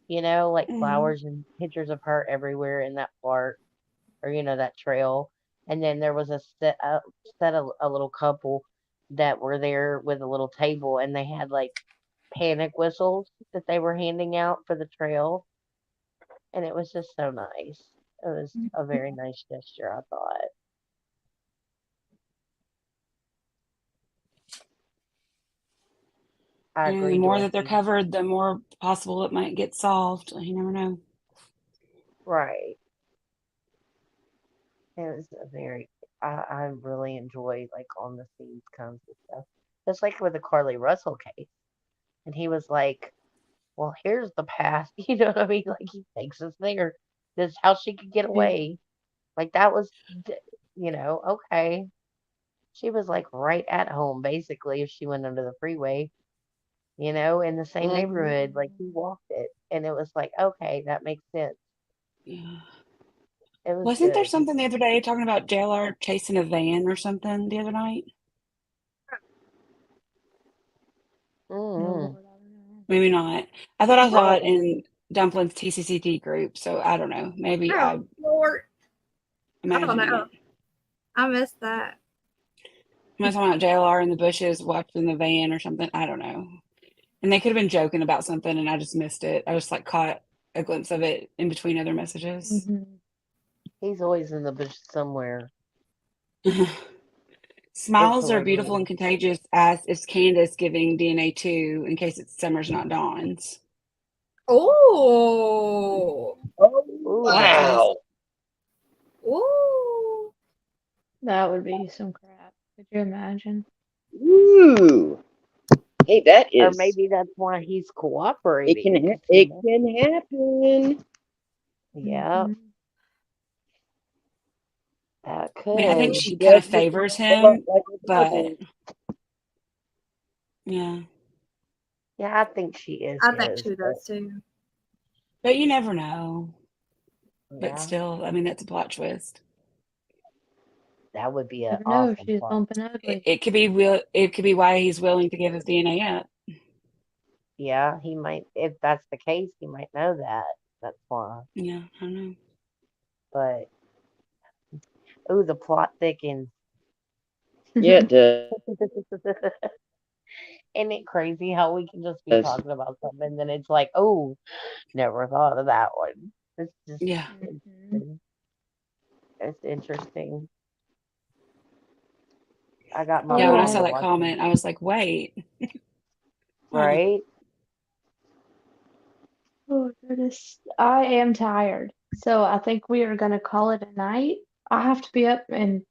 like Mm. flowers and pictures of her everywhere in that park or, that trail. And then there was set of a little couple that were there with a little table and they had like panic whistles that they were handing out for the trail. And it was just so nice. It was a very nice gesture, I thought. I And the agree, more that they're Dorothy. covered, the more possible it might get solved. You never know. Right. It was a very, I really enjoy like on the scenes kinds of stuff. Just like with the Carly Russell case. And he was like, well, here's the path. You know what I mean? Like he takes us there. This is how she could get Yeah. away. Like that was, okay. She was like right at home basically if she went under the freeway, in the same Mhm. neighborhood. Like he walked it. And it was like, okay, that makes sense. Yeah. It was Wasn't there good. something the other day talking about JLR chasing a van or something the other night? No, Mm-hmm. Lord, I don't know. Maybe not. I thought I saw it Oh, in Dumpling's TCCT group, so I don't know. Maybe oh I'm Lord. I don't imagining know. it. I missed that. I'm not talking about JLR in the bushes watching the van or something. I don't know. And they could have been joking about something and I just missed it. I just like caught a glimpse of it in between other messages. Mhm. He's always in the bush somewhere. It's Smiles are beautiful hilarious. and contagious, as is Candace giving DNA too, in case it's Summer's not Dawn's. Oh. oh, Ooh, Is that nice. close? wow. Ooh. That would be some crap. Could you imagine? Ooh. Hey, that Or is. maybe that's why he's It can. cooperating. It can happen. Yeah, Hmm. that I mean, I think could. She she kind does of look favors a lot him, like her but mother. yeah. Yeah, I think she is I think his. she But does too. But you never know. But yeah, still, I mean, that's a plot twist. that would be an Never know if awesome she's plot. bumping It, uglies. it could be will. It could be why he's willing to give his DNA up. Yeah, he might. If that's the case, he might know that. That's why. Yeah, I don't know. But ooh, the plot thickens. Yeah, it Isn't it crazy how we can just be does. talking about something and then it's like, oh, never thought of that one. It's just Yeah, Mhm. it's interesting. I got my yeah. All When I mom saw to right. that watch it, comment, I was like, wait, huh? right? Oh, goodness. I am tired. So I think we are going to call it a night. I have to be up in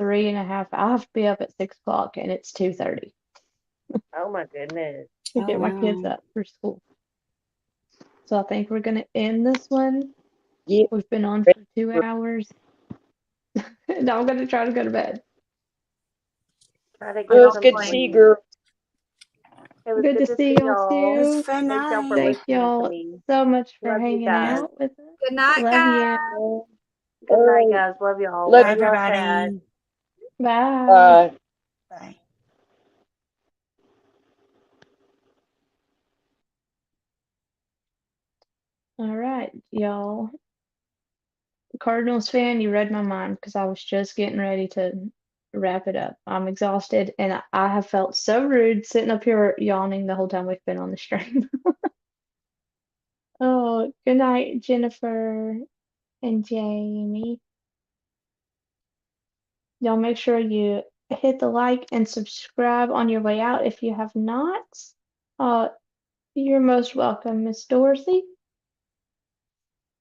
3.5. I have to be up at 6 o'clock and it's 2:30 Oh my goodness. to Oh get my kids wow. up for school. So I think we're going to end this one. Yeah. We've been on for 2 hours and I'm going to try to go to bed. Try to Well, get it's Y'all some good to see play. you, sleep. girl. It was Good good to to see see y'all y'all. It was a too. fun Thank y'all for night. Thank listening to y'all me. so much for Love you hanging guys. out with us. Good night, Love guys. you. Good All night, right. guys. Love y'all. Love Bye, Love you. y'all, Chad. everybody. Bye. Bye. Bye. All right, y'all. Cardinals fan, you read my mind because I was just getting ready to wrap it up. I'm exhausted and I have felt so rude sitting up here yawning the whole time we've been on the stream. Oh, good night, Jennifer and Jamie. Y'all make sure you hit the like and subscribe on your way out if you have not. Uh, you're most welcome, Miss Dorothy.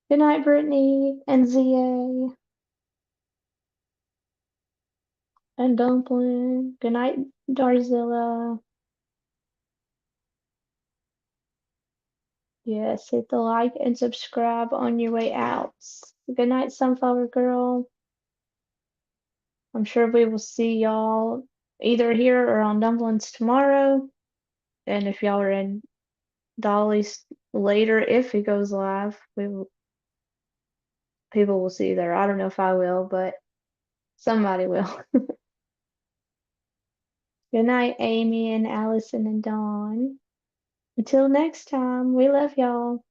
Good night, Brittany and ZA and Dumpling. Good night, Darzilla. Yes, hit the like and subscribe on your way out. Good night, Sunflower Girl. I'm sure we will see y'all either here or on Dumplings tomorrow. And if y'all are in Dolly's later, if he goes live, people will see there. I don't know if I will, but somebody will. Good night, Amy and Allison and Dawn. Until next time, we love y'all.